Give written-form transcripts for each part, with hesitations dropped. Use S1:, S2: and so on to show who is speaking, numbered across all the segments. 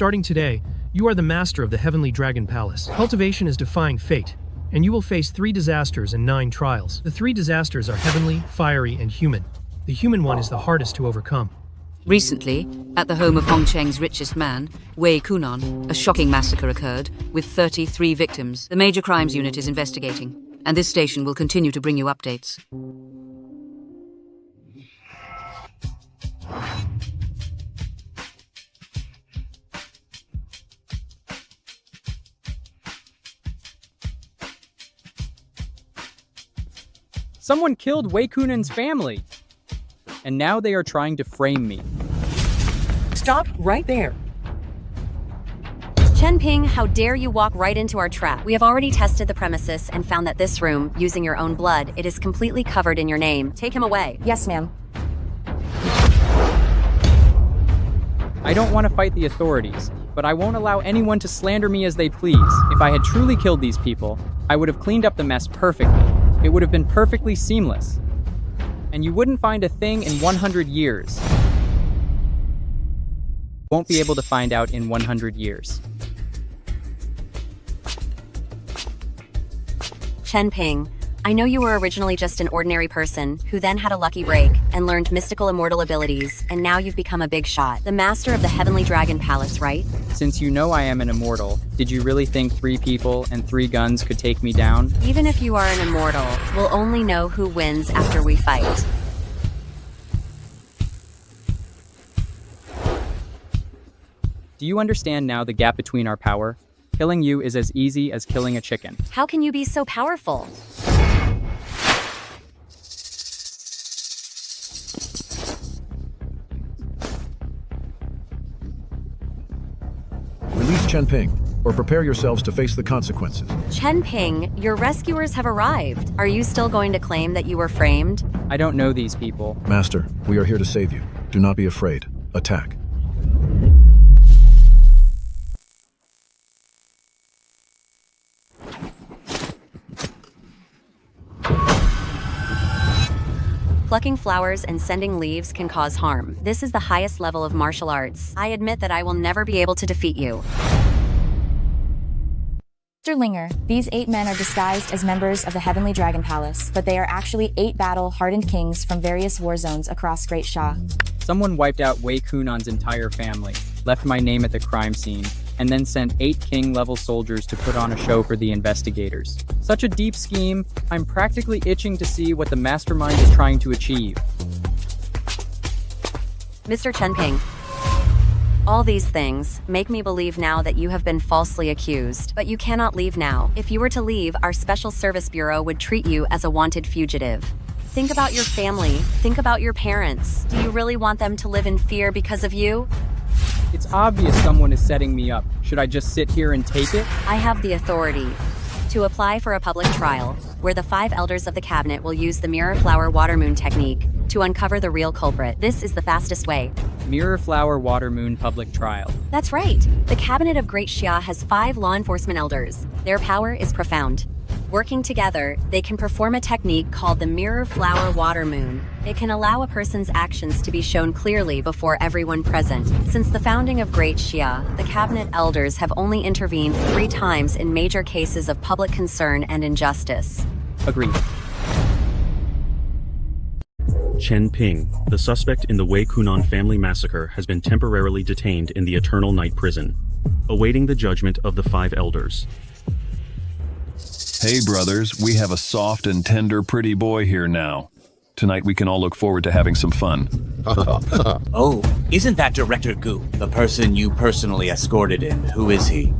S1: Starting today, you are the master of the Heavenly Dragon Palace. Cultivation is defying fate, and you will face 3 disasters and 9 trials. The 3 disasters are heavenly, fiery, and human. The human one is the hardest to overcome.
S2: Recently, at the home of Hong Cheng's richest man, Wei Kunan, a shocking massacre occurred, with 33 victims. The Major Crimes Unit is investigating, and this station will continue to bring you updates.
S3: Someone killed Wei Kunan's family, and now they are trying to frame me.
S4: Stop right there.
S5: Chen Ping, how dare you walk right into our trap? We have already tested the premises and found that this room, using your own blood, it is completely covered in your name. Take him away.
S4: Yes, ma'am.
S3: I don't want to fight the authorities, but I won't allow anyone to slander me as they please. If I had truly killed these people, I would have cleaned up the mess perfectly. It would have been perfectly seamless. And you wouldn't find a thing in 100 years. Won't be able to find out in 100 years.
S5: Chen Ping, I know you were originally just an ordinary person who then had a lucky break and learned mystical immortal abilities, and now you've become a big shot. The master of the Heavenly Dragon Palace, right?
S3: Since you know I am an immortal, did you really think 3 people and 3 guns could take me down?
S5: Even if you are an immortal, we'll only know who wins after we fight.
S3: Do you understand now the gap between our power? Killing you is as easy as killing a chicken.
S5: How can you be so powerful?
S6: Release Chen Ping, or prepare yourselves to face the consequences.
S5: Chen Ping, your rescuers have arrived. Are you still going to claim that you were framed?
S3: I don't know these people.
S6: Master, we are here to save you. Do not be afraid. Attack.
S5: Plucking flowers and sending leaves can cause harm. This is the highest level of martial arts. I admit that I will never be able to defeat you.
S7: Mr. Linger, these 8 men are disguised as members of the Heavenly Dragon Palace, but they are actually 8 battle-hardened kings from various war zones across Great Sha.
S3: Someone wiped out Wei Kunan's entire family, left my name at the crime scene, and then sent 8 king-level soldiers to put on a show for the investigators. Such a deep scheme, I'm practically itching to see what the mastermind is trying to achieve.
S5: Mr. Chen Ping, all these things make me believe now that you have been falsely accused, but you cannot leave now. If you were to leave, our Special Service Bureau would treat you as a wanted fugitive. Think about your family. Think about your parents. Do you really want them to live in fear because of you?
S3: It's obvious someone is setting me up. Should I just sit here and take it?
S5: I have the authority to apply for a public trial, where the 5 elders of the cabinet will use the mirror flower water moon technique to uncover the real culprit. This is the fastest way.
S3: Mirror Flower Water Moon public trial.
S5: That's right. The cabinet of Great Xia has 5 law enforcement elders. Their power is profound. Working together, they can perform a technique called the Mirror Flower Water Moon. It can allow a person's actions to be shown clearly before everyone present. Since the founding of Great Xia, the cabinet elders have only intervened 3 times in major cases of public concern and injustice.
S3: Agreed.
S8: Chen Ping, the suspect in the Wei Kunan family massacre, has been temporarily detained in the Eternal Night Prison, awaiting the judgment of the 5 elders.
S9: Hey brothers, we have a soft and tender pretty boy here now. Tonight we can all look forward to having some fun.
S10: Oh, isn't that Director Gu, the person you personally escorted in? Who is he?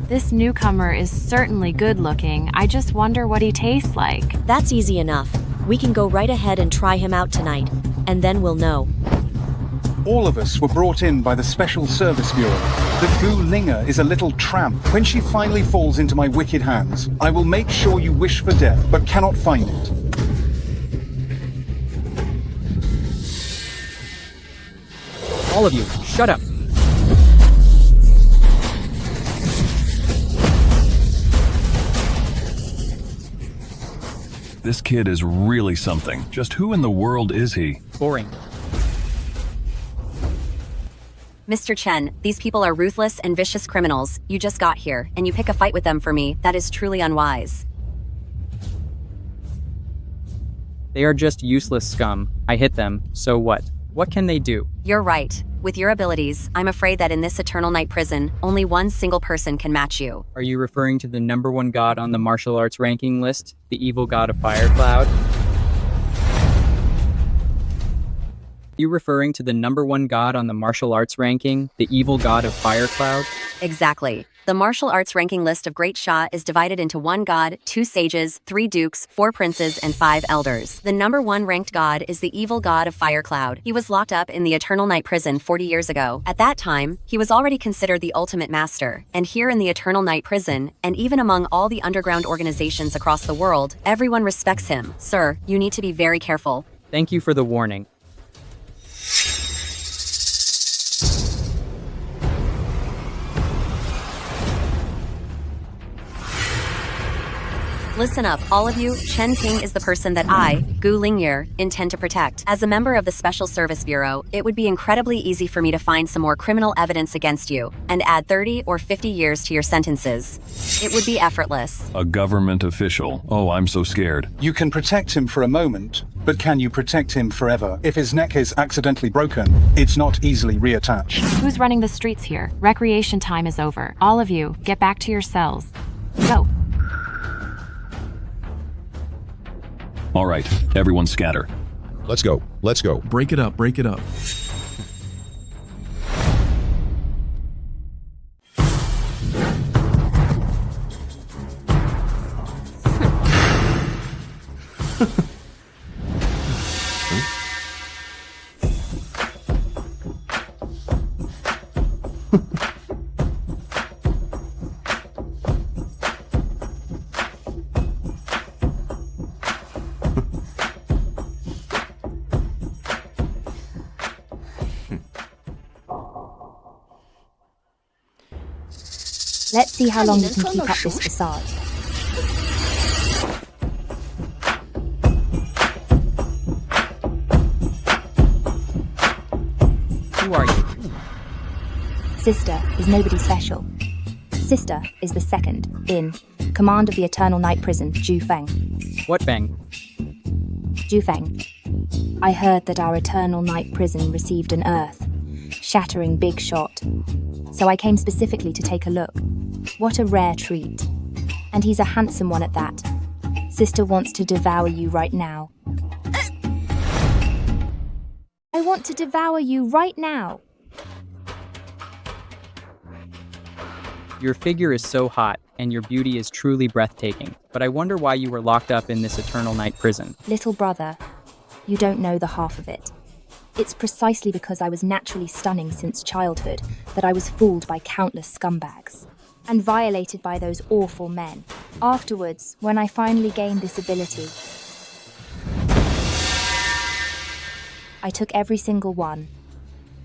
S11: This newcomer is certainly good looking. I just wonder what he tastes like.
S12: That's easy enough. We can go right ahead and try him out tonight, and then we'll know.
S13: All of us were brought in by the Special Service Bureau. The Gu Linger is a little tramp. When she finally falls into my wicked hands, I will make sure you wish for death, but cannot find it.
S3: All of you, shut up.
S9: This kid is really something. Just who in the world is he?
S3: Boring.
S5: Mr. Chen, these people are ruthless and vicious criminals. You just got here, and you pick a fight with them for me. That is truly unwise.
S3: They are just useless scum. I hit them, so what? What can they do?
S5: You're right. With your abilities, I'm afraid that in this eternal night prison, only one single person can match you.
S3: Are you referring to the #1 god on the martial arts ranking list, the evil god of Fire Cloud? You referring to the #1 god on the martial arts ranking, the evil god of Fire Cloud?
S5: Exactly. The martial arts ranking list of Great Xia is divided into 1 god, 2 sages, 3 dukes, 4 princes, and 5 elders. The #1 ranked god is the evil god of Fire Cloud. He was locked up in the Eternal Night Prison 40 years ago. At that time, he was already considered the ultimate master. And here in the Eternal Night Prison, and even among all the underground organizations across the world, everyone respects him. Sir, you need to be very careful.
S3: Thank you for the warning.
S5: Listen up, all of you. Chen Ping is the person that I, Gu Lingye, intend to protect. As a member of the Special Service Bureau, it would be incredibly easy for me to find some more criminal evidence against you and add 30 or 50 years to your sentences. It would be effortless.
S9: A government official. Oh, I'm so scared.
S13: You can protect him for a moment, but can you protect him forever? If his neck is accidentally broken, it's not easily reattached.
S11: Who's running the streets here? Recreation time is over. All of you, get back to your cells. Go.
S9: All right, everyone scatter.
S14: Let's go. Let's go.
S6: Break it up. Break it up.
S7: Let's see how long you can keep up this facade.
S3: Who are you?
S7: Sister is nobody special. Sister is the second in command of the Eternal Night Prison, Ju Feng.
S3: What Feng?
S7: Ju Feng. I heard that our Eternal Night Prison received an earth-shattering big shot. So I came specifically to take a look. What a rare treat. And he's a handsome one at that. Sister wants to devour you right now. I want to devour you right now.
S3: Your figure is so hot, and your beauty is truly breathtaking. But I wonder why you were locked up in this Eternal Night Prison.
S7: Little brother, you don't know the half of it. It's precisely because I was naturally stunning since childhood that I was fooled by countless scumbags and violated by those awful men. Afterwards, when I finally gained this ability, I took every single one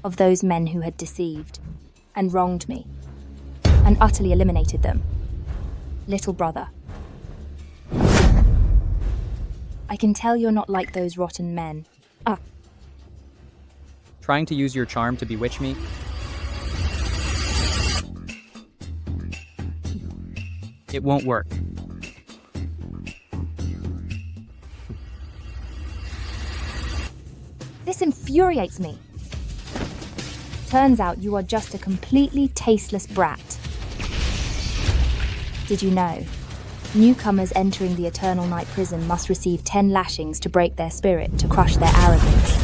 S7: of those men who had deceived and wronged me and utterly eliminated them. Little brother, I can tell you're not like those rotten men.
S3: Trying to use your charm to bewitch me? It won't work.
S7: This infuriates me. Turns out you are just a completely tasteless brat. Did you know? Newcomers entering the Eternal Night Prison must receive 10 lashings to break their spirit, to crush their arrogance.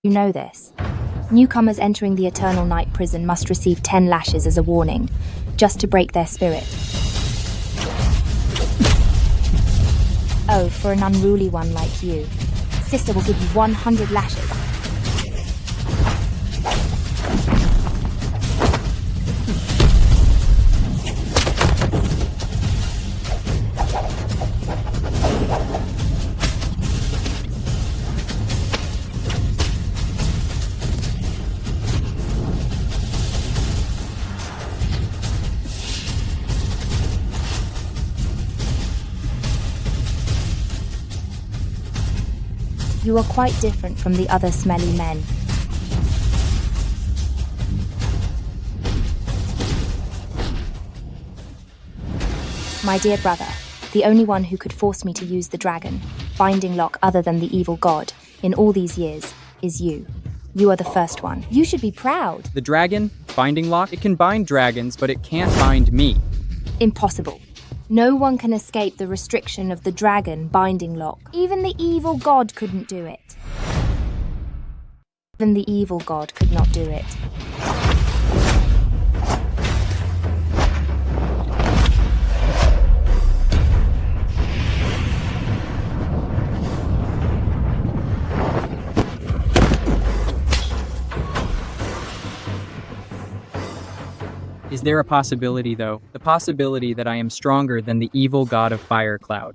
S7: You know this. Newcomers entering the Eternal Night Prison must receive 10 lashes as a warning, just to break their spirit. Oh, for an unruly one like you. Sister will give you 100 lashes. You are quite different from the other smelly men. My dear brother, the only one who could force me to use the dragon, binding lock other than the evil god, in all these years, is you. You are the first one. You should be proud.
S3: The dragon, binding lock, it can bind dragons, but it can't bind me.
S7: Impossible. No one can escape the restriction of the dragon binding lock. Even the evil god couldn't do it. Even the evil god could not do it.
S3: Is there a possibility, though? The possibility that I am stronger than the evil god of Fire Cloud,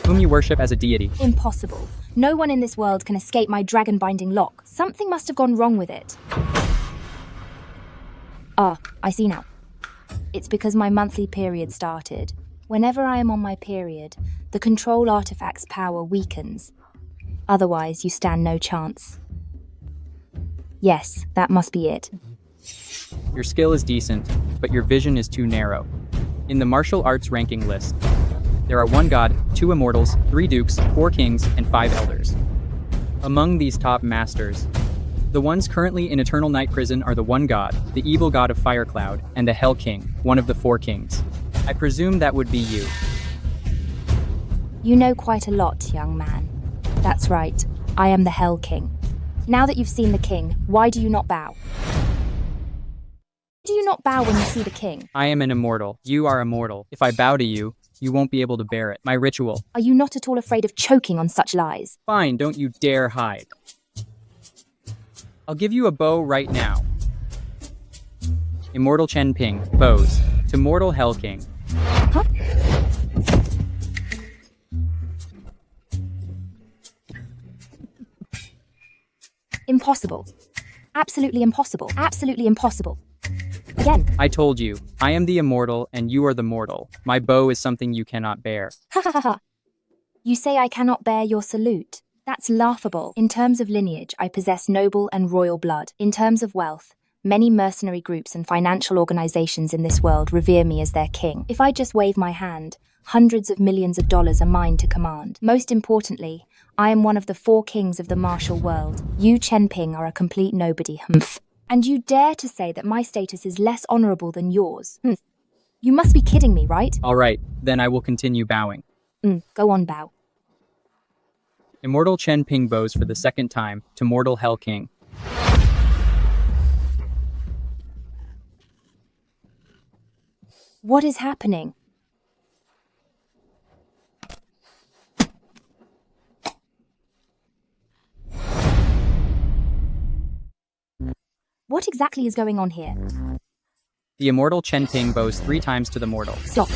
S3: whom you worship as a deity.
S7: Impossible. No one in this world can escape my dragon binding lock. Something must have gone wrong with it. Ah, I see now. It's because my monthly period started. Whenever I am on my period, the control artifact's power weakens. Otherwise, you stand no chance. Yes, that must be it.
S3: Your skill is decent, but your vision is too narrow. In the martial arts ranking list, there are 1 god, 2 immortals, 3 dukes, 4 kings, and 5 elders. Among these top masters, the ones currently in Eternal Night Prison are the 1 god, the evil god of Fire Cloud, and the Hell King, one of the 4 kings. I presume that would be you.
S7: You know quite a lot, young man. That's right. I am the Hell King. Now that you've seen the king, why do you not bow? Do you not bow when you see the king?
S3: I am an immortal. You are immortal. If I bow to you, you won't be able to bear it. My ritual.
S7: Are you not at all afraid of choking on such lies?
S3: Fine, don't you dare hide. I'll give you a bow right now. Immortal Chen Ping, bows. To mortal Hell King.
S7: Huh? Impossible. Absolutely impossible. Absolutely impossible. Again.
S3: I told you, I am the immortal and you are the mortal. My bow is something you cannot bear.
S7: Ha ha ha ha. You say I cannot bear your salute. That's laughable. In terms of lineage, I possess noble and royal blood. In terms of wealth, many mercenary groups and financial organizations in this world revere me as their king. If I just wave my hand, hundreds of millions of dollars are mine to command. Most importantly, I am one of the 4 kings of the martial world. You, Chen Ping, are a complete nobody. Humph. And you dare to say that my status is less honorable than yours? You must be kidding me, right?
S3: All right, then I will continue bowing.
S7: Go on, bow.
S3: Immortal Chen Ping bows for the 2nd time to mortal Hell King.
S7: What is happening? What exactly is going on here?
S3: The immortal Chen Ping bows 3 times to the mortal.
S7: Stop.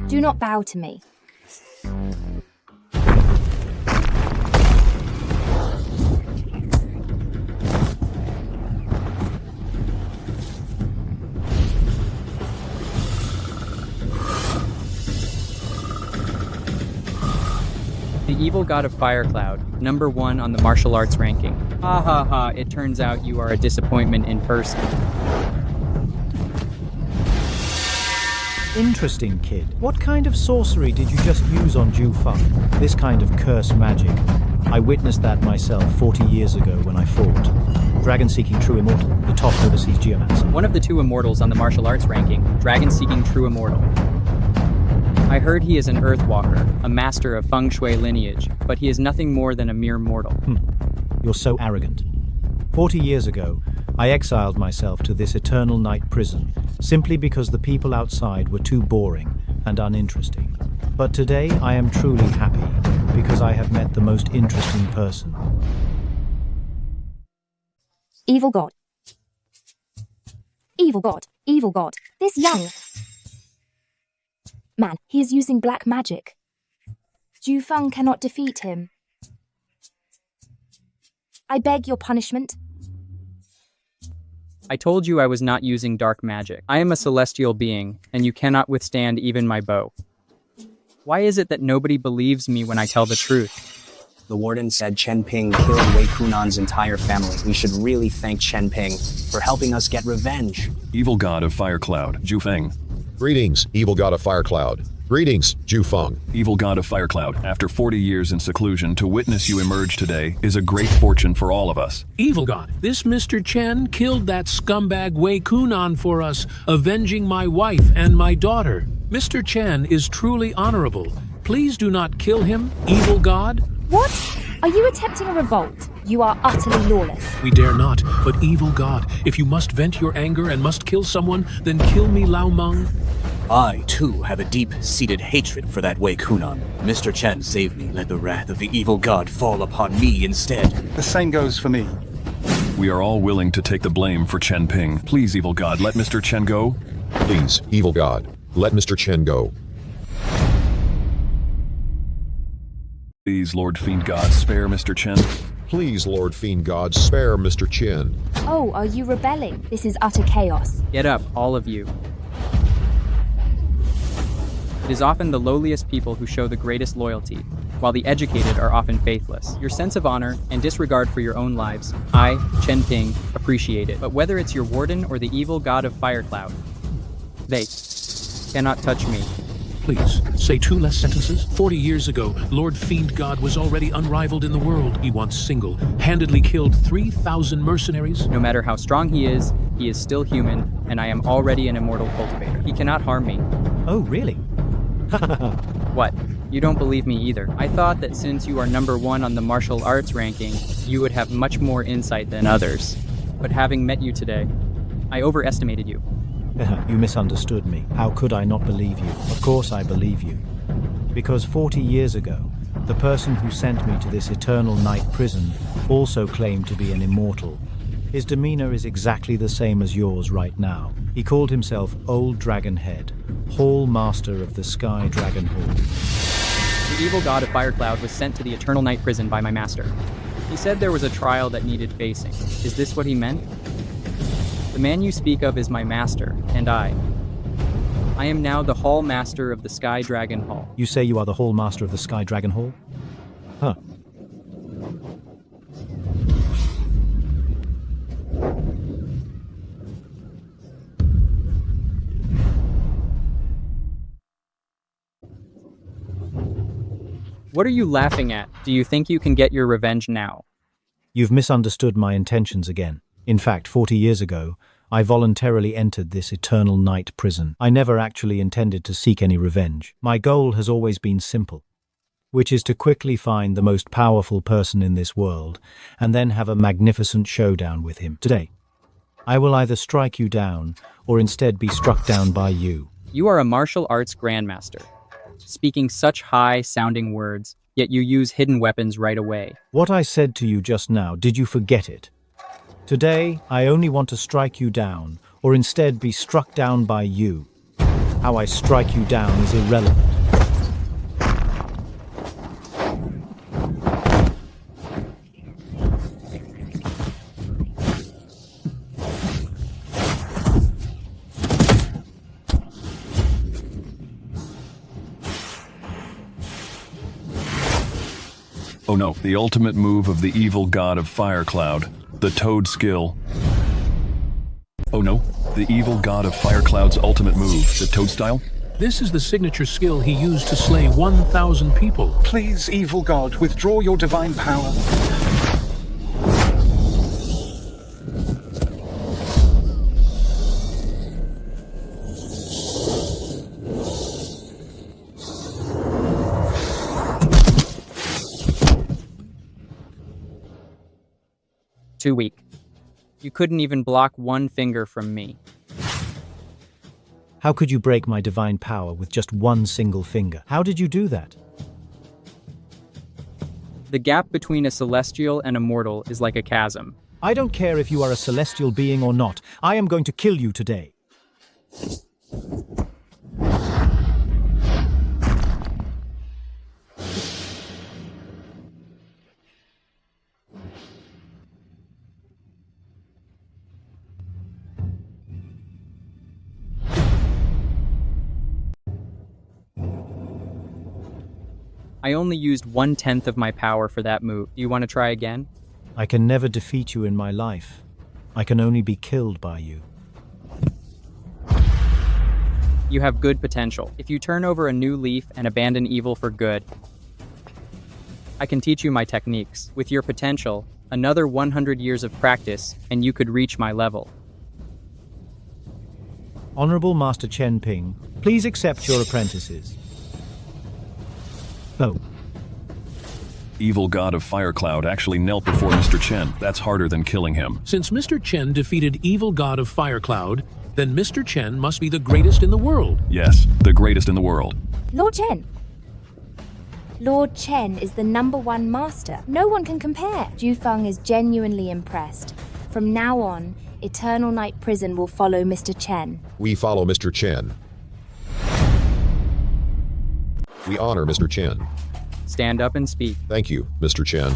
S7: Do not bow to me.
S3: The evil god of Fire Cloud, number 1 on the martial arts ranking. Ha ha ha, it turns out you are a disappointment in person.
S15: Interesting, kid. What kind of sorcery did you just use on Ju Feng? This kind of curse magic. I witnessed that myself 40 years ago when I fought. Dragon Seeking True Immortal, the top overseas geomancer.
S3: One of the 2 immortals on the martial arts ranking, Dragon Seeking True Immortal. I heard he is an Earthwalker, a master of Feng Shui lineage, but he is nothing more than a mere mortal.
S15: You're so arrogant. 40 years ago, I exiled myself to this eternal night prison, simply because the people outside were too boring and uninteresting. But today I am truly happy, because I have met the most interesting person.
S7: Evil God. Evil God. Evil God. This young man, he is using black magic. Ju Feng cannot defeat him. I beg your punishment.
S3: I told you I was not using dark magic. I am a celestial being, and you cannot withstand even my bow. Why is it that nobody believes me when I tell the truth?
S16: The warden said Chen Ping killed Wei Kunan's entire family. We should really thank Chen Ping for helping us get revenge.
S9: Evil God of Fire Cloud, Zhu Feng.
S14: Greetings, evil god of Fire Cloud. Greetings, Zhu Feng.
S9: Evil God of Fire Cloud, after 40 years in seclusion, to witness you emerge today is a great fortune for all of us.
S17: Evil God, this Mr. Chen killed that scumbag Wei Kunan for us, avenging my wife and my daughter. Mr. Chen is truly honorable. Please do not kill him, Evil God.
S7: What? Are you attempting a revolt? You are utterly lawless.
S17: We dare not, but Evil God, if you must vent your anger and must kill someone, then kill me, Lao Meng.
S10: I, too, have a deep-seated hatred for that Wei Kunan. Mr. Chen, save me. Let the wrath of the evil god fall upon me instead.
S13: The same goes for me.
S9: We are all willing to take the blame for Chen Ping. Please, evil god, let Mr. Chen go.
S14: Please, evil god, let Mr. Chen go.
S9: Please, Lord Fiend God, spare Mr. Chen.
S14: Please, Lord Fiend God, spare Mr. Chen.
S7: Oh, are you rebelling? This is utter chaos.
S3: Get up, all of you. It is often the lowliest people who show the greatest loyalty, while the educated are often faithless. Your sense of honor and disregard for your own lives, I, Chen Ping, appreciate it. But whether it's your warden or the evil god of Fire Cloud, they cannot touch me.
S17: Please, say 2 less sentences. 40 years ago, Lord Fiend God was already unrivaled in the world. He once single-handedly killed 3,000 mercenaries.
S3: No matter how strong he is still human, and I am already an immortal cultivator. He cannot harm me.
S15: Oh, really?
S3: What? You don't believe me either. I thought that since you are #1 on the martial arts ranking, you would have much more insight than others. But having met you today, I overestimated you.
S15: You misunderstood me. How could I not believe you? Of course I believe you. Because 40 years ago, the person who sent me to this eternal night prison also claimed to be an immortal. His demeanor is exactly the same as yours right now. He called himself Old Dragonhead, Hall Master of the Sky Dragon Hall.
S3: The evil god of Fire Cloud was sent to the eternal night prison by my master. He said there was a trial that needed facing. Is this what he meant? The man you speak of is my master, and I am now the Hall Master of the Sky Dragon Hall.
S15: You say you are the Hall Master of the Sky Dragon Hall? Huh.
S3: What are you laughing at? Do you think you can get your revenge now?
S15: You've misunderstood my intentions again. In fact, 40 years ago, I voluntarily entered this eternal night prison. I never actually intended to seek any revenge. My goal has always been simple, which is to quickly find the most powerful person in this world and then have a magnificent showdown with him. Today, I will either strike you down or instead be struck down by you.
S3: You are a martial arts grandmaster, speaking such high-sounding words, yet you use hidden weapons right away.
S15: What I said to you just now, did you forget it? Today, I only want to strike you down, or instead be struck down by you. How I strike you down is irrelevant.
S9: Oh no, the ultimate move of the evil god of Fire Cloud. The Toad skill. Oh no, the evil god of Fire Cloud's ultimate move, the Toad style?
S17: This is the signature skill he used to slay 1,000 people.
S13: Please, evil god, withdraw your divine power.
S3: Too weak. You couldn't even block one finger from me.
S15: How could you break my divine power with just one single finger? How did you do that?
S3: The gap between a celestial and a mortal is like a chasm.
S15: I don't care if you are a celestial being or not. I am going to kill you today.
S3: I only used 1/10 of my power for that move. Do you want to try again?
S15: I can never defeat you in my life. I can only be killed by you.
S3: You have good potential. If you turn over a new leaf and abandon evil for good, I can teach you my techniques. With your potential, another 100 years of practice, and you could reach my level.
S15: Honorable Master Chen Ping, please accept your apprentices. Oh.
S9: Evil God of Firecloud actually knelt before Mr. Chen. That's harder than killing him.
S17: Since Mr. Chen defeated Evil God of Firecloud, then Mr. Chen must be the greatest in the world.
S9: Yes, the greatest in the world.
S7: Lord Chen. Lord Chen is the #1 master. No one can compare. Jufeng is genuinely impressed. From now on, Eternal Night Prison will follow Mr. Chen.
S14: We follow Mr. Chen. We honor Mr. Chen.
S3: Stand up and speak.
S14: Thank you, Mr. Chen.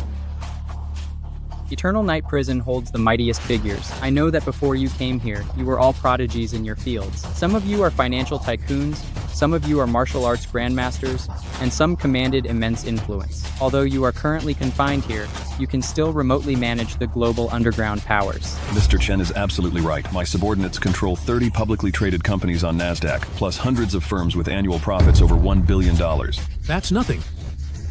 S3: Eternal Night Prison holds the mightiest figures. I know that before you came here, you were all prodigies in your fields. Some of you are financial tycoons, some of you are martial arts grandmasters, and some commanded immense influence. Although you are currently confined here, you can still remotely manage the global underground powers.
S9: Mr. Chen is absolutely right. My subordinates control 30 publicly traded companies on NASDAQ, plus hundreds of firms with annual profits over $1 billion.
S17: That's nothing.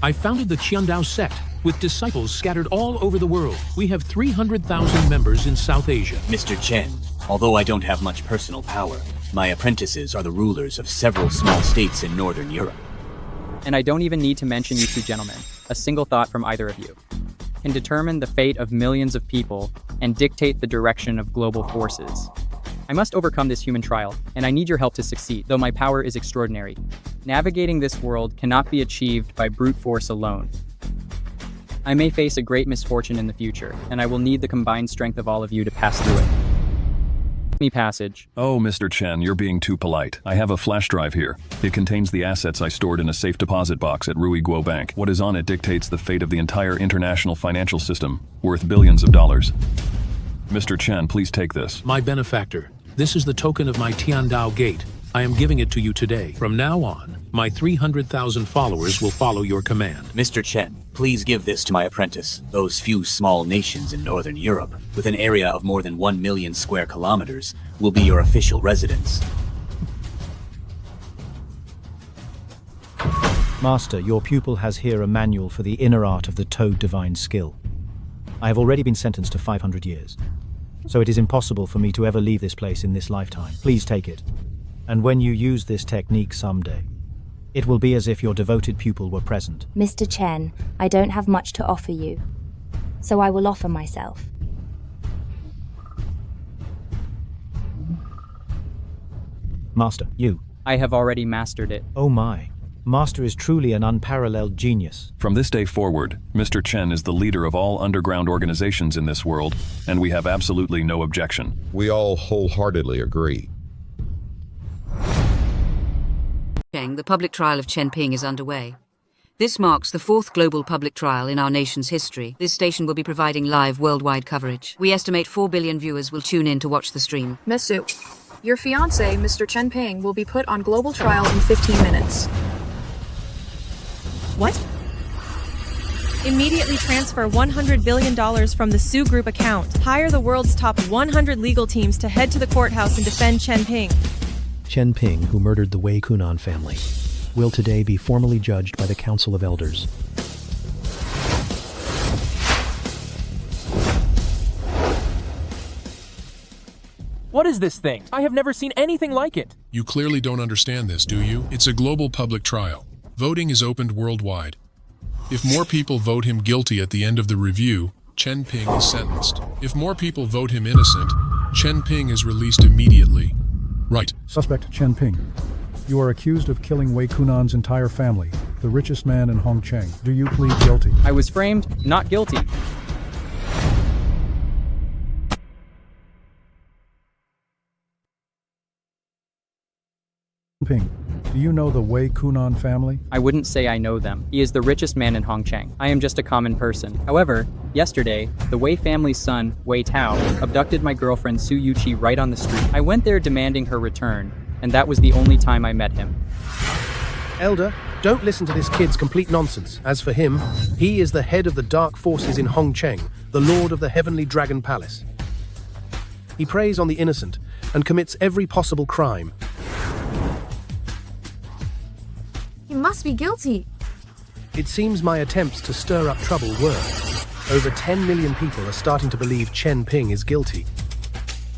S17: I founded the Qiandao sect, with disciples scattered all over the world. We have 300,000 members in South Asia.
S10: Mr. Chen, although I don't have much personal power, my apprentices are the rulers of several small states in Northern Europe.
S3: And I don't even need to mention you two gentlemen. A single thought from either of you can determine the fate of millions of people and dictate the direction of global forces. I must overcome this human trial, and I need your help to succeed, though my power is extraordinary. Navigating this world cannot be achieved by brute force alone. I may face a great misfortune in the future, and I will need the combined strength of all of you to pass through it. Me passage.
S9: Oh, Mr. Chen, you're being too polite. I have a flash drive here. It contains the assets I stored in a safe deposit box at Rui Guo Bank. What is on it dictates the fate of the entire international financial system, worth billions of dollars. Mr. Chen, please take this.
S17: My benefactor, this is the token of my Tiandao Gate. I am giving it to you today. From now on, my 300,000 followers will follow your command.
S10: Mr. Chen, please give this to my apprentice. Those few small nations in Northern Europe, with an area of more than 1 million square kilometers, will be your official residence.
S15: Master, your pupil has here a manual for the inner art of the Toad Divine Skill. I have already been sentenced to 500 years, so it is impossible for me to ever leave this place in this lifetime. Please take it. And when you use this technique someday, it will be as if your devoted pupil were present.
S7: Mr. Chen, I don't have much to offer you, so I will offer myself.
S15: Master, you.
S3: I have already mastered it.
S15: Oh my. Master is truly an unparalleled genius.
S9: From this day forward, Mr. Chen is the leader of all underground organizations in this world, and we have absolutely no objection.
S14: We all wholeheartedly agree.
S2: The public trial of Chen Ping is underway. This marks the 4th global public trial in our nation's history. This station will be providing live worldwide coverage. We estimate 4 billion viewers will tune in to watch the stream.
S18: Mesu, your fiancé, Mr. Chen Ping, will be put on global trial in 15 minutes.
S19: What? Immediately transfer $100 billion from the Su Group account. Hire the world's top 100 legal teams to head to the courthouse and defend Chen Ping.
S1: Chen Ping, who murdered the Wei Kunan family, will today be formally judged by the Council of Elders.
S20: What is this thing? I have never seen anything like it.
S21: You clearly don't understand this, do you? It's a global public trial. Voting is opened worldwide. If more people vote him guilty at the end of the review, Chen Ping is sentenced. If more people vote him innocent, Chen Ping is released immediately. Right.
S22: Suspect Chen Ping. You are accused of killing Wei Kunan's entire family, the richest man in Hongcheng. Do you plead guilty?
S3: I was framed, not guilty.
S22: Ping, do you know the Wei Kunan family?
S3: I wouldn't say I know them. He is the richest man in Hongcheng. I am just a common person. However, yesterday, the Wei family's son, Wei Tao, abducted my girlfriend Su Yuqi right on the street. I went there demanding her return, and that was the only time I met him.
S23: Elder,
S4: Don't listen to this kid's complete nonsense. As for him, he is the head of the dark forces in Hongcheng, the lord of the Heavenly Dragon Palace. He preys on the innocent and commits every possible crime.
S18: He must be guilty.
S4: It seems my attempts to stir up trouble work. Over 10 million people are starting to believe Chen Ping is guilty.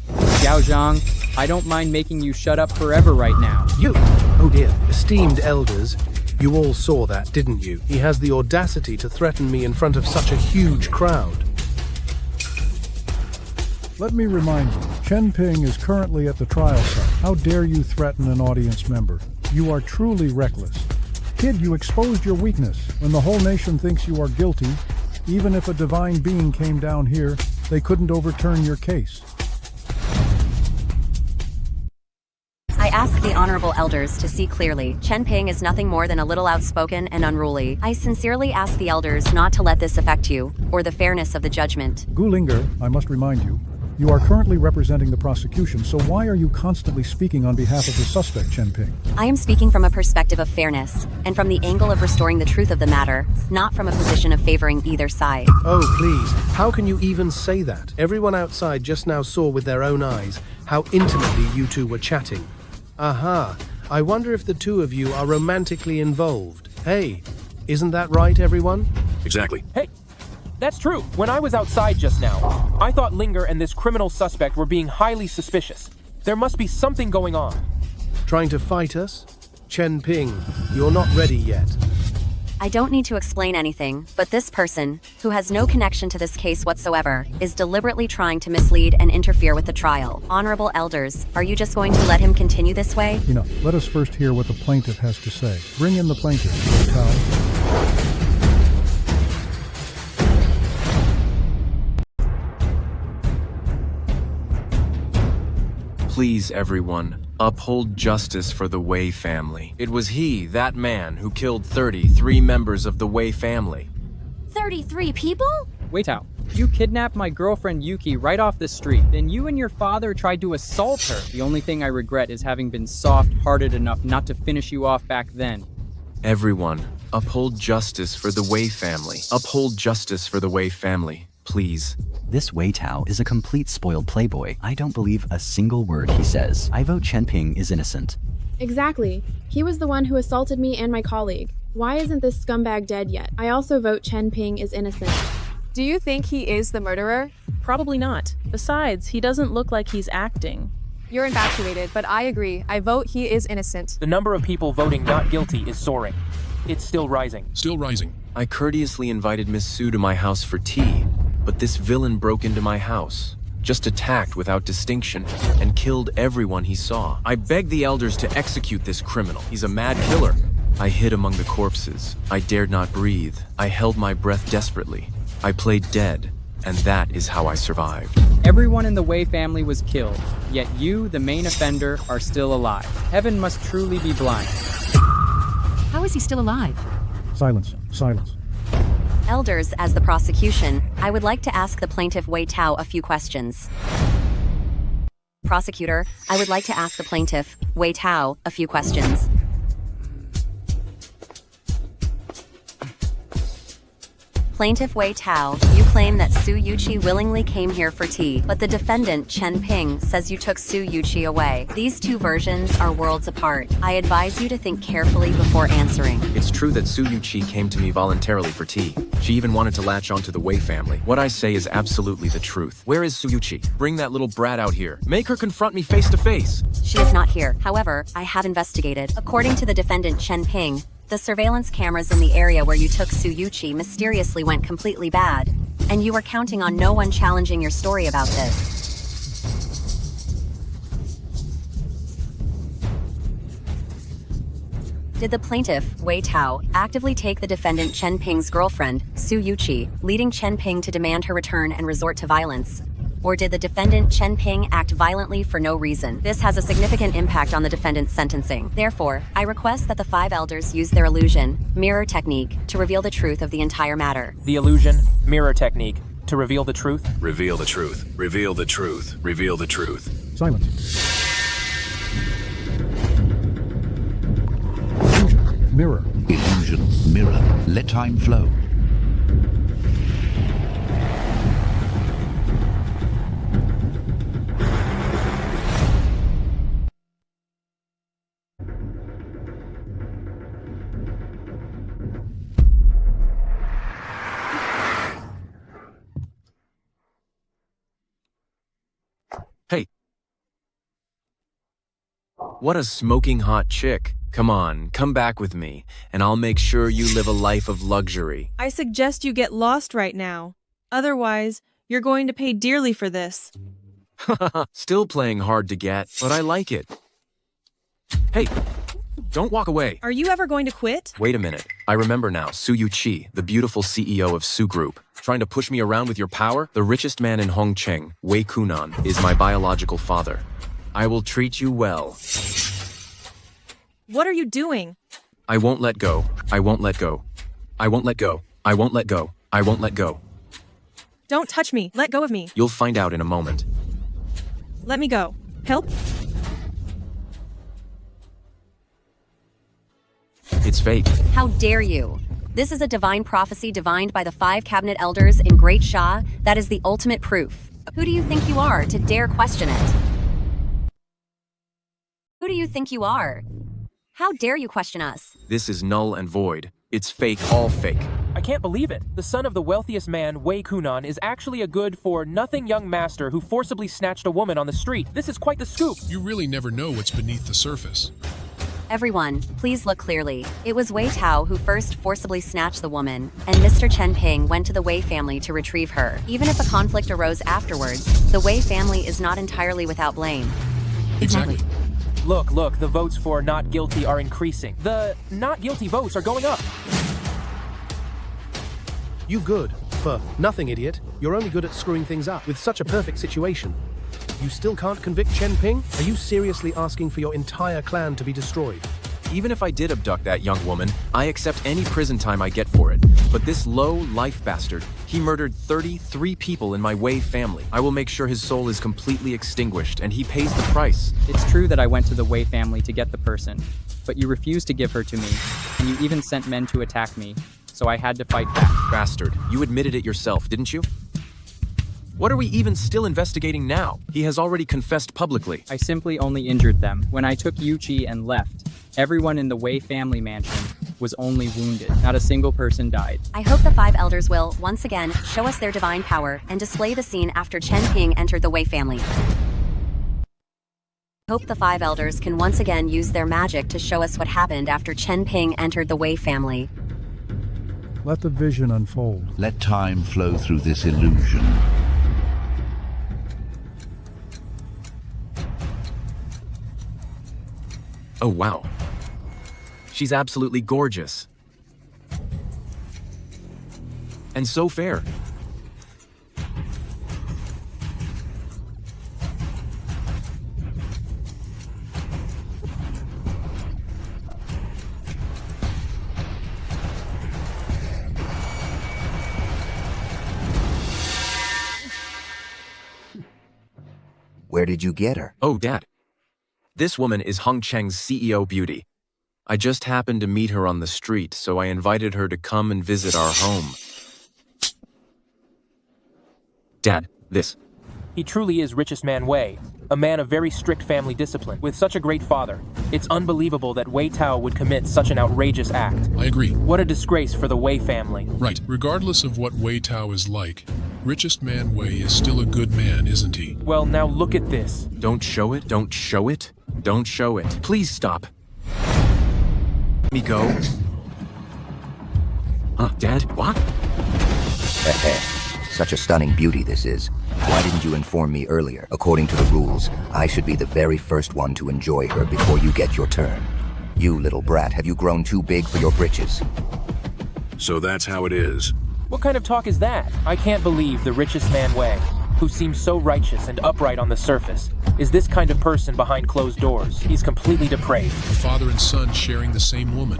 S3: Xiao Zhang, I don't mind making you shut up forever right now.
S4: You! Oh dear, esteemed elders, you all saw that, didn't you? He has the audacity to threaten me in front of such a huge crowd.
S22: Let me remind you, Chen Ping is currently at the trial site. How dare you threaten an audience member? You are truly reckless. Kid, you exposed your weakness. When the whole nation thinks you are guilty, even if a divine being came down here, they couldn't overturn your case.
S5: I ask the honorable elders to see clearly. Chen Ping is nothing more than a little outspoken and unruly. I sincerely ask the elders not to let this affect you, or the fairness of the judgment.
S22: Gu Linger, I must remind you, you are currently representing the prosecution, so why are you constantly speaking on behalf of the suspect, Chen Ping?
S5: I am speaking from a perspective of fairness, and from the angle of restoring the truth of the matter, not from a position of favoring either side.
S4: Oh, please, how can you even say that? Everyone outside just now saw with their own eyes how intimately you two were chatting. Aha, I wonder if the two of you are romantically involved. Hey, isn't that right, everyone?
S9: Exactly.
S20: Hey, that's true. When I was outside just now, I thought Linger and this criminal suspect were being highly suspicious. There must be something going on.
S4: Trying to fight us? Chen Ping, you're not ready yet.
S5: I don't need to explain anything, but this person, who has no connection to this case whatsoever, is deliberately trying to mislead and interfere with the trial. Honorable elders, are you just going to let him continue this way?
S22: Enough. Let us first hear what the plaintiff has to say. Bring in the plaintiff, Tao.
S8: Please, everyone, uphold justice for the Wei family. It was he, that man, who killed 33 members of the Wei family.
S12: 33 people?
S3: Wait out. You kidnapped my girlfriend Yuki right off the street. Then you and your father tried to assault her. The only thing I regret is having been soft-hearted enough not to finish you off back then.
S8: Everyone, uphold justice for the Wei family. Uphold justice for the Wei family, please.
S23: This Wei Tao is a complete spoiled playboy. I don't believe a single word he says. I vote Chen Ping is innocent.
S24: Exactly. He was the one who assaulted me and my colleague. Why isn't this scumbag dead yet? I also vote Chen Ping is innocent.
S19: Do you think he is the murderer? Probably not. Besides, he doesn't look like he's acting.
S18: You're infatuated, but I agree. I vote he is innocent.
S20: The number of people voting not guilty is soaring. It's still rising.
S21: Still rising.
S8: I courteously invited Miss Su to my house for tea, but this villain broke into my house, just attacked without distinction, and killed everyone he saw. I begged the elders to execute this criminal. He's a mad killer. I hid among the corpses. I dared not breathe. I held my breath desperately. I played dead, and that is how I survived.
S3: Everyone in the Wei family was killed, yet you, the main offender, are still alive. Heaven must truly be blind.
S2: How is he still alive?
S22: Silence. Silence.
S5: Elders, as the prosecution, I would like to ask the plaintiff Wei Tao a few questions. Prosecutor, I would like to ask the plaintiff Wei Tao a few questions. Plaintiff Wei Tao, you claim that Su Yuqi willingly came here for tea, but the defendant, Chen Ping, says you took Su Yuqi away. These two versions are worlds apart. I advise you to think carefully before answering.
S8: It's true that Su Yuqi came to me voluntarily for tea. She even wanted to latch onto the Wei family. What I say is absolutely the truth. Where is Su Yuqi? Bring that little brat out here. Make her confront me face to face.
S5: She is not here. However, I have investigated. According to the defendant, Chen Ping, the surveillance cameras in the area where you took Su Yuqi mysteriously went completely bad, and you were counting on no one challenging your story about this. Did the plaintiff, Wei Tao, actively take the defendant Chen Ping's girlfriend, Su Yuqi, leading Chen Ping to demand her return and resort to violence? Or did the defendant Chen Ping act violently for no reason? This has a significant impact on the defendant's sentencing. Therefore, I request that the 5 elders use their illusion, mirror technique, to reveal the truth of the entire matter.
S20: The illusion, mirror technique, to reveal the truth?
S9: Reveal the truth. Reveal the truth. Reveal the truth.
S22: Silence. Mirror.
S6: Illusion, mirror, let time flow.
S8: Hey. What a smoking hot chick. Come on, come back with me, and I'll make sure you live a life of luxury.
S19: I suggest you get lost right now. Otherwise, you're going to pay dearly for this.
S8: Still playing hard to get, but I like it. Hey, don't walk away.
S19: Are you ever going to quit?
S8: Wait a minute. I remember now, Su Yuqi, the beautiful CEO of Su Group. Trying to push me around with your power? The richest man in Hongcheng, Wei Kunan, is my biological father. I will treat you well.
S19: What are you doing?
S8: I won't let go. I won't let go. I won't let go. I won't let go. I won't let go.
S19: Don't touch me. Let go of me.
S8: You'll find out in a moment.
S19: Let me go. Help?
S8: It's fake.
S5: How dare you? This is a divine prophecy divined by the 5 cabinet elders in Great Sha. That is the ultimate proof. Who do you think you are to dare question it? Who do you think you are? How dare you question us?
S8: This is null and void. It's fake, all fake.
S20: I can't believe it. The son of the wealthiest man, Wei Kunan, is actually a good-for-nothing young master who forcibly snatched a woman on the street. This is quite the scoop.
S21: You really never know what's beneath the surface.
S5: Everyone, please look clearly. It was Wei Tao who first forcibly snatched the woman, and Mr. Chen Ping went to the Wei family to retrieve her. Even if a conflict arose afterwards, the Wei family is not entirely without blame.
S21: Exactly.
S20: Look, the votes for not guilty are increasing. The not guilty votes are going up.
S4: You good for nothing, idiot. You're only good at screwing things up with such a perfect situation. You still can't convict Chen Ping? Are you seriously asking for your entire clan to be destroyed?
S8: Even if I did abduct that young woman, I accept any prison time I get for it. But this low-life bastard, he murdered 33 people in my Wei family. I will make sure his soul is completely extinguished, and he pays the price.
S3: It's true that I went to the Wei family to get the person, but you refused to give her to me, and you even sent men to attack me, so I had to fight back.
S8: Bastard, you admitted it yourself, didn't you? What are we even still investigating now? He has already confessed publicly.
S3: I simply only injured them. When I took Yuqi and left, everyone in the Wei family mansion was only wounded. Not a single person died.
S5: I hope the 5 elders will, once again, show us their divine power and display the scene after Chen Ping entered the Wei family. I hope the 5 elders can once again use their magic to show us what happened after Chen Ping entered the Wei family.
S22: Let the vision unfold.
S6: Let time flow through this illusion.
S8: Oh, wow. She's absolutely gorgeous. And so fair.
S11: Where did you get her?
S8: Oh, Dad. This woman is Hongcheng's CEO beauty. I just happened to meet her on the street, so I invited her to come and visit our home. Dad, this.
S20: He truly is richest man Wei, a man of very strict family discipline, with such a great father. It's unbelievable that Wei Tao would commit such an outrageous act.
S21: I agree.
S20: What a disgrace for the Wei family.
S21: Right. Regardless of what Wei Tao is like, richest man Wei is still a good man, isn't he?
S20: Well, now look at this.
S8: Don't show it. Don't show it. Don't show it. Please stop. Let me go. Huh, Dad? What?
S11: Such a stunning beauty this is. Why didn't you inform me earlier? According to the rules, I should be the very first one to enjoy her before you get your turn. You little brat, have you grown too big for your britches?
S13: So that's how it is.
S20: What kind of talk is that? I can't believe the richest man Wei, who seems so righteous and upright on the surface, is this kind of person behind closed doors. He's completely depraved.
S21: A father and son sharing the same woman.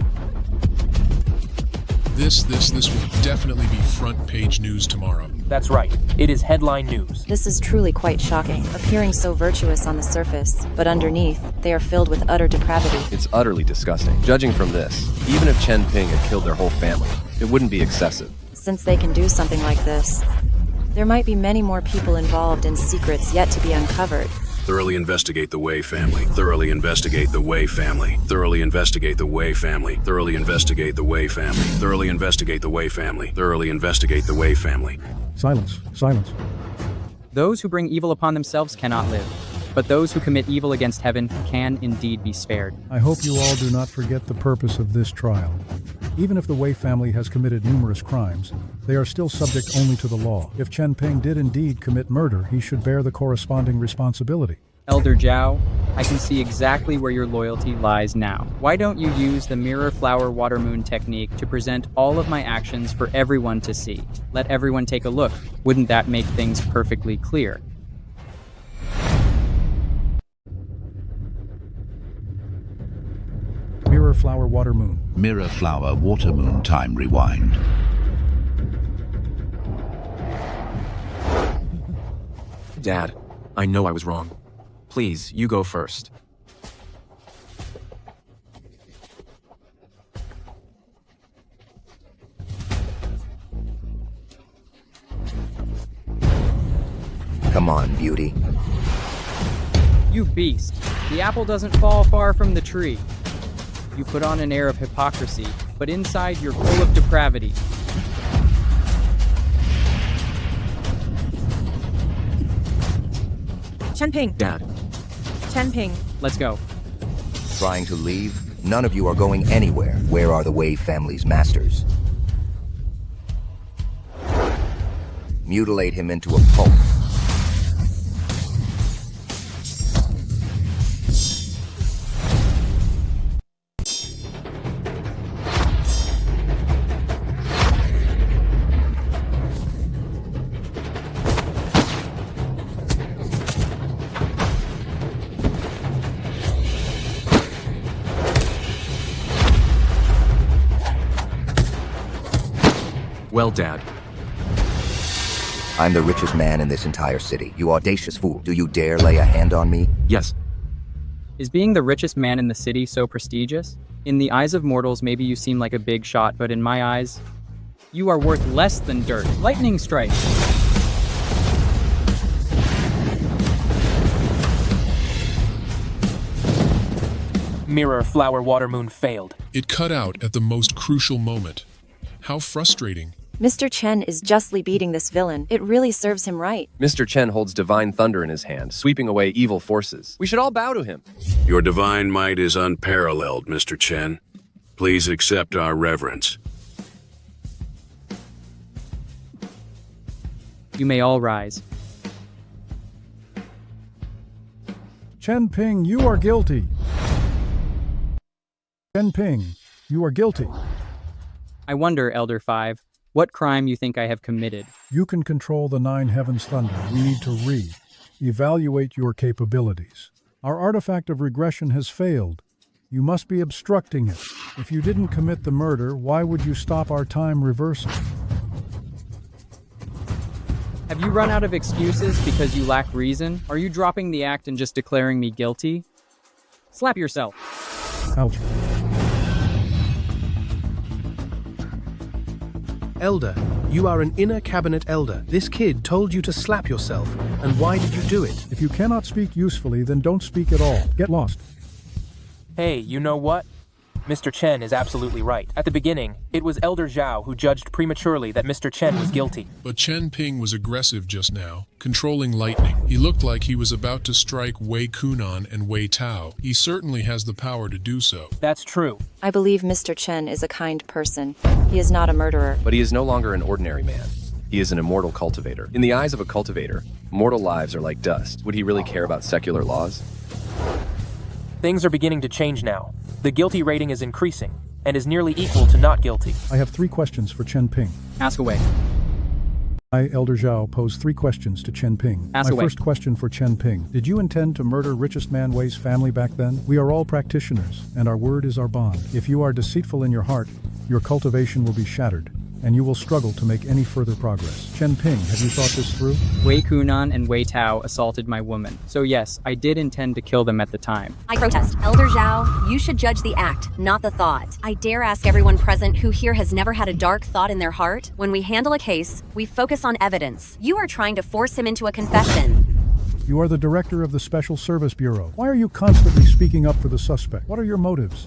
S21: This will definitely be front page news tomorrow.
S20: That's right. It is headline news.
S12: This is truly quite shocking, appearing so virtuous on the surface, but underneath, they are filled with utter depravity.
S7: It's utterly disgusting. Judging from this, even if Chen Ping had killed their whole family, it wouldn't be excessive.
S12: Since they can do something like this, there might be many more people involved in secrets yet to be uncovered.
S13: Thoroughly investigate the Wei family. Thoroughly investigate the Wei family. Thoroughly investigate the Wei family. Thoroughly investigate the Wei family. Thoroughly investigate the Wei family. Thoroughly investigate the Wei family.
S22: Silence. Silence.
S3: Those who bring evil upon themselves cannot live, but those who commit evil against heaven can indeed be spared.
S22: I hope you all do not forget the purpose of this trial. Even if the Wei family has committed numerous crimes, they are still subject only to the law. If Chen Ping did indeed commit murder, he should bear the corresponding responsibility.
S3: Elder Zhao, I can see exactly where your loyalty lies now. Why don't you use the mirror flower water moon technique to present all of my actions for everyone to see? Let everyone take a look. Wouldn't that make things perfectly clear?
S22: Mirror flower water moon.
S6: Mirror flower water moon time rewind.
S8: Dad, I know I was wrong. Please, you go first.
S11: Come on, beauty.
S3: You beast. The apple doesn't fall far from the tree. You put on an air of hypocrisy, but inside you're full of depravity.
S19: Chen Ping.
S8: Dad.
S19: Chen Ping.
S3: Let's go.
S11: Trying to leave? None of you are going anywhere. Where are the Wei family's masters? Mutilate him into a pulp.
S8: Well, Dad.
S11: I'm the richest man in this entire city. You audacious fool. Do you dare lay a hand on me?
S8: Yes.
S3: Is being the richest man in the city so prestigious? In the eyes of mortals, maybe you seem like a big shot, but in my eyes, you are worth less than dirt. Lightning strike.
S20: Mirror flower water moon failed.
S21: It cut out at the most crucial moment. How frustrating.
S12: Mr. Chen is justly beating this villain. It really serves him right.
S7: Mr. Chen holds divine thunder in his hand, sweeping away evil forces. We should all bow to him.
S13: Your divine might is unparalleled, Mr. Chen. Please accept our reverence.
S3: You may all rise.
S22: Chen Ping, you are guilty. Chen Ping, you are guilty.
S3: I wonder, Elder Five, what crime you think I have committed?
S22: You can control the Nine Heavens Thunder. We need to evaluate your capabilities. Our artifact of regression has failed. You must be obstructing it. If you didn't commit the murder, why would you stop our time reversal?
S3: Have you run out of excuses because you lack reason? Are you dropping the act and just declaring me guilty? Slap yourself.
S22: Ouch.
S4: Elder, you are an inner cabinet elder. This kid told you to slap yourself, and why did you do it?
S22: If you cannot speak usefully, then don't speak at all. Get lost.
S20: Hey, you know what? Mr. Chen is absolutely right. At the beginning, it was Elder Zhao who judged prematurely that Mr. Chen was guilty.
S21: But Chen Ping was aggressive just now, controlling lightning. He looked like he was about to strike Wei Kunan and Wei Tao. He certainly has the power to do so.
S20: That's true.
S12: I believe Mr. Chen is a kind person. He is not a murderer.
S7: But he is no longer an ordinary man. He is an immortal cultivator. In the eyes of a cultivator, mortal lives are like dust. Would he really care about secular laws?
S20: Things are beginning to change now. The guilty rating is increasing, and is nearly equal to not guilty.
S22: I have 3 questions for Chen Ping.
S3: Ask away.
S22: I, Elder Zhao, pose 3 questions to Chen Ping.
S3: Ask away.
S22: My first question for Chen Ping. Did you intend to murder richest man Wei's family back then? We are all practitioners, and our word is our bond. If you are deceitful in your heart, your cultivation will be shattered. and you will struggle to make any further progress. Chen Ping, have you thought this through?
S3: Wei Kunan and Wei Tao assaulted my woman. So yes, I did intend to kill them at the time.
S5: I protest. Elder Zhao, you should judge the act, not the thought. I dare ask everyone present who here has never had a dark thought in their heart. When we handle a case, we focus on evidence. You are trying to force him into a confession.
S22: You are the director of the Special Service Bureau. Why are you constantly speaking up for the suspect? What are your motives?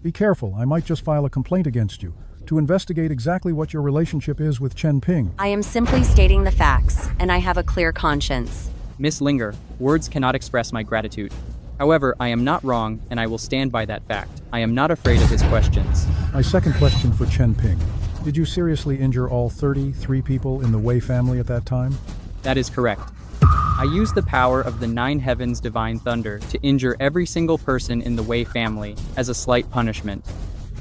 S22: Be careful, I might just file a complaint against you to investigate exactly what your relationship is with Chen Ping.
S5: I am simply stating the facts, and I have a clear conscience.
S3: Miss Linger, words cannot express my gratitude. However, I am not wrong, and I will stand by that fact. I am not afraid of his questions.
S22: My second question for Chen Ping. Did you seriously injure all 33 people in the Wei family at that time?
S3: That is correct. I used the power of the Nine Heavens Divine Thunder to injure every single person in the Wei family as a slight punishment.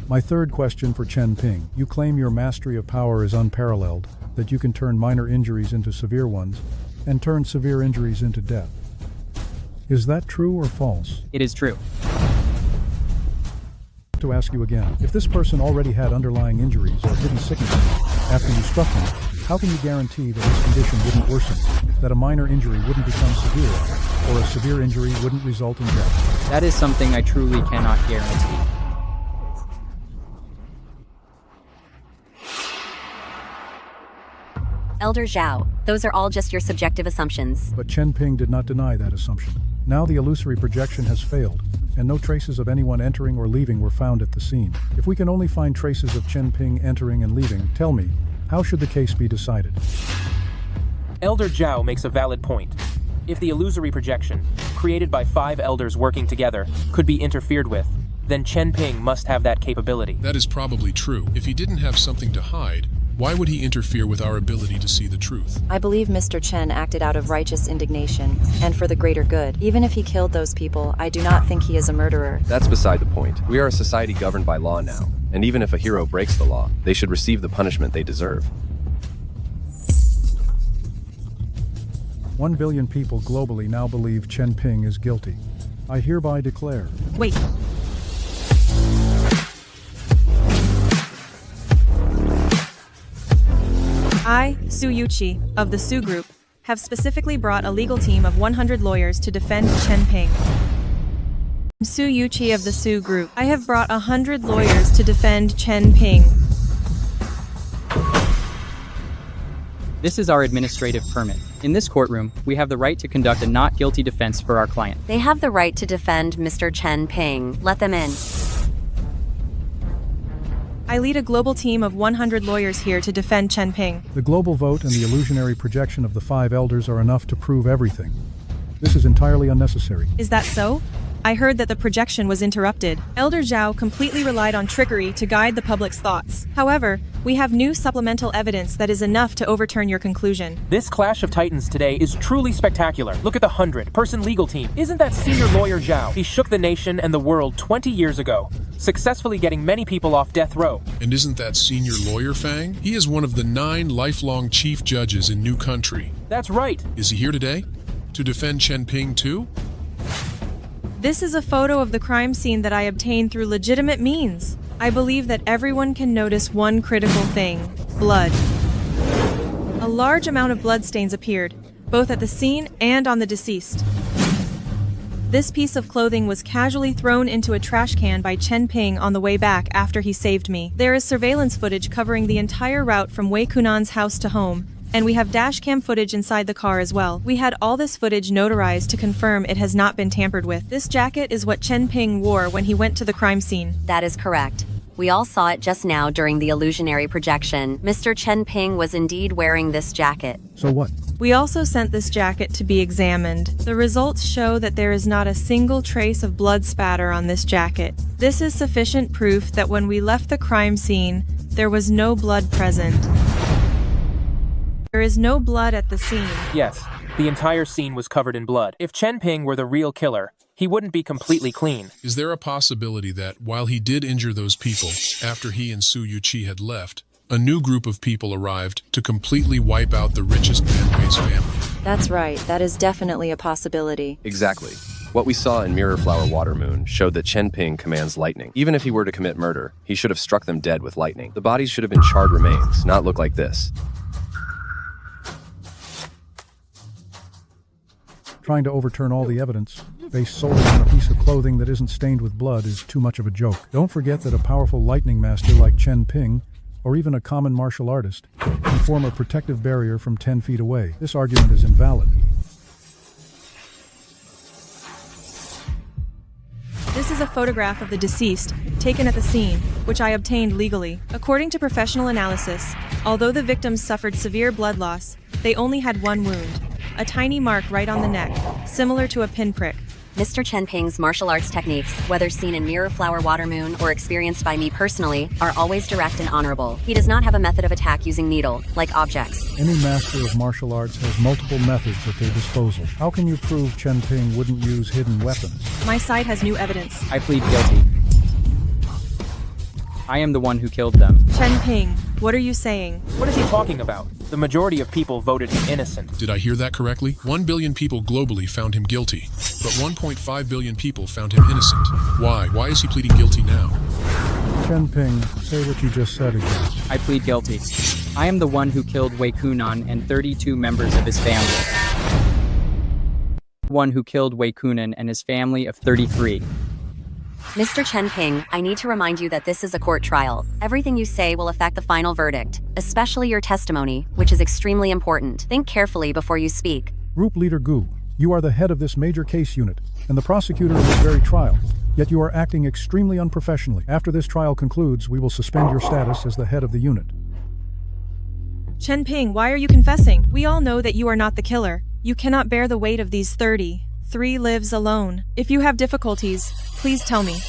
S22: My third question for Chen Ping. You claim your mastery of power is unparalleled, that you can turn minor injuries into severe ones, and turn severe injuries into death. Is that true or false?
S3: It is true.
S22: To ask you again, if this person already had underlying injuries or hidden sicknesses after you struck him, how can you guarantee that his condition wouldn't worsen, that a minor injury wouldn't become severe, or a severe injury wouldn't result in death?
S3: That is something I truly cannot guarantee.
S5: Elder Zhao, those are all just your subjective assumptions.
S22: But Chen Ping did not deny that assumption. Now the illusory projection has failed, and no traces of anyone entering or leaving were found at the scene. If we can only find traces of Chen Ping entering and leaving, tell me, how should the case be decided?
S20: Elder Zhao makes a valid point. If the illusory projection, created by 5 elders working together, could be interfered with, then Chen Ping must have that capability.
S21: That is probably true. If he didn't have something to hide, why would he interfere with our ability to see the truth?
S12: I believe Mr. Chen acted out of righteous indignation, and for the greater good. Even if he killed those people, I do not think he is a murderer.
S7: That's beside the point. We are a society governed by law now, and even if a hero breaks the law, they should receive the punishment they deserve.
S22: 1 billion people globally now believe Chen Ping is guilty. I hereby declare.
S19: Wait. I, Su Yuqi, of the Su Group, have specifically brought a legal team of 100 lawyers to defend Chen Ping. Su Yuqi of the Su Group. I have brought 100 lawyers to defend Chen Ping.
S3: This is our administrative permit. In this courtroom, we have the right to conduct a not guilty defense for our client.
S5: They have the right to defend Mr. Chen Ping. Let them in.
S19: I lead a global team of 100 lawyers here to defend Chen Ping.
S22: The global vote and the illusionary projection of the 5 elders are enough to prove everything. This is entirely unnecessary.
S19: Is that so? I heard that the projection was interrupted. Elder Zhao completely relied on trickery to guide the public's thoughts. However, we have new supplemental evidence that is enough to overturn your conclusion.
S20: This clash of titans today is truly spectacular. Look at the 100-person legal team. Isn't that senior lawyer Zhao? He shook the nation and the world 20 years ago, successfully getting many people off death row.
S21: And isn't that senior lawyer Fang? He is one of the 9 lifelong chief judges in New Country.
S20: That's right.
S21: Is he here today? To defend Chen Ping too?
S19: This is a photo of the crime scene that I obtained through legitimate means. I believe that everyone can notice one critical thing: blood. A large amount of bloodstains appeared, both at the scene and on the deceased. This piece of clothing was casually thrown into a trash can by Chen Ping on the way back after he saved me. There is surveillance footage covering the entire route from Wei Kunan's house to home, and we have dashcam footage inside the car as well. We had all this footage notarized to confirm it has not been tampered with. This jacket is what Chen Ping wore when he went to the crime scene.
S5: That is correct. We all saw it just now during the illusionary projection. Mr. Chen Ping was indeed wearing this jacket.
S22: So what?
S19: We also sent this jacket to be examined. The results show that there is not a single trace of blood spatter on this jacket. This is sufficient proof that when we left the crime scene, there was no blood present. There is no blood at the scene.
S20: Yes, the entire scene was covered in blood. If Chen Ping were the real killer, he wouldn't be completely clean.
S21: Is there a possibility that, while he did injure those people, after he and Su Yuqi had left, a new group of people arrived to completely wipe out the richest man Wei's family?
S12: That's right. That is definitely a possibility.
S7: Exactly. What we saw in Mirror Flower Water Moon showed that Chen Ping commands lightning. Even if he were to commit murder, he should have struck them dead with lightning. The bodies should have been charred remains, not look like this.
S22: Trying to overturn all the evidence, based solely on a piece of clothing that isn't stained with blood, is too much of a joke. Don't forget that a powerful lightning master like Chen Ping, or even a common martial artist, can form a protective barrier from 10 feet away. This argument is invalid.
S19: This is a photograph of the deceased, taken at the scene, which I obtained legally. According to professional analysis, although the victims suffered severe blood loss, they only had one wound, a tiny mark right on the neck, similar to a pinprick.
S5: Mr. Chen Ping's martial arts techniques, whether seen in Mirror Flower Water Moon or experienced by me personally, are always direct and honorable. He does not have a method of attack using needle, like objects.
S22: Any master of martial arts has multiple methods at their disposal. How can you prove Chen Ping wouldn't use hidden weapons?
S19: My side has new evidence.
S3: I plead guilty. I am the one who killed them.
S19: Chen Ping, what are you saying?
S20: What is he talking about? The majority of people voted him innocent.
S21: Did I hear that correctly? 1 billion people globally found him guilty, but 1.5 billion people found him innocent. Why? Why is he pleading guilty now?
S22: Chen Ping, say what you just said again.
S3: I plead guilty. I am the one who killed Wei Kunan and 32 members of his family. One who killed Wei Kunan and his family of 33.
S5: Mr. Chen Ping, I need to remind you that this is a court trial. Everything you say will affect the final verdict, especially your testimony, which is extremely important. Think carefully before you speak.
S22: Group Leader Gu, you are the head of this major case unit, and the prosecutor of this very trial, yet you are acting extremely unprofessionally. After this trial concludes, we will suspend your status as the head of the unit.
S19: Chen Ping, why are you confessing? We all know that you are not the killer. You cannot bear the weight of these 33 lives alone. If you have difficulties, please tell me.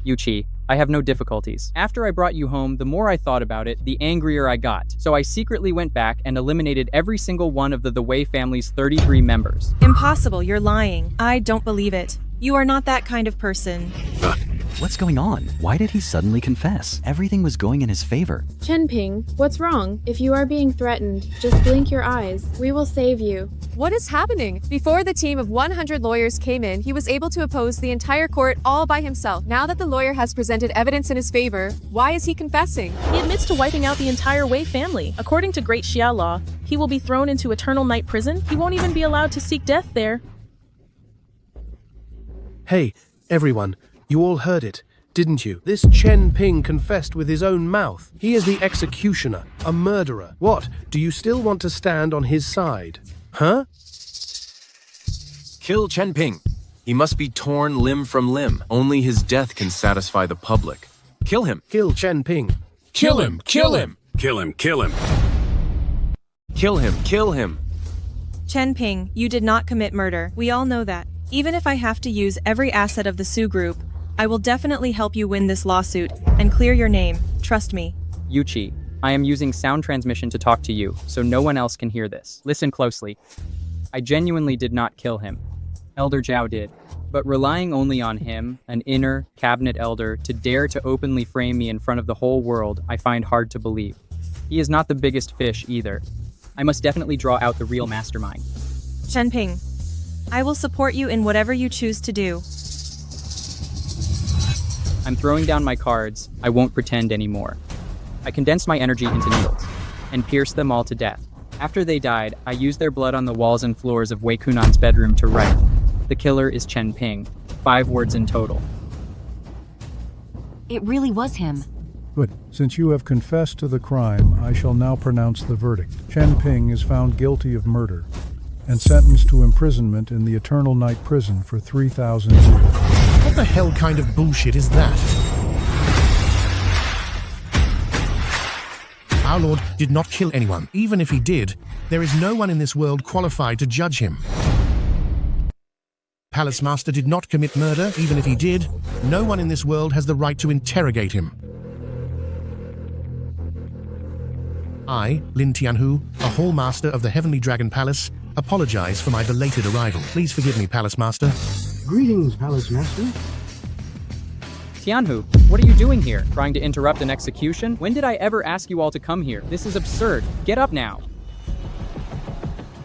S3: Yuchi, I have no difficulties. After I brought you home, the more I thought about it, the angrier I got. So I secretly went back and eliminated every single one of the Wei family's 33 members.
S19: Impossible, you're lying. I don't believe it. You are not that kind of person.
S23: What's going on? Why did he suddenly confess? Everything was going in his favor.
S24: Chen Ping, what's wrong? If you are being threatened, just blink your eyes. We will save you.
S10: What is happening? Before the team of 100 lawyers came in, he was able to oppose the entire court all by himself. Now that the lawyer has presented evidence in his favor, why is he confessing?
S15: He admits to wiping out the entire Wei family. According to Great Xia law, he will be thrown into eternal night prison. He won't even be allowed to seek death there.
S4: Hey, everyone. You all heard it, didn't you? This Chen Ping confessed with his own mouth. He is the executioner, a murderer. What, do you still want to stand on his side? Huh?
S8: Kill Chen Ping. He must be torn limb from limb. Only his death can satisfy the public. Kill him.
S4: Kill Chen Ping.
S21: Kill him! Kill him!
S13: Kill him, kill him.
S8: Kill him, kill him.
S19: Chen Ping, you did not commit murder. We all know that. Even if I have to use every asset of the Su Group, I will definitely help you win this lawsuit and clear your name. Trust me.
S3: Yuchi, I am using sound transmission to talk to you, so no one else can hear this. Listen closely. I genuinely did not kill him. Elder Zhao did. But relying only on him, an inner cabinet elder, to dare to openly frame me in front of the whole world, I find hard to believe. He is not the biggest fish either. I must definitely draw out the real mastermind.
S19: Chen Ping, I will support you in whatever you choose to do.
S3: I'm throwing down my cards. I won't pretend anymore. I condensed my energy into needles and pierced them all to death. After they died, I used their blood on the walls and floors of Wei Kunan's bedroom to write, "The killer is Chen Ping." 5 words in total.
S2: It really was him.
S22: Good. Since you have confessed to the crime, I shall now pronounce the verdict. Chen Ping is found guilty of murder and sentenced to imprisonment in the Eternal Night Prison for 3,000 years.
S16: What the hell kind of bullshit is that? Our Lord did not kill anyone. Even if he did, there is no one in this world qualified to judge him. Palace Master did not commit murder. Even if he did, no one in this world has the right to interrogate him. I, Lin Tianhu, a Hall Master of the Heavenly Dragon Palace, apologize for my belated arrival. Please forgive me, Palace Master.
S17: Greetings, Palace Master.
S3: Tianhu, what are you doing here? Trying to interrupt an execution? When did I ever ask you all to come here? This is absurd. Get up now.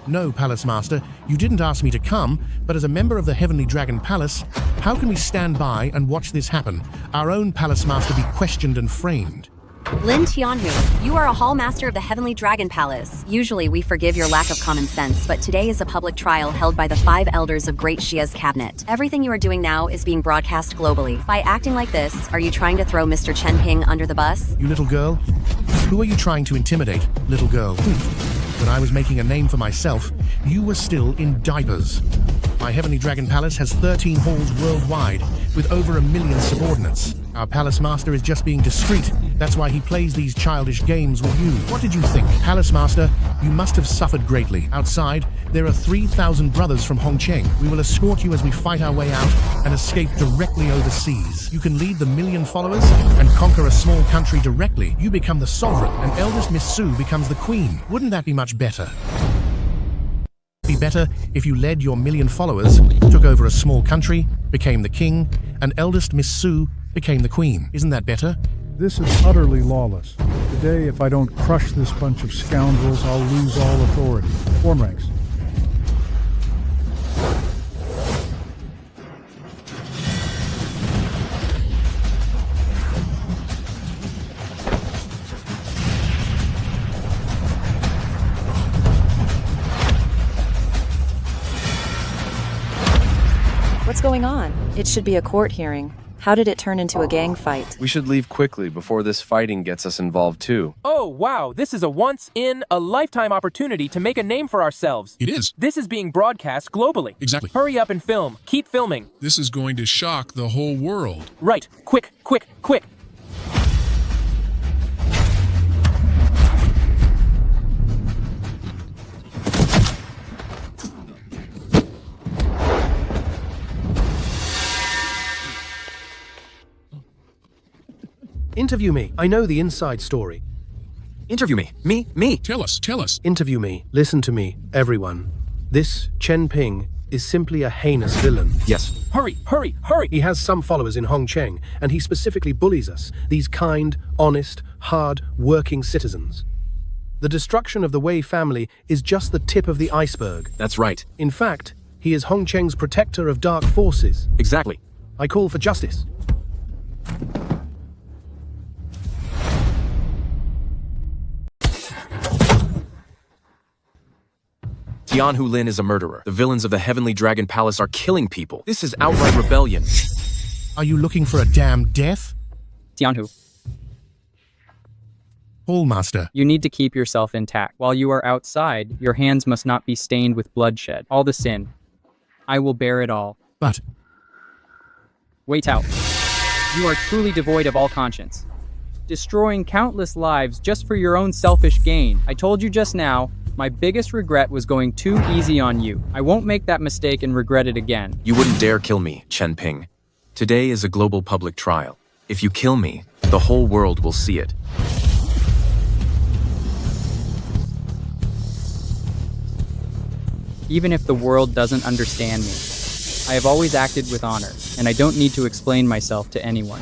S16: No, Palace Master, You didn't ask me to come, but as a member of the Heavenly Dragon Palace, how can we stand by and watch this happen? Our own Palace Master be questioned and framed.
S5: Lin Tianhu, you are a Hall Master of the Heavenly Dragon Palace. Usually we forgive your lack of common sense, but today is a public trial held by the 5 elders of Great Xia's cabinet. Everything you are doing now is being broadcast globally. By acting like this, are you trying to throw Mr. Chen Ping under the bus?
S16: You little girl? Who are you trying to intimidate, little girl? When I was making a name for myself, you were still in diapers. My Heavenly Dragon Palace has 13 halls worldwide, with over 1 million subordinates. Our Palace Master is just being discreet. That's why he plays these childish games with you. What did you think? Palace Master, you must have suffered greatly. Outside, there are 3,000 brothers from Hongcheng. We will escort you as we fight our way out and escape directly overseas. You can lead the 1 million followers and conquer a small country directly. You become the sovereign, and eldest Miss Su becomes the queen. Wouldn't that be much better? Be better if you led your 1 million followers, took over a small country, became the king, and eldest Miss Su became the queen. Isn't that better?
S22: This is utterly lawless. Today, if I don't crush this bunch of scoundrels, I'll lose all authority. Form ranks.
S12: What's going on? It should be a court hearing. How did it turn into a gang fight?
S7: We should leave quickly before this fighting gets us involved too.
S20: Oh, wow, this is a once-in-a-lifetime opportunity to make a name for ourselves.
S21: It is.
S20: This is being broadcast globally.
S21: Exactly.
S20: Hurry up and film. Keep filming.
S21: This is going to shock the whole world.
S20: Right. Quick, quick, quick.
S4: Interview me. I know the inside story.
S8: Interview me. Me.
S21: Tell us.
S4: Interview me. Listen to me, everyone. This Chen Ping is simply a heinous villain.
S8: Yes.
S20: Hurry.
S4: He has some followers in Hongcheng, and he specifically bullies us, these kind, honest, hard-working citizens. The destruction of the Wei family is just the tip of the iceberg.
S8: That's right.
S4: In fact, he is Hongcheng's protector of dark forces.
S8: Exactly.
S4: I call for justice.
S8: Tianhu Lin is a murderer. The villains of the Heavenly Dragon Palace are killing people. This is outright rebellion.
S16: Are you looking for a damn death?
S3: Tianhu,
S16: Hall Master.
S3: you need to keep yourself intact. While you are outside, your hands must not be stained with bloodshed. All the sin. I will bear it all.
S16: But
S3: Wait out. You are truly devoid of all conscience. Destroying countless lives just for your own selfish gain. I told you just now, my biggest regret was going too easy on you. I won't make that mistake and regret it again.
S8: You wouldn't dare kill me, Chen Ping. Today is a global public trial. If you kill me, the whole world will see it.
S3: Even if the world doesn't understand me, I have always acted with honor, and I don't need to explain myself to anyone.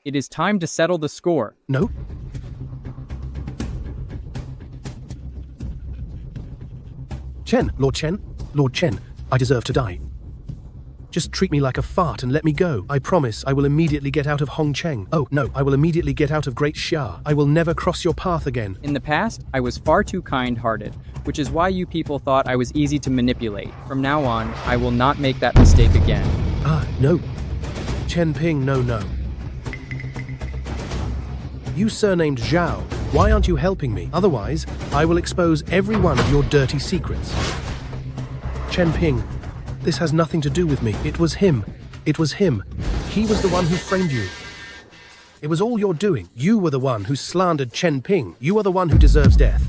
S3: It is time to settle the score.
S4: No. Lord Chen, I deserve to die. Just treat me like a fart and let me go. I promise I will immediately get out of Hongcheng. Oh, no, I will immediately get out of Great Xia. I will never cross your path again.
S3: In the past, I was far too kind-hearted, which is why you people thought I was easy to manipulate. From now on, I will not make that mistake again.
S4: No. Chen Ping, no. You surnamed Zhao. Why aren't you helping me? Otherwise, I will expose every one of your dirty secrets. Chen Ping, this has nothing to do with me. It was him. He was the one who framed you. It was all your doing. You were the one who slandered Chen Ping. You are the one who deserves death.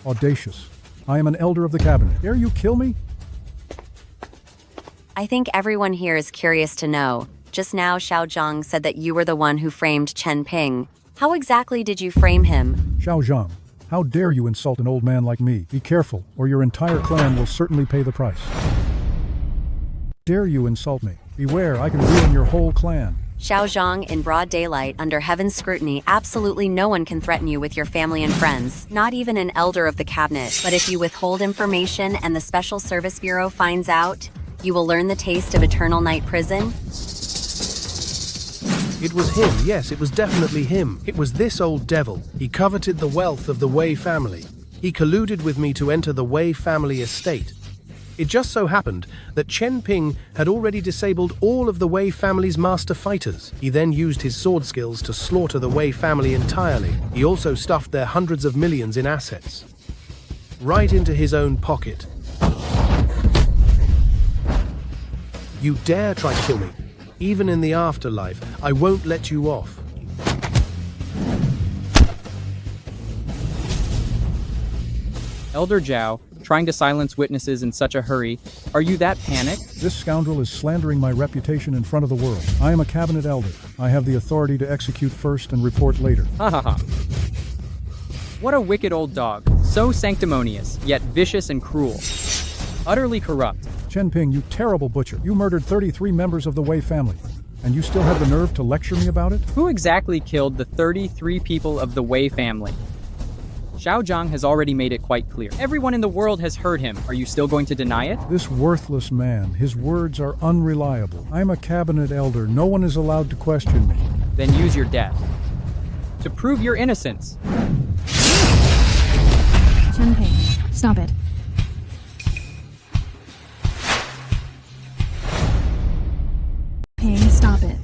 S22: Audacious. I am an elder of the cabinet. Dare you kill me?
S5: I think everyone here is curious to know. Just now, Xiao Zhang said that you were the one who framed Chen Ping. How exactly did you frame him?
S22: Xiao Zhang, How dare you insult an old man like me? Be careful, or your entire clan will certainly pay the price. Dare you insult me? Beware, I can ruin your whole clan.
S5: Xiao Zhang, in broad daylight, under heaven's scrutiny, absolutely no one can threaten you with your family and friends, not even an elder of the cabinet. But if you withhold information and the Special Service Bureau finds out, you will learn the taste of eternal night prison.
S4: It was him, yes, it was definitely him. It was this old devil. He coveted the wealth of the Wei family. He colluded with me to enter the Wei family estate. It just so happened that Chen Ping had already disabled all of the Wei family's master fighters. He then used his sword skills to slaughter the Wei family entirely. He also stuffed their hundreds of millions in assets right into his own pocket. You dare try to kill me? Even in the afterlife, I won't let you off.
S3: Elder Zhao, trying to silence witnesses in such a hurry. Are you that panicked?
S22: This scoundrel is slandering my reputation in front of the world. I am a cabinet elder. I have the authority to execute first and report later.
S3: Ha ha ha. What a wicked old dog. So sanctimonious, yet vicious and cruel. Utterly corrupt.
S22: Chen Ping, you terrible butcher. You murdered 33 members of the Wei family. And you still have the nerve to lecture me about it?
S3: Who exactly killed the 33 people of the Wei family? Xiao Zhang has already made it quite clear. Everyone in the world has heard him. Are you still going to deny it?
S22: This worthless man, his words are unreliable. I'm a cabinet elder. No one is allowed to question me.
S3: Then use your death to prove your innocence.
S1: Chen Ping, stop it. Ping, stop it.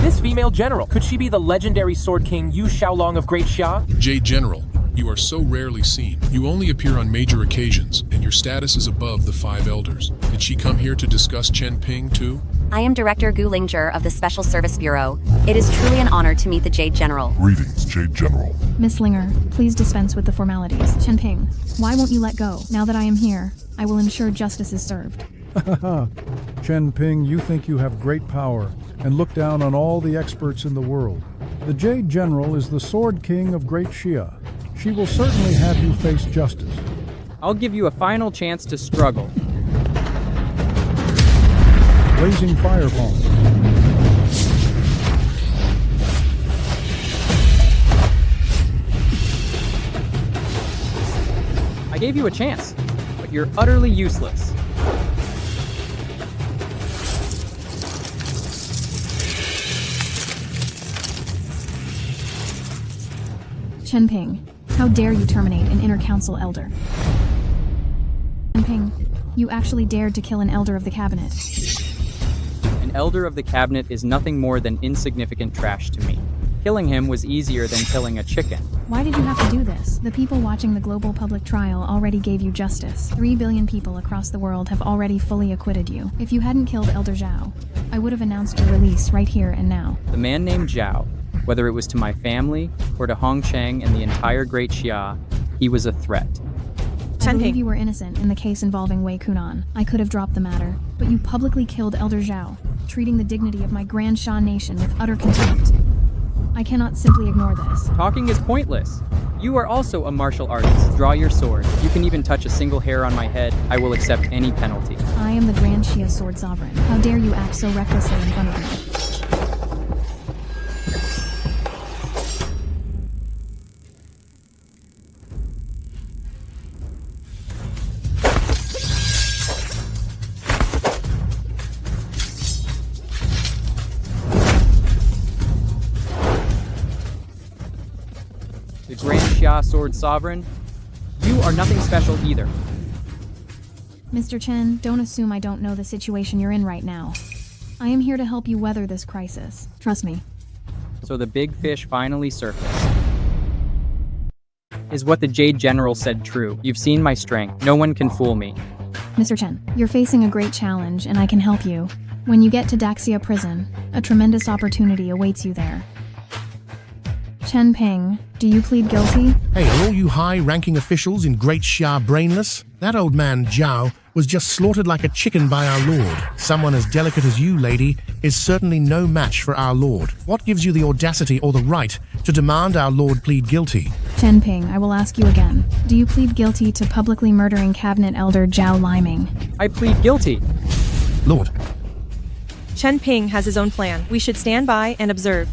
S20: This female general, could she be the legendary Sword King Yu Xiaolong of Great Xia?
S21: Jade General, you are so rarely seen. You only appear on major occasions, and your status is above the 5 elders. Did she come here to discuss Chen Ping too?
S5: I am Director Gu Lingzhi of the Special Service Bureau. It is truly an honor to meet the Jade General.
S9: Greetings, Jade General.
S1: Miss Linger, please dispense with the formalities. Chen Ping, why won't you let go? Now that I am here, I will ensure justice is served.
S22: Chen Ping, you think you have great power and look down on all the experts in the world. The Jade General is the Sword King of Great Xia. She will certainly have you face justice.
S3: I'll give you a final chance to struggle.
S22: Blazing fireball.
S3: I gave you a chance, but you're utterly useless.
S1: Chen Ping, how dare you terminate an inner council elder? Chen Ping, you actually dared to kill an elder of the cabinet.
S3: An elder of the cabinet is nothing more than insignificant trash to me. Killing him was easier than killing a chicken.
S1: Why did you have to do this? The people watching the global public trial already gave you justice. 3 billion people across the world have already fully acquitted you. If you hadn't killed Elder Zhao, I would have announced your release right here and now.
S3: The man named Zhao, whether it was to my family or to Hongcheng and the entire Great Xia, he was a threat.
S1: I believe you were innocent in the case involving Wei Kunan. I could have dropped the matter, but you publicly killed Elder Zhao, treating the dignity of my Grand Sha nation with utter contempt. I cannot simply ignore this.
S3: Talking is pointless. You are also a martial artist. Draw your sword. You can even touch a single hair on my head. I will accept any penalty.
S1: I am the Grand Xia Sword Sovereign. How dare you act so recklessly in front of me?
S3: The Grand Xia Sword Sovereign, you are nothing special either.
S1: Mr. Chen, don't assume I don't know the situation you're in right now. I am here to help you weather this crisis. Trust me.
S3: So the big fish finally surfaced. Is what the Jade General said true? You've seen my strength. No one can fool me.
S1: Mr. Chen, you're facing a great challenge, and I can help you. When you get to Daxia Prison, a tremendous opportunity awaits you there. Chen Ping, do you plead guilty?
S16: Hey, are all you high-ranking officials in Great Xia brainless? That old man, Zhao, was just slaughtered like a chicken by our lord. Someone as delicate as you, lady, is certainly no match for our lord. What gives you the audacity or the right to demand our lord plead guilty?
S1: Chen Ping, I will ask you again. Do you plead guilty to publicly murdering Cabinet Elder Zhao Liming?
S3: I plead guilty.
S16: Lord.
S19: Chen Ping has his own plan. We should stand by and observe.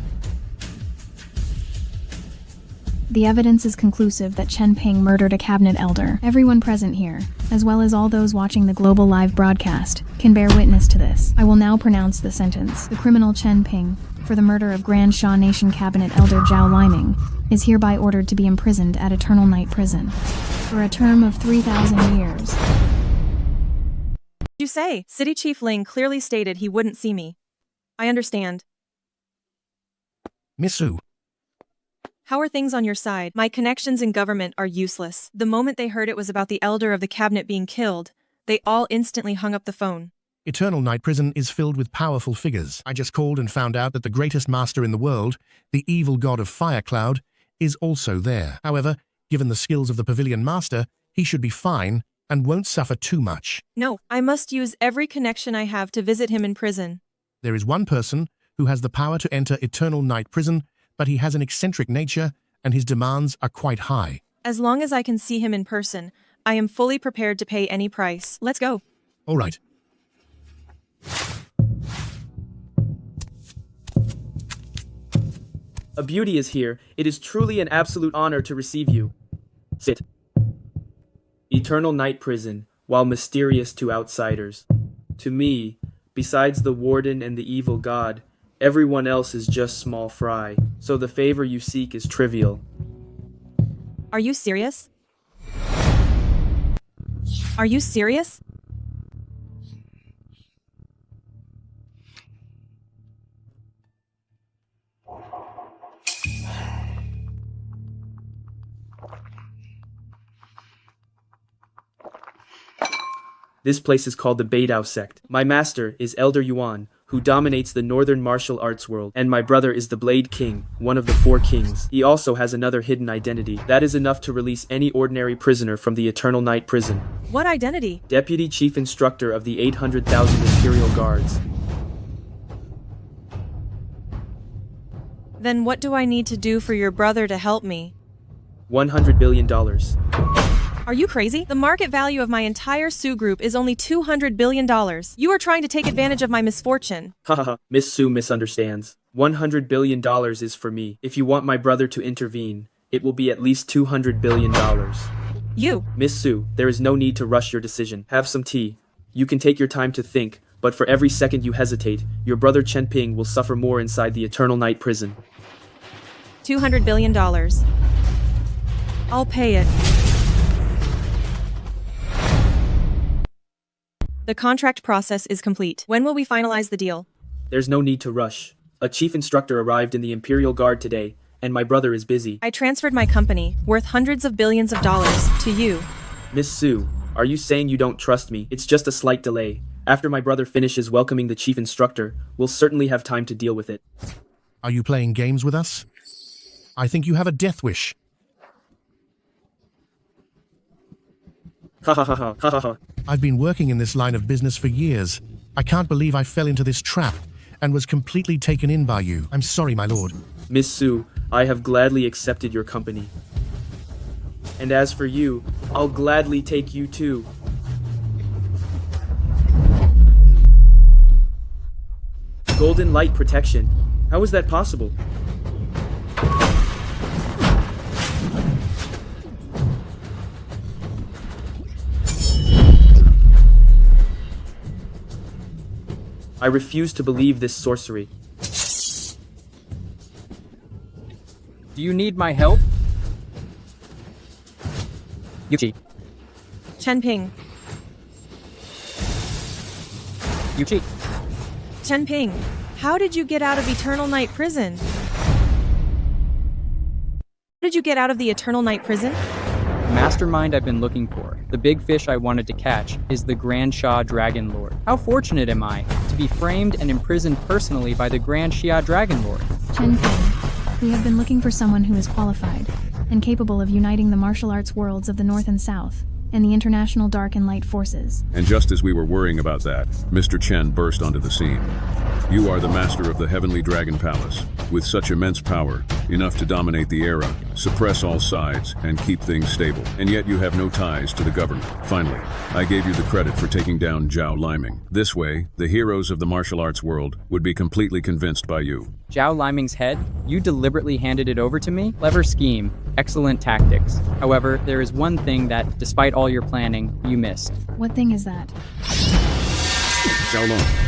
S1: The evidence is conclusive that Chen Ping murdered a cabinet elder. Everyone present here, as well as all those watching the global live broadcast, can bear witness to this. I will now pronounce the sentence. The criminal Chen Ping, for the murder of Grand Xia Nation Cabinet Elder Zhao Liming, is hereby ordered to be imprisoned at Eternal Night Prison for a term of 3,000 years.
S19: You say, City Chief Ling clearly stated he wouldn't see me. I understand.
S16: Miss Su.
S19: How are things on your side? My connections in government are useless. The moment they heard it was about the elder of the cabinet being killed, they all instantly hung up the phone.
S16: Eternal Night Prison is filled with powerful figures. I just called and found out that the greatest master in the world, the evil god of Fire Cloud, is also there. However, given the skills of the Pavilion Master, he should be fine and won't suffer too much.
S19: No, I must use every connection I have to visit him in prison.
S16: There is one person who has the power to enter Eternal Night Prison, but he has an eccentric nature, and his demands are quite high.
S19: As long as I can see him in person, I am fully prepared to pay any price. Let's go.
S16: All right.
S6: A beauty is here. It is truly an absolute honor to receive you. Sit. Eternal Night Prison, while mysterious to outsiders. To me, besides the warden and the evil god, everyone else is just small fry, so the favor you seek is trivial.
S19: Are you serious? Are you serious?
S6: This place is called the Beidao sect. My master is Elder Yuan, who dominates the northern martial arts world, and my brother is the Blade King, one of the 4 kings. He also has another hidden identity. That is enough to release any ordinary prisoner from the Eternal Night Prison.
S19: What identity?
S6: Deputy Chief Instructor of the 800,000 Imperial Guards.
S19: Then what do I need to do for your brother to help me?
S6: $100 billion.
S19: Are you crazy? The market value of my entire Su group is only $200 billion. You are trying to take advantage of my misfortune.
S6: Haha, Miss Su misunderstands. $100 billion is for me. If you want my brother to intervene, it will be at least $200 billion.
S19: You!
S6: Miss Su, there is no need to rush your decision. Have some tea. You can take your time to think, but for every second you hesitate, your brother Chen Ping will suffer more inside the Eternal Night Prison.
S19: $200 billion. I'll pay it. The contract process is complete. When will we finalize the deal?
S6: There's no need to rush. A chief instructor arrived in the Imperial Guard today, and my brother is busy.
S19: I transferred my company, worth hundreds of billions of dollars, to you.
S6: Miss Su, are you saying you don't trust me? It's just a slight delay. After my brother finishes welcoming the chief instructor, we'll certainly have time to deal with it.
S16: Are you playing games with us? I think you have a death wish.
S6: Ha ha ha ha ha ha ha.
S16: I've been working in this line of business for years. I can't believe I fell into this trap and was completely taken in by you. I'm sorry, my lord.
S6: Miss Su, I have gladly accepted your company. And as for you, I'll gladly take you too. Golden light protection. How is that possible? I refuse to believe this sorcery.
S3: Do you need my help? Yuchi.
S19: Chen Ping.
S3: Yuchi.
S19: Chen Ping, how did you get out of Eternal Night Prison? How did you get out of the Eternal Night Prison?
S3: The mastermind I've been looking for, the big fish I wanted to catch, is the Grand Xia Dragon Lord. How fortunate am I to be framed and imprisoned personally by the Grand Xia Dragon Lord?
S1: Chen Ping, We have been looking for someone who is qualified and capable of uniting the martial arts worlds of the North and South and the international dark and light forces.
S13: And just as we were worrying about that, Mr. Chen burst onto the scene. You are the master of the Heavenly Dragon Palace, with such immense power, enough to dominate the era, suppress all sides, and keep things stable. And yet you have no ties to the government. Finally, I gave you the credit for taking down Zhao Liming. This way, the heroes of the martial arts world would be completely convinced by you.
S3: Zhao Liming's head? You deliberately handed it over to me? Clever scheme. Excellent tactics. However, there is one thing that, despite all your planning, you missed.
S1: What thing is that?
S13: Zhao Long.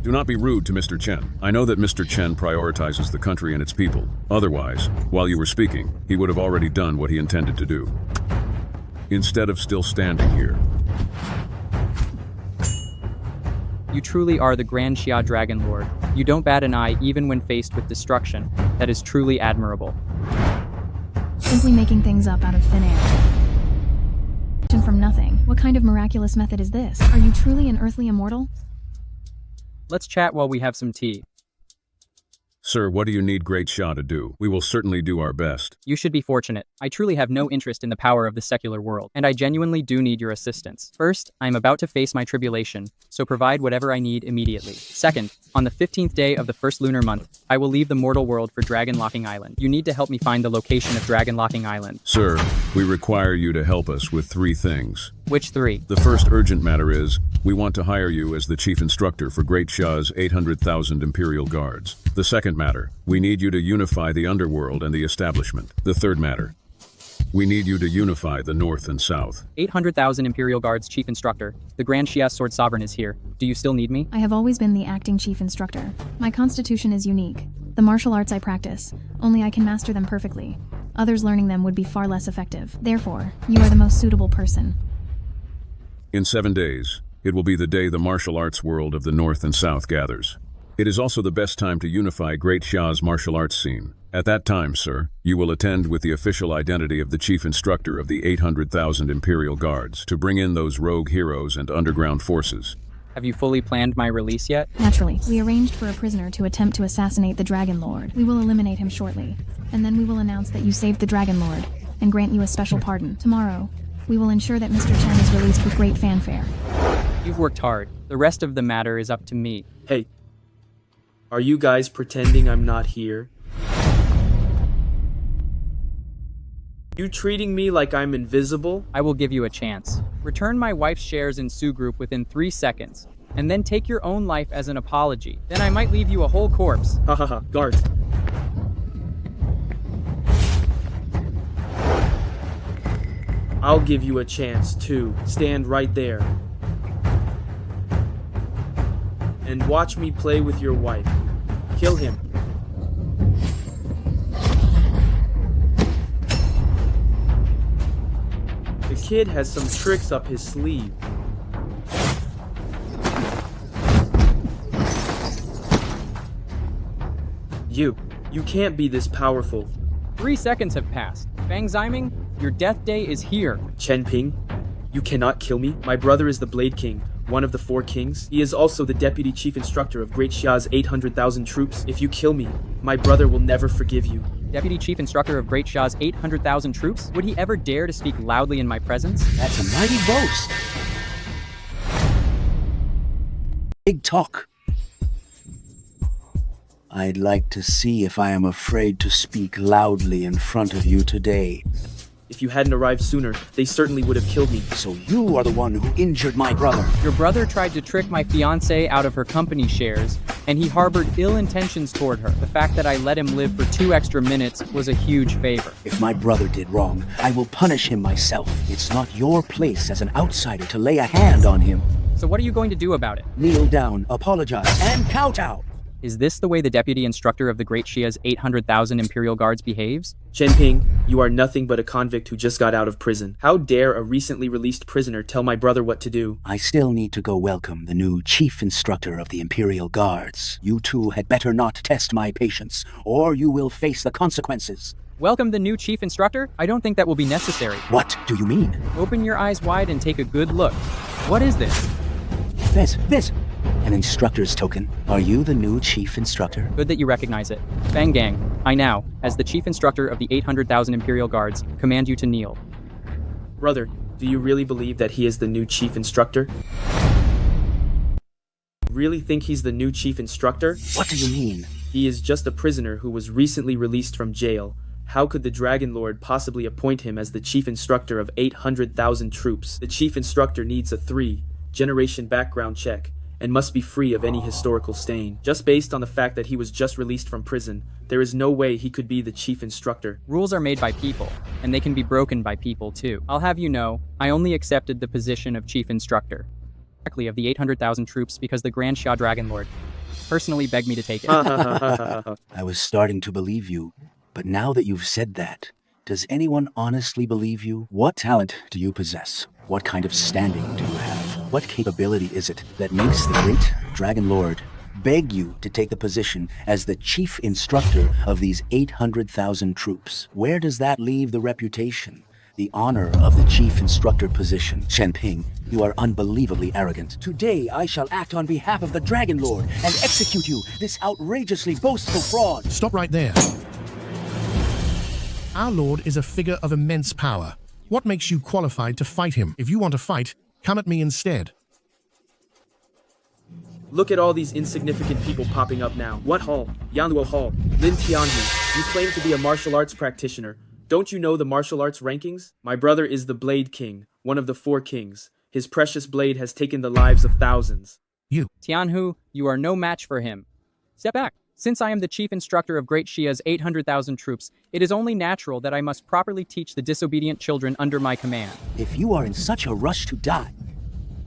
S13: Do not be rude to Mr. Chen. I know that Mr. Chen prioritizes the country and its people. Otherwise, while you were speaking, he would have already done what he intended to do. Instead of still standing here.
S3: You truly are the Grand Xia Dragon Lord. You don't bat an eye even when faced with destruction. That is truly admirable.
S1: Simply making things up out of thin air. From nothing. What kind of miraculous method is this? Are you truly an earthly immortal?
S3: Let's chat while we have some tea.
S13: Sir, what do you need Great Xia to do? We will certainly do our best.
S3: You should be fortunate. I truly have no interest in the power of the secular world, and I genuinely do need your assistance. First, I am about to face my tribulation, so provide whatever I need immediately. Second, on the 15th day of the first lunar month, I will leave the mortal world for Dragon Locking Island. You need to help me find the location of Dragon Locking Island.
S13: Sir, we require you to help us with 3 things.
S3: Which 3?
S13: The first urgent matter is, we want to hire you as the chief instructor for Great Xia's 800,000 Imperial Guards. The second matter, we need you to unify the underworld and the establishment. The third matter, we need you to unify the North and South.
S3: 800,000 Imperial Guards Chief Instructor. The Grand Xia Sword Sovereign is here. Do you still need me?
S1: I have always been the acting chief instructor. My constitution is unique. The martial arts I practice, only I can master them perfectly. Others learning them would be far less effective. Therefore, you are the most suitable person.
S13: In 7 days, it will be the day the martial arts world of the North and South gathers. It is also the best time to unify Great Xia's martial arts scene. At that time, sir, you will attend with the official identity of the chief instructor of the 800,000 Imperial Guards to bring in those rogue heroes and underground forces.
S3: Have you fully planned my release yet?
S1: Naturally. We arranged for a prisoner to attempt to assassinate the Dragon Lord. We will eliminate him shortly, and then we will announce that you saved the Dragon Lord and grant you a special pardon. Tomorrow, we will ensure that Mr. Chen is released with great fanfare.
S3: You've worked hard. The rest of the matter is up to me.
S6: Hey, are you guys pretending I'm not here? You treating me like I'm invisible?
S3: I will give you a chance. Return my wife's shares in Su Group within 3 seconds, and then take your own life as an apology. Then I might leave you a whole corpse.
S6: Ha ha ha, guards. I'll give you a chance too. Stand right there. And watch me play with your wife. Kill him. The kid has some tricks up his sleeve. You can't be this powerful.
S3: 3 seconds have passed. Fang Ziming, your death day is here.
S6: Chen Ping, you cannot kill me. My brother is the Blade King, one of the 4 kings. He is also the deputy chief instructor of Great Xia's 800,000 troops. If you kill me, my brother will never forgive you.
S3: Deputy chief instructor of Great Xia's 800,000 troops? Would he ever dare to speak loudly in my presence?
S9: That's a mighty boast. Big talk. I'd like to see if I am afraid to speak loudly in front of you today.
S6: If you hadn't arrived sooner, they certainly would have killed me.
S9: So you are the one who injured my brother.
S3: Your brother tried to trick my fiancée out of her company shares, and he harbored ill intentions toward her. The fact that I let him live for 2 extra minutes was a huge favor.
S9: If my brother did wrong, I will punish him myself. It's not your place as an outsider to lay a hand on him.
S3: So what are you going to do about it?
S9: Kneel down, apologize, and kowtow.
S3: Is this the way the deputy instructor of the Great Xia's 800,000 Imperial Guards behaves?
S6: Chen Ping, you are nothing but a convict who just got out of prison. How dare a recently released prisoner tell my brother what to do?
S9: I still need to go welcome the new chief instructor of the Imperial Guards. You two had better not test my patience, or you will face the consequences.
S3: Welcome the new chief instructor? I don't think that will be necessary.
S9: What do you mean?
S3: Open your eyes wide and take a good look. What is this?
S9: This. An instructor's token. Are you the new chief instructor?
S3: Good that you recognize it. Fang Gang, I now, as the chief instructor of the 800,000 Imperial Guards, command you to kneel.
S6: Brother, do you really believe that he is the new chief instructor? Really think he's the new chief instructor?
S9: What do you mean?
S6: He is just a prisoner who was recently released from jail. How could the Dragon Lord possibly appoint him as the chief instructor of 800,000 troops? The chief instructor needs a 3-generation background check and must be free of any historical stain. Just based on the fact that he was just released from prison, there is no way he could be the chief instructor.
S3: Rules are made by people, and they can be broken by people too. I'll have you know, I only accepted the position of chief instructor of the 800,000 troops because the Grand Xia Dragon Lord personally begged me to take it.
S9: I was starting to believe you, but now that you've said that, does anyone honestly believe you? What talent do you possess? What kind of standing do you have? What capability is it that makes the great Dragon Lord beg you to take the position as the chief instructor of these 800,000 troops? Where does that leave the reputation, the honor of the chief instructor position? Chen Ping, you are unbelievably arrogant. Today I shall act on behalf of the Dragon Lord and execute you, this outrageously boastful fraud.
S16: Stop right there. Our Lord is a figure of immense power. What makes you qualified to fight him? If you want to fight, come at me instead.
S6: Look at all these insignificant people popping up now. What Hall? Yanluo Hall? Lin Tianyu. You claim to be a martial arts practitioner. Don't you know the martial arts rankings? My brother is the Blade King, one of the 4 kings. His precious blade has taken the lives of thousands.
S16: You.
S3: Tianhu, you are no match for him. Step back. Since I am the chief instructor of Great Xia's 800,000 troops, it is only natural that I must properly teach the disobedient children under my command.
S9: If you are in such a rush to die,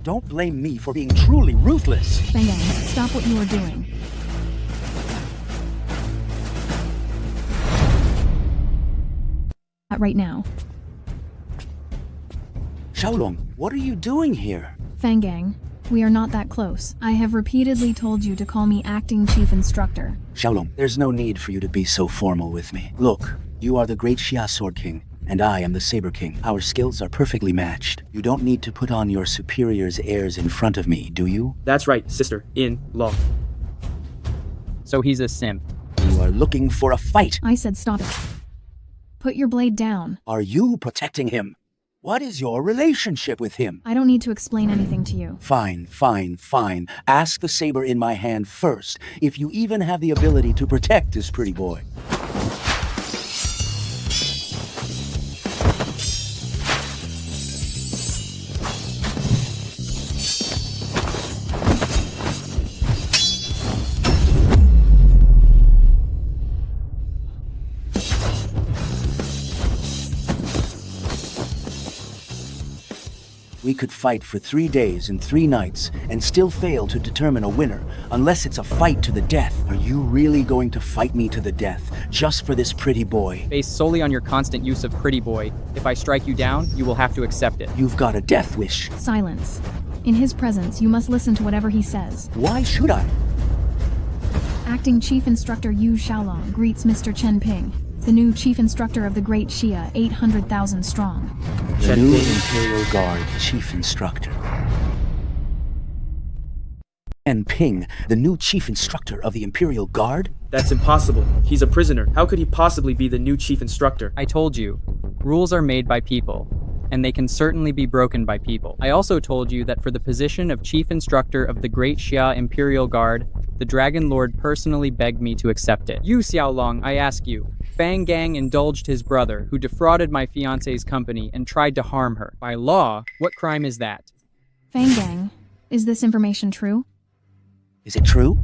S9: don't blame me for being truly ruthless.
S1: Fang Gang, stop what you are doing. Right now.
S9: Xiaolong, what are you doing here?
S1: Fang Gang, we are not that close. I have repeatedly told you to call me acting chief instructor.
S9: Xiaolong, there's no need for you to be so formal with me. Look, you are the great Xia Sword King, and I am the Saber King. Our skills are perfectly matched. You don't need to put on your superior's airs in front of me, do you?
S6: That's right, sister-in-law.
S3: So he's a simp.
S9: You are looking for a fight.
S1: I said stop it. Put your blade down.
S9: Are you protecting him? What is your relationship with him?
S1: I don't need to explain anything to you.
S9: Fine. Ask the saber in my hand first, if you even have the ability to protect this pretty boy. We could fight for 3 days and 3 nights and still fail to determine a winner, unless it's a fight to the death. Are you really going to fight me to the death, just for this pretty boy?
S3: Based solely on your constant use of pretty boy, if I strike you down, you will have to accept it.
S9: You've got a death wish.
S1: Silence. In his presence, you must listen to whatever he says.
S9: Why should I?
S1: Acting Chief Instructor Yu Xiaolong greets Mr. Chen Ping, the new Chief Instructor of the Great Xia, 800,000 strong.
S9: The new Imperial Guard Chief Instructor. Chen Ping, the new Chief Instructor of the Imperial Guard?
S6: That's impossible. He's a prisoner. How could he possibly be the new Chief Instructor?
S3: I told you, rules are made by people, and they can certainly be broken by people. I also told you that for the position of Chief Instructor of the Great Xia Imperial Guard, the Dragon Lord personally begged me to accept it. You, Xiaolong, I ask you, Fang Gang indulged his brother, who defrauded my fiance's company and tried to harm her. By law, what crime is that?
S1: Fang Gang, is this information true?
S9: Is it true?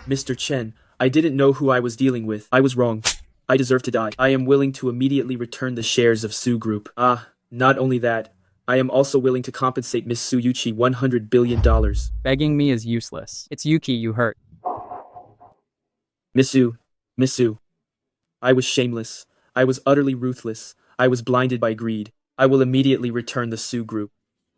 S6: Mr. Chen, I didn't know who I was dealing with. I was wrong. I deserve to die. I am willing to immediately return the shares of Su Group. Not only that, I am also willing to compensate Miss Su Yuqi $100 billion.
S3: Begging me is useless. It's Yuki you hurt.
S6: Miss Su, I was shameless. I was utterly ruthless. I was blinded by greed. I will immediately return the Su Group.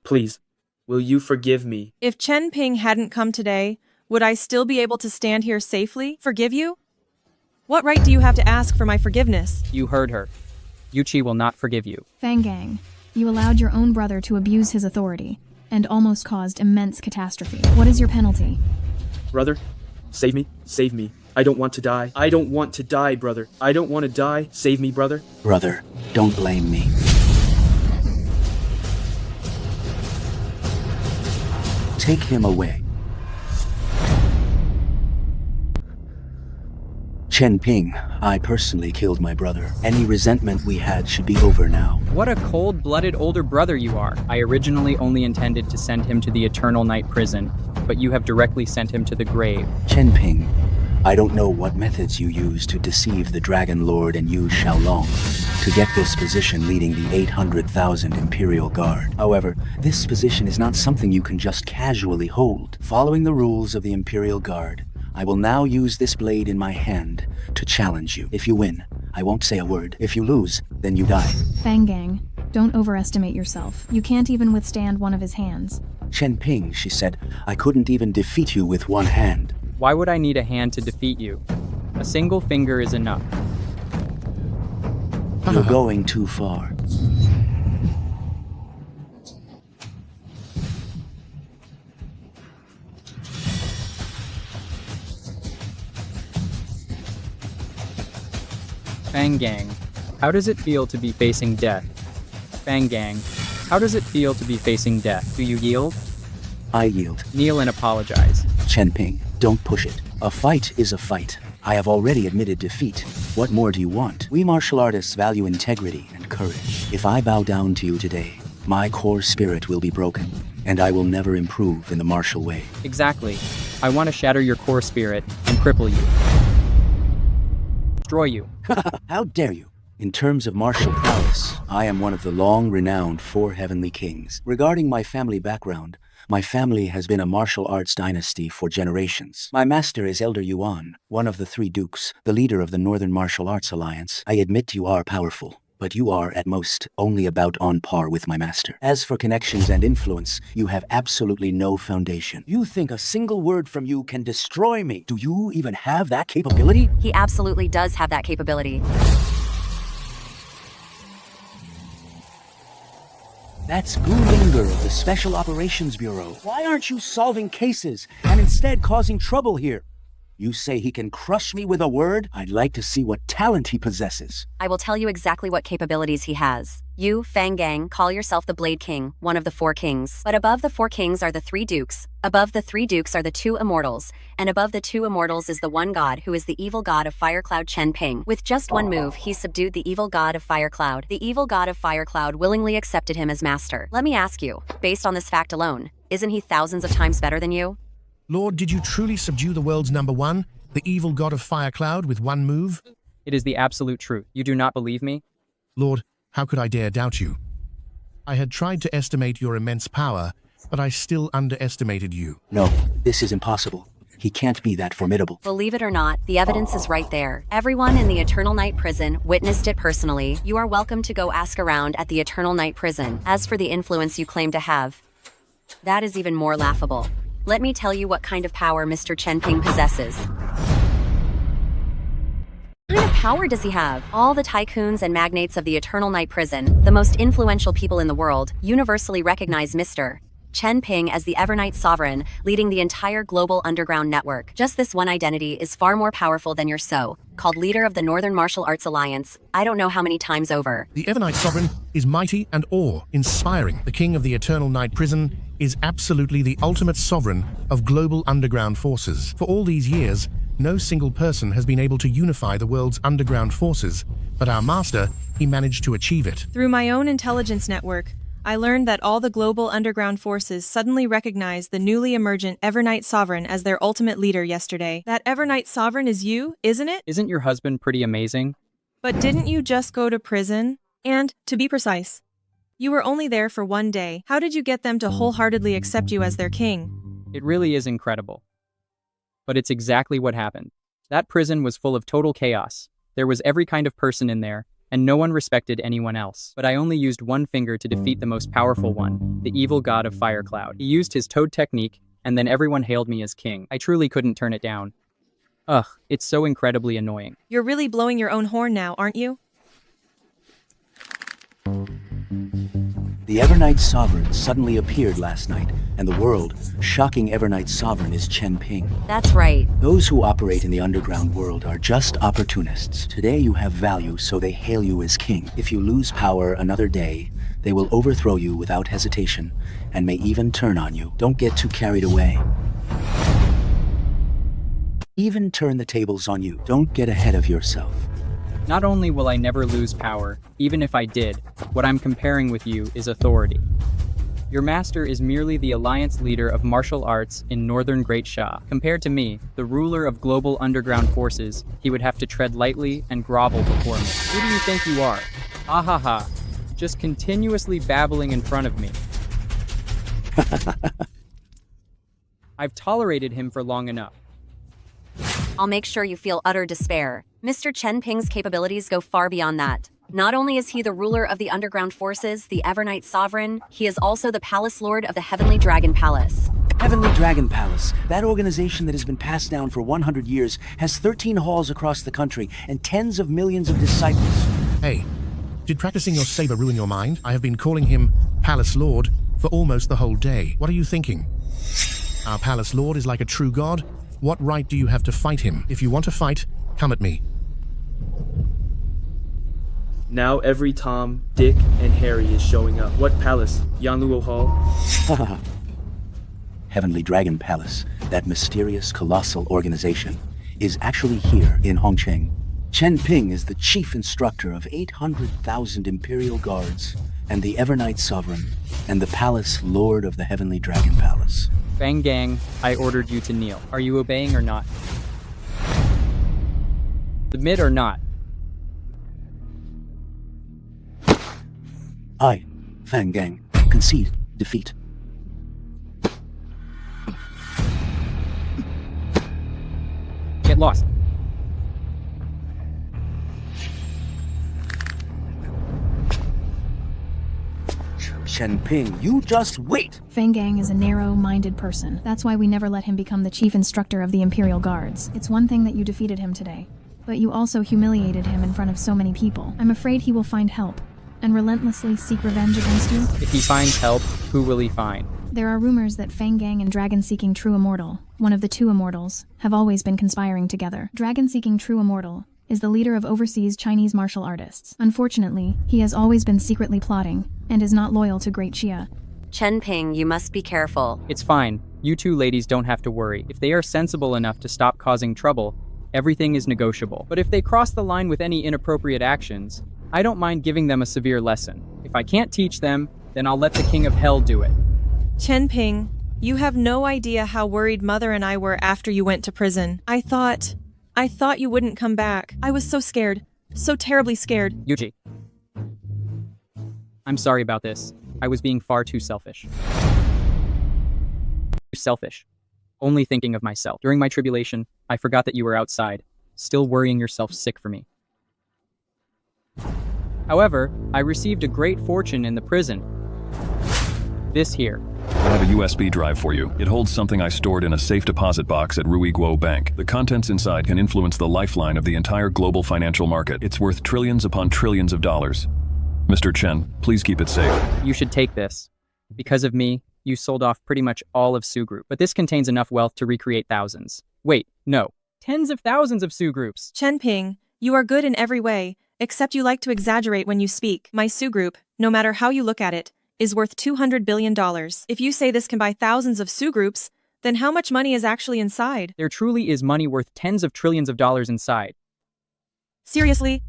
S6: Please, will you forgive me?
S19: If Chen Ping hadn't come today, would I still be able to stand here safely? Forgive you? What right do you have to ask for my forgiveness?
S3: You heard her. Yuchi will not forgive you.
S1: Fang Gang, you allowed your own brother to abuse his authority. and almost caused immense catastrophe. What is your penalty?
S6: Brother, save me, save me. I don't want to die. I don't want to die, brother. I don't want to die. Save me, brother.
S9: Brother, don't blame me. Take him away. Chen Ping, I personally killed my brother. Any resentment we had should be over now.
S3: What a cold-blooded older brother you are. I originally only intended to send him to the Eternal Night Prison, but you have directly sent him to the grave.
S9: Chen Ping, I don't know what methods you use to deceive the Dragon Lord and Yu Xiaolong to get this position leading the 800,000 Imperial Guard. However, this position is not something you can just casually hold. Following the rules of the Imperial Guard, I will now use this blade in my hand to challenge you. If you win, I won't say a word. If you lose, then you die.
S1: Fang Gang, don't overestimate yourself. You can't even withstand one of his hands.
S9: Chen Ping, she said, I couldn't even defeat you with one hand.
S3: Why would I need a hand to defeat you? A single finger is enough.
S9: You're going too far.
S3: Fang Gang, how does it feel to be facing death? Fang Gang, how does it feel to be facing death? Do you yield?
S9: I yield.
S3: Kneel and apologize.
S9: Chen Ping, don't push it. A fight is a fight. I have already admitted defeat. What more do you want? We martial artists value integrity and courage. If I bow down to you today, my core spirit will be broken, and I will never improve in the martial way.
S3: Exactly. I want to shatter your core spirit and cripple you. Destroy you.
S9: How dare you? In terms of martial prowess, I am one of the long-renowned 4 heavenly kings. Regarding my family background, my family has been a martial arts dynasty for generations. My master is Elder Yuan, one of the 3 dukes, the leader of the Northern Martial Arts Alliance. I admit you are powerful, but you are, at most, only about on par with my master. As for connections and influence, you have absolutely no foundation. You think a single word from you can destroy me? Do you even have that capability?
S5: He absolutely does have that capability.
S9: That's Gu Linger of the Special Operations Bureau. Why aren't you solving cases and instead causing trouble here? You say he can crush me with a word? I'd like to see what talent he possesses.
S5: I will tell you exactly what capabilities he has. You, Fang Gang, call yourself the Blade King, one of the 4 kings. But above the 4 kings are the 3 dukes. Above the 3 dukes are the 2 immortals. And above the 2 immortals is the one god who is the evil god of Firecloud Chen Ping. With just one move, he subdued the evil god of Firecloud. The evil god of Firecloud willingly accepted him as master. Let me ask you, based on this fact alone, isn't he thousands of times better than you?
S16: Lord, did you truly subdue the world's #1, the evil god of Firecloud, with one move?
S3: It is the absolute truth. You do not believe me?
S16: Lord, how could I dare doubt you? I had tried to estimate your immense power, but I still underestimated you.
S9: No, this is impossible. He can't be that formidable.
S5: Believe it or not, the evidence is right there. Everyone in the Eternal Night Prison witnessed it personally. You are welcome to go ask around at the Eternal Night Prison. As for the influence you claim to have, that is even more laughable. Let me tell you what kind of power Mr. Chen Ping possesses. What kind of power does he have? All the tycoons and magnates of the Eternal Night Prison, the most influential people in the world, universally recognize Mr. Chen Ping as the Evernight Sovereign, leading the entire global underground network. Just this one identity is far more powerful than your so-called leader of the Northern Martial Arts Alliance. I don't know how many times over.
S16: The Evernight Sovereign is mighty and awe-inspiring. The King of the Eternal Night Prison is absolutely the ultimate sovereign of global underground forces. For all these years, no single person has been able to unify the world's underground forces, but our master, he managed to achieve it.
S19: Through my own intelligence network, I learned that all the global underground forces suddenly recognized the newly emergent Evernight Sovereign as their ultimate leader yesterday. That Evernight Sovereign is you, isn't it?
S3: Isn't your husband pretty amazing?
S19: But didn't you just go to prison? And, to be precise, you were only there for 1 day. How did you get them to wholeheartedly accept you as their king?
S3: It really is incredible. But it's exactly what happened. That prison was full of total chaos. There was every kind of person in there, and no one respected anyone else. But I only used one finger to defeat the most powerful one, the evil god of Firecloud. He used his toad technique, and then everyone hailed me as king. I truly couldn't turn it down. Ugh, it's so incredibly annoying.
S19: You're really blowing your own horn now, aren't you?
S9: The Evernight Sovereign suddenly appeared last night, and the world shocking Evernight Sovereign is Chen Ping.
S5: That's right.
S9: Those who operate in the underground world are just opportunists. Today you have value, so they hail you as king. If you lose power another day, they will overthrow you without hesitation, and may even turn on you. Don't get too carried away. Even turn the tables on you. Don't get ahead of yourself.
S3: Not only will I never lose power, even if I did, what I'm comparing with you is authority. Your master is merely the alliance leader of martial arts in northern Great Sha. Compared to me, the ruler of global underground forces, he would have to tread lightly and grovel before me. Who do you think you are? Ah ha ha. Just continuously babbling in front of me. I've tolerated him for long enough.
S5: I'll make sure you feel utter despair. Mr. Chen Ping's capabilities go far beyond that. Not only is he the ruler of the underground forces, the Evernight Sovereign, he is also the Palace Lord of the Heavenly Dragon Palace.
S9: Heavenly Dragon Palace, that organization that has been passed down for 100 years, has 13 halls across the country and tens of millions of disciples.
S16: Hey, did practicing your saber ruin your mind? I have been calling him Palace Lord for almost the whole day. What are you thinking? Our Palace Lord is like a true god. What right do you have to fight him? If you want to fight, come at me.
S6: Now every Tom, Dick, and Harry is showing up. What palace? Yanluo Hall?
S9: Heavenly Dragon Palace, that mysterious, colossal organization, is actually here in Hongcheng. Chen Ping is the chief instructor of 800,000 Imperial Guards, and the Evernight Sovereign, and the Palace Lord of the Heavenly Dragon Palace.
S3: Fang Gang, I ordered you to kneel. Are you obeying or not? Submit or not?
S9: I, Fang Gang, concede defeat.
S3: Get lost.
S9: Chen Ping, you just wait!
S1: Fang Gang is a narrow-minded person. That's why we never let him become the chief instructor of the Imperial Guards. It's one thing that you defeated him today, but you also humiliated him in front of so many people. I'm afraid he will find help and relentlessly seek revenge against you.
S3: If he finds help, who will he find?
S1: There are rumors that Fang Gang and Dragon-Seeking True Immortal, one of the two immortals, have always been conspiring together. Dragon-Seeking True Immortal is the leader of overseas Chinese martial artists. Unfortunately, he has always been secretly plotting and is not loyal to Great Xia.
S5: Chen Ping, you must be careful.
S3: It's fine. You two ladies don't have to worry. If they are sensible enough to stop causing trouble, everything is negotiable. But if they cross the line with any inappropriate actions, I don't mind giving them a severe lesson. If I can't teach them, then I'll let the King of Hell do it.
S19: Chen Ping, you have no idea how worried Mother and I were after you went to prison. I thought you wouldn't come back. I was so scared. So terribly scared.
S3: Yuji. I'm sorry about this. I was being far too selfish. Selfish. Only thinking of myself. During my tribulation, I forgot that you were outside, still worrying yourself sick for me. However, I received a great fortune in the prison. This here.
S13: I have a USB drive for you. It holds something I stored in a safe deposit box at Ruiguo Bank. The contents inside can influence the lifeline of the entire global financial market. It's worth trillions upon trillions of dollars. Mr. Chen, please keep it safe.
S3: You should take this. Because of me, you sold off pretty much all of Su Group, but this contains enough wealth to recreate thousands. Wait, no. Tens of thousands of Su Groups.
S19: Chen Ping, you are good in every way, except you like to exaggerate when you speak. My Su Group, no matter how you look at it, is worth $200 billion. If you say this can buy thousands of Su Groups, then how much money is actually inside?
S3: There truly is money worth tens of trillions of dollars inside.
S19: Seriously?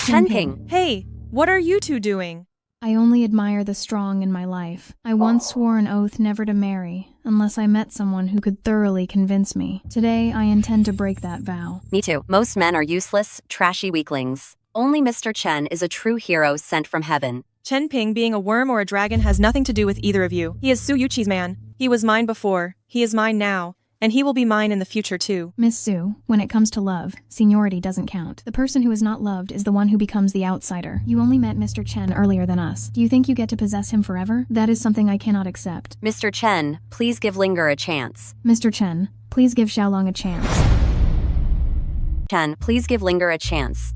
S5: Chen Ping.
S19: Hey, what are you two doing?
S1: I only admire the strong in my life. I once swore an oath never to marry, unless I met someone who could thoroughly convince me. Today, I intend to break that vow.
S5: Me too. Most men are useless, trashy weaklings. Only Mr. Chen is a true hero sent from heaven.
S19: Chen Ping being a worm or a dragon has nothing to do with either of you. He is Su Yuqi's man. He was mine before, he is mine now, and he will be mine in the future too.
S1: Miss Su, when it comes to love, seniority doesn't count. The person who is not loved is the one who becomes the outsider. You only met Mr. Chen earlier than us. Do you think you get to possess him forever? That is something I cannot accept.
S5: Mr. Chen, please give Linger a chance.
S1: Mr. Chen, please give Xiaolong a chance.
S5: Chen, please give Linger a chance.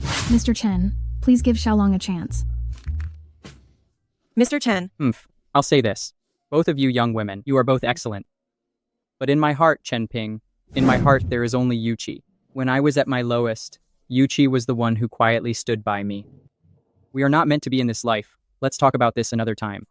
S1: Mr. Chen, please give Xiaolong a chance.
S19: Mr. Chen.
S3: I'll say this. Both of you young women, you are both excellent. But in my heart, Chen Ping, in my heart there is only Yuchi. When I was at my lowest, Yuchi was the one who quietly stood by me. We are not meant to be in this life. Let's talk about this another time.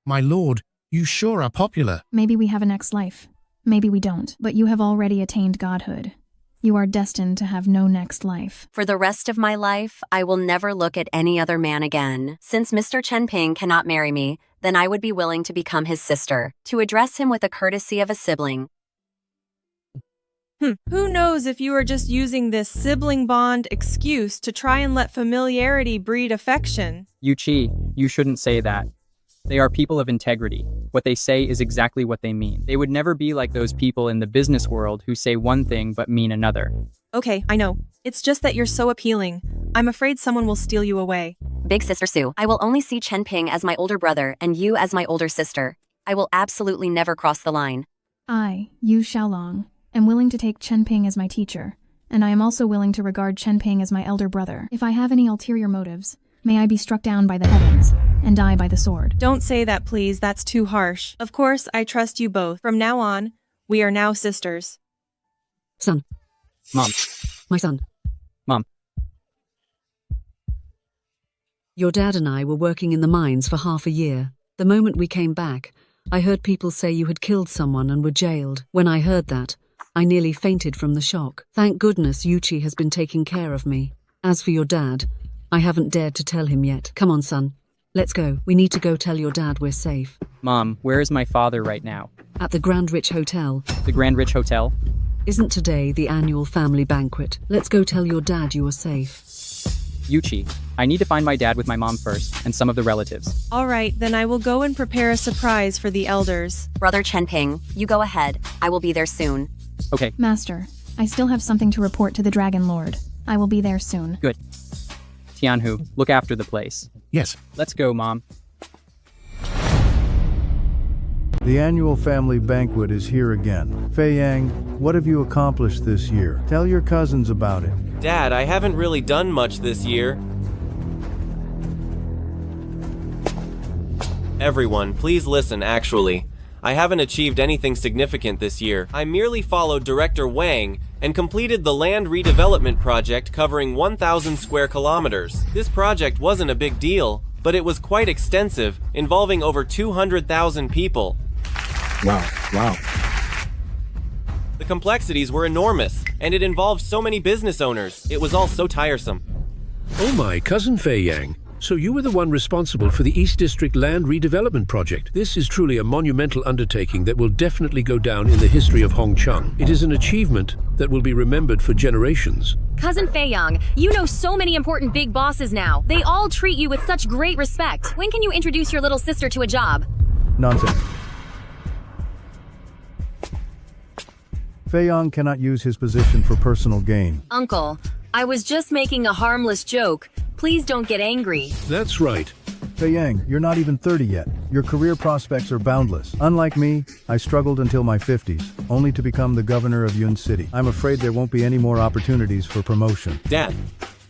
S16: My lord, you sure are popular.
S1: Maybe we have a next life. Maybe we don't. But you have already attained godhood. You are destined to have no next life.
S5: For the rest of my life, I will never look at any other man again. Since Mr. Chen Ping cannot marry me, then I would be willing to become his sister, to address him with the courtesy of a sibling.
S19: Who knows if you are just using this sibling bond excuse to try and let familiarity breed affection?
S3: Yuchi, you shouldn't say that. They are people of integrity. What they say is exactly what they mean. They would never be like those people in the business world who say one thing but mean another.
S19: Okay, I know. It's just that you're so appealing. I'm afraid someone will steal you away.
S5: Big Sister Sue, I will only see Chen Ping as my older brother and you as my older sister. I will absolutely never cross the line.
S1: I, Yu Xiaolong, am willing to take Chen Ping as my teacher, and I am also willing to regard Chen Ping as my elder brother. If I have any ulterior motives, may I be struck down by the heavens and die by the sword.
S19: Don't say that, please. That's too harsh. Of course, I trust you both. From now on, we are now sisters.
S2: Son.
S3: Mom.
S2: My son.
S3: Mom.
S2: Your dad and I were working in the mines for half a year. The moment we came back, I heard people say you had killed someone and were jailed. When I heard that, I nearly fainted from the shock. Thank goodness Yuchi has been taking care of me. As for your dad, I haven't dared to tell him yet. Come on, son. Let's go. We need to go tell your dad we're safe.
S3: Mom, where is my father right now?
S2: At the Grand Rich Hotel.
S3: The Grand Rich Hotel?
S2: Isn't today the annual family banquet? Let's go tell your dad you are safe.
S3: Yuchi, I need to find my dad with my mom first, and some of the relatives.
S19: All right, then I will go and prepare a surprise for the elders.
S5: Brother Chen Ping, you go ahead. I will be there soon.
S3: Okay.
S1: Master, I still have something to report to the Dragon Lord. I will be there soon.
S3: Good. Tianhu, look after the place.
S16: Yes.
S3: Let's go, Mom.
S22: The annual family banquet is here again. Fei Yang, what have you accomplished this year? Tell your cousins about it.
S11: Dad, I haven't really done much this year. Everyone, please listen, actually. I haven't achieved anything significant this year. I merely followed Director Wang and completed the land redevelopment project covering 1,000 square kilometers. This project wasn't a big deal, but it was quite extensive, involving over 200,000 people.
S17: Wow.
S11: The complexities were enormous, and it involved so many business owners. It was all so tiresome.
S14: Oh my, Cousin Fei Yang. So you were the one responsible for the East District Land Redevelopment Project. This is truly a monumental undertaking that will definitely go down in the history of Hongcheng. It is an achievement that will be remembered for generations.
S18: Cousin Fei Yang, you know so many important big bosses now. They all treat you with such great respect. When can you introduce your little sister to a job?
S22: Nonsense. Fei Yang cannot use his position for personal gain.
S18: Uncle, I was just making a harmless joke. Please don't get angry.
S14: That's right.
S22: Fei Yang, you're not even 30 yet. Your career prospects are boundless. Unlike me, I struggled until my 50s, only to become the governor of Yun City. I'm afraid there won't be any more opportunities for promotion.
S11: Dad,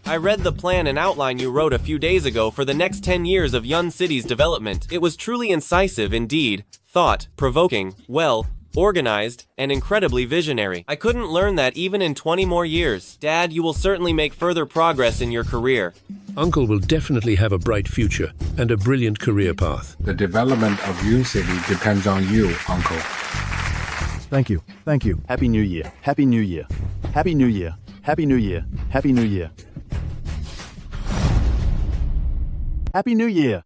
S11: I read the plan and outline you wrote a few days ago for the next 10 years of Yun City's development. It was truly incisive indeed, thought-provoking, well-organized, and incredibly visionary. I couldn't learn that even in 20 more years. Dad, you will certainly make further progress in your career.
S14: Uncle will definitely have a bright future and a brilliant career path.
S17: The development of Yun City depends on you, Uncle.
S22: Thank you. Thank you.
S23: Happy New Year. Happy New Year. Happy New Year. Happy New Year. Happy New Year. Happy New Year.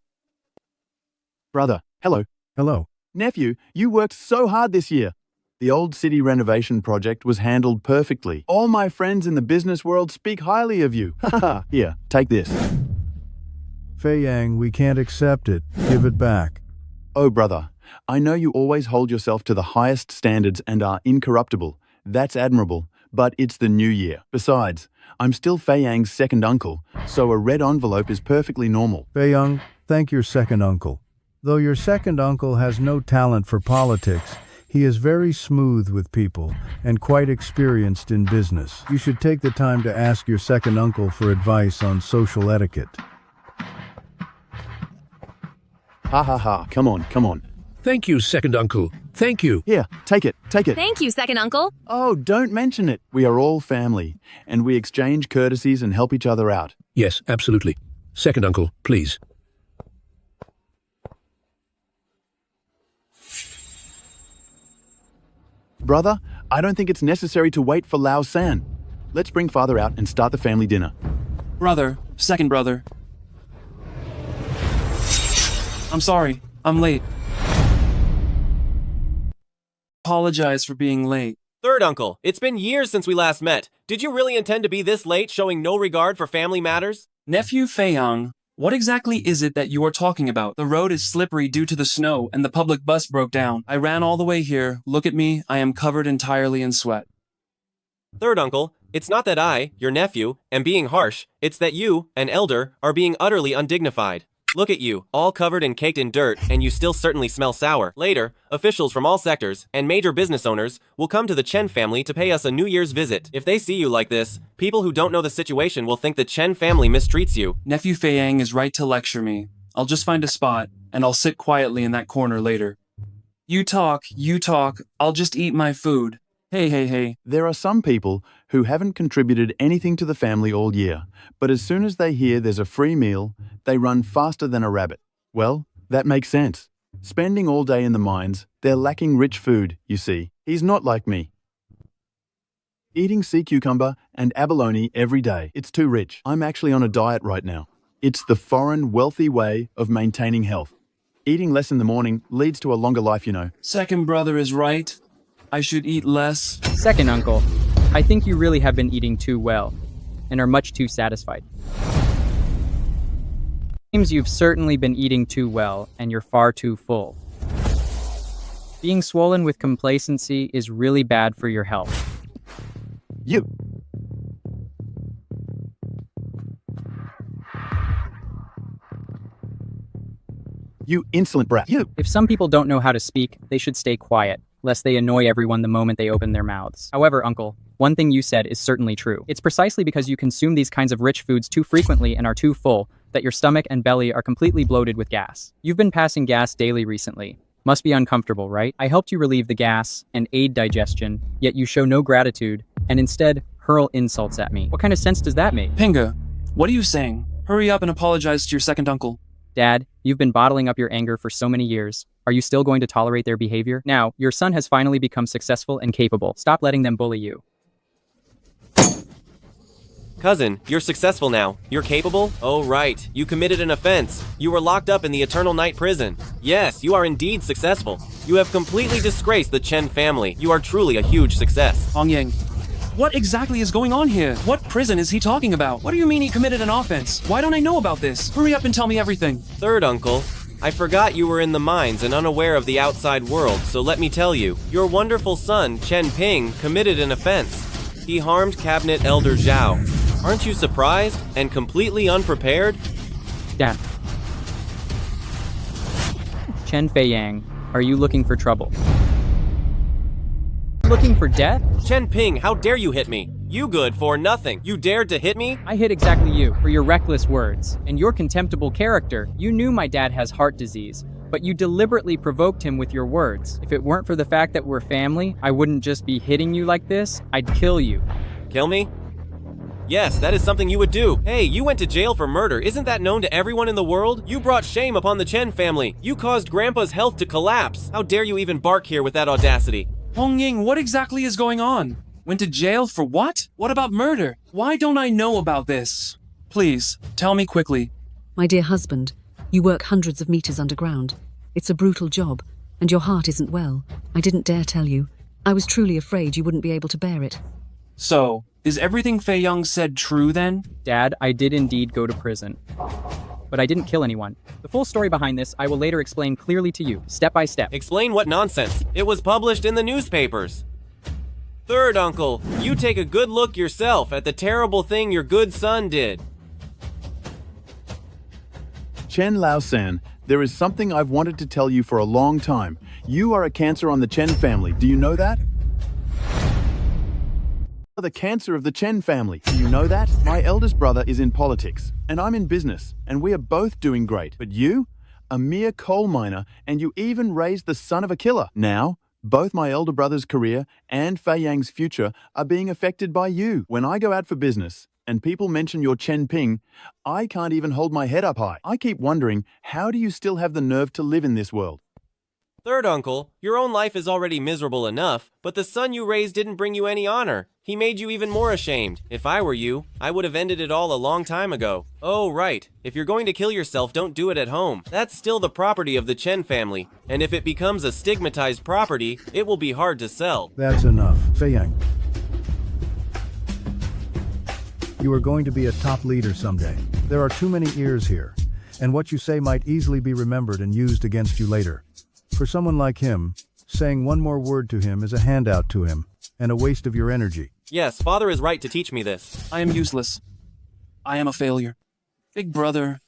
S23: Brother, hello.
S22: Hello.
S23: Nephew, you worked so hard this year. The old city renovation project was handled perfectly. All my friends in the business world speak highly of you. Haha, here, take this.
S22: Fei Yang, we can't accept it. Give it back.
S23: Oh, brother, I know you always hold yourself to the highest standards and are incorruptible. That's admirable, but it's the new year. Besides, I'm still Fei Yang's second uncle, so a red envelope is perfectly normal.
S22: Fei Yang, thank your second uncle. Though your second uncle has no talent for politics, he is very smooth with people and quite experienced in business. You should take the time to ask your second uncle for advice on social etiquette.
S23: Ha ha ha, come on, come on.
S14: Thank you, second uncle. Thank you.
S23: Here, take it, take it.
S18: Thank you, second uncle.
S23: Oh, don't mention it. We are all family, and we exchange courtesies and help each other out.
S14: Yes, absolutely. Second uncle, please.
S23: Brother, I don't think it's necessary to wait for Lao San. Let's bring father out and start the family dinner.
S10: Brother, second brother. I'm sorry, I'm late. Apologize for being late.
S11: Third uncle, it's been years since we last met. Did you really intend to be this late, showing no regard for family matters?
S10: Nephew Feiyang, what exactly is it that you are talking about? The road is slippery due to the snow, and the public bus broke down. I ran all the way here. Look at me, I am covered entirely in sweat.
S11: Third uncle, it's not that I, your nephew, am being harsh. It's that you, an elder, are being utterly undignified. Look at you, all covered and caked in dirt, and you still certainly smell sour. Later, officials from all sectors and major business owners will come to the Chen family to pay us a New Year's visit. If they see you like this, people who don't know the situation will think the Chen family mistreats you.
S10: Nephew Feiyang is right to lecture me. I'll just find a spot, and I'll sit quietly in that corner later. You talk, I'll just eat my food. Hey.
S23: There are some people who haven't contributed anything to the family all year, but as soon as they hear there's a free meal, they run faster than a rabbit. Well, that makes sense. Spending all day in the mines, they're lacking rich food, you see. He's not like me. Eating sea cucumber and abalone every day. It's too rich. I'm actually on a diet right now. It's the foreign, wealthy way of maintaining health. Eating less in the morning leads to a longer life, you know.
S10: Second brother is right. I should eat less.
S3: Second uncle, I think you really have been eating too well, and are much too satisfied. Seems you've certainly been eating too well, and you're far too full. Being swollen with complacency is really bad for your health.
S23: You insolent brat. You.
S3: If some people don't know how to speak, they should stay quiet, lest they annoy everyone the moment they open their mouths. However, uncle, one thing you said is certainly true. It's precisely because you consume these kinds of rich foods too frequently and are too full that your stomach and belly are completely bloated with gas. You've been passing gas daily recently. Must be uncomfortable, right? I helped you relieve the gas and aid digestion, yet you show no gratitude and instead hurl insults at me. What kind of sense does that make?
S10: Pinga, what are you saying? Hurry up and apologize to your second uncle.
S3: Dad, you've been bottling up your anger for so many years. Are you still going to tolerate their behavior? Now, your son has finally become successful and capable. Stop letting them bully you.
S11: Cousin, you're successful now. You're capable? Oh, right. You committed an offense. You were locked up in the Eternal Night Prison. Yes, you are indeed successful. You have completely disgraced the Chen family. You are truly a huge success.
S10: Hong Yang, what exactly is going on here? What prison is he talking about? What do you mean he committed an offense? Why don't I know about this? Hurry up and tell me everything.
S11: Third uncle, I forgot you were in the mines and unaware of the outside world, so let me tell you. Your wonderful son, Chen Ping, committed an offense. He harmed Cabinet Elder Zhao. Aren't you surprised and completely unprepared?
S3: Dad. Chen Feiyang, are you looking for trouble? Looking for death?
S11: Chen Ping, how dare you hit me? You good for nothing. You dared to hit me?
S3: I hit exactly you for your reckless words and your contemptible character. You knew my dad has heart disease, but you deliberately provoked him with your words. If it weren't for the fact that we're family, I wouldn't just be hitting you like this. I'd kill you.
S11: Kill me? Yes, that is something you would do. Hey, you went to jail for murder. Isn't that known to everyone in the world? You brought shame upon the Chen family. You caused Grandpa's health to collapse. How dare you even bark here with that audacity?
S10: Hong Ying, what exactly is going on? Went to jail for what? What about murder? Why don't I know about this? Please, tell me quickly.
S2: My dear husband, you work hundreds of meters underground. It's a brutal job, and your heart isn't well. I didn't dare tell you. I was truly afraid you wouldn't be able to bear it.
S10: So, is everything Feiyang said true then?
S3: Dad, I did indeed go to prison. But I didn't kill anyone. The full story behind this I will later explain clearly to you, step by step.
S11: Explain what nonsense? It was published in the newspapers. Third uncle, you take a good look yourself at the terrible thing your good son did.
S23: Chen Lao-san, there is something I've wanted to tell you for a long time. You are a cancer on the Chen family. Do you know that? The cancer of the Chen family. Do you know that? My eldest brother is in politics, and I'm in business, and we are both doing great. But you? a mere coal miner, and you even raised the son of a killer. Now, both my elder brother's career and Fei Yang's future are being affected by you. When I go out for business and people mention your Chen Ping, I can't even hold my head up high. I keep wondering, how do you still have the nerve to live in this world?
S11: Third uncle, your own life is already miserable enough, but the son you raised didn't bring you any honor. He made you even more ashamed. If I were you, I would have ended it all a long time ago. Oh, right. If you're going to kill yourself, don't do it at home. That's still the property of the Chen family, and if it becomes a stigmatized property, it will be hard to sell.
S22: That's enough. Fei Yang. You are going to be a top leader someday. There are too many ears here, and what you say might easily be remembered and used against you later. For someone like him, saying one more word to him is a handout to him, and a waste of your energy.
S11: Yes, father is right to teach me this.
S10: I am useless. I am a failure. Big brother.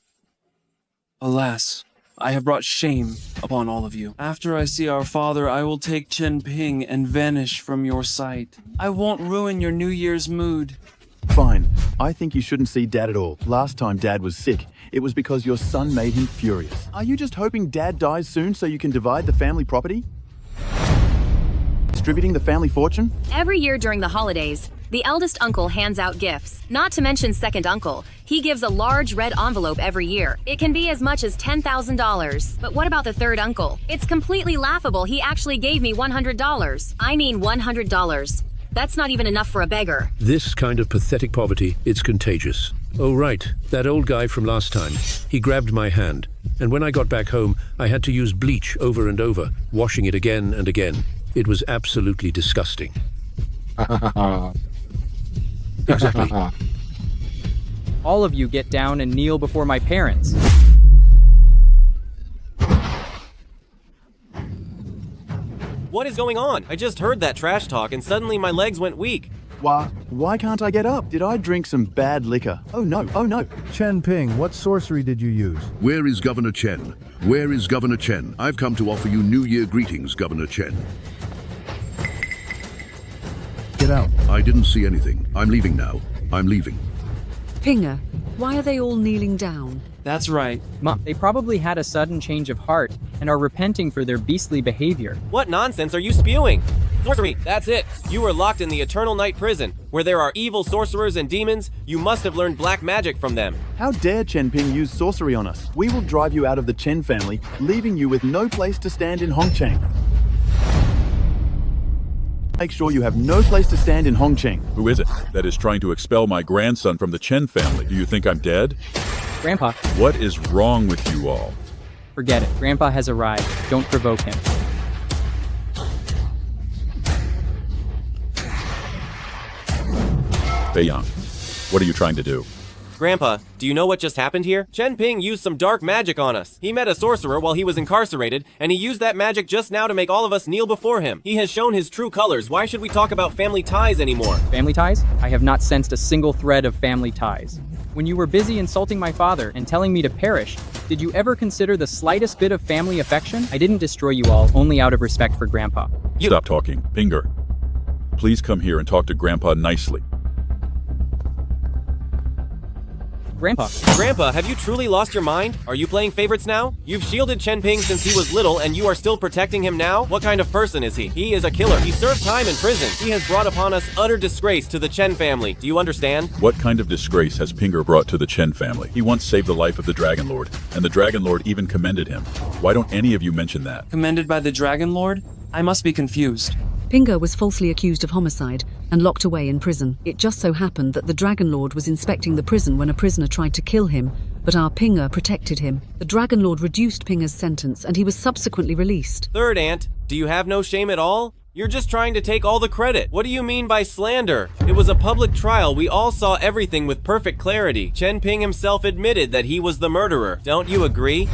S10: Alas, I have brought shame upon all of you. After I see our father, I will take Chen Ping and vanish from your sight. I won't ruin your New Year's mood.
S23: Fine. I think you shouldn't see Dad at all. Last time Dad was sick, it was because your son made him furious. Are you just hoping Dad dies soon so you can divide the family property? Distributing the family fortune?
S18: Every year during the holidays, the eldest uncle hands out gifts. Not to mention second uncle. He gives a large red envelope every year. It can be as much as $10,000. But what about the third uncle? It's completely laughable. He actually gave me $100. I mean $100. That's not even enough for a beggar.
S14: This kind of pathetic poverty, it's contagious. Oh right, that old guy from last time. He grabbed my hand, and when I got back home, I had to use bleach over and over, washing it again and again. It was absolutely disgusting. Exactly.
S3: All of you get down and kneel before my parents.
S11: What is going on? I just heard that trash talk and suddenly my legs went weak.
S23: Why can't I get up? Did I drink some bad liquor? Oh no.
S22: Chen Ping, what sorcery did you use?
S13: Where is Governor Chen? Where is Governor Chen? I've come to offer you New Year greetings, Governor Chen.
S22: Get out.
S13: I didn't see anything. I'm leaving now. I'm leaving.
S2: Pinger, why are they all kneeling down?
S3: That's right. Mom, they probably had a sudden change of heart and are repenting for their beastly behavior.
S11: What nonsense are you spewing? Sorcery, that's it. You were locked in the Eternal Night Prison, where there are evil sorcerers and demons. You must have learned black magic from them.
S23: How dare Chen Ping use sorcery on us? We will drive you out of the Chen family, leaving you with no place to stand in Hongcheng. Make sure you have no place to stand in Hongcheng.
S13: Who is it that is trying to expel my grandson from the Chen family? Do you think I'm dead?
S3: Grandpa.
S13: What is wrong with you all?
S3: Forget it. Grandpa has arrived. Don't provoke him.
S13: Fei Yang, what are you trying to do?
S11: Grandpa, do you know what just happened here? Chen Ping used some dark magic on us. He met a sorcerer while he was incarcerated, and he used that magic just now to make all of us kneel before him. He has shown his true colors. Why should we talk about family ties anymore?
S3: Family ties? I have not sensed a single thread of family ties. When you were busy insulting my father and telling me to perish, did you ever consider the slightest bit of family affection? I didn't destroy you all, only out of respect for Grandpa.
S13: Stop talking. Pinger, please come here and talk to Grandpa nicely.
S11: Grandpa, have you truly lost your mind? Are you playing favorites now? You've shielded Chen Ping since he was little, and you are still protecting him now? What kind of person is he? He is a killer. He served time in prison. He has brought upon us utter disgrace to the Chen family. Do you understand?
S13: What kind of disgrace has Pinger brought to the Chen family? He once saved the life of the Dragon Lord, and the Dragon Lord even commended him. Why don't any of you mention that?
S10: Commended by the Dragon Lord? I must be confused.
S2: Pinger was falsely accused of homicide and locked away in prison. It just so happened that the Dragon Lord was inspecting the prison when a prisoner tried to kill him, but our Pinger protected him. The Dragon Lord reduced Pinger's sentence, and he was subsequently released.
S11: Third aunt, do you have no shame at all? You're just trying to take all the credit. What do you mean by slander? It was a public trial. We all saw everything with perfect clarity. Chen Ping himself admitted that he was the murderer. Don't you agree?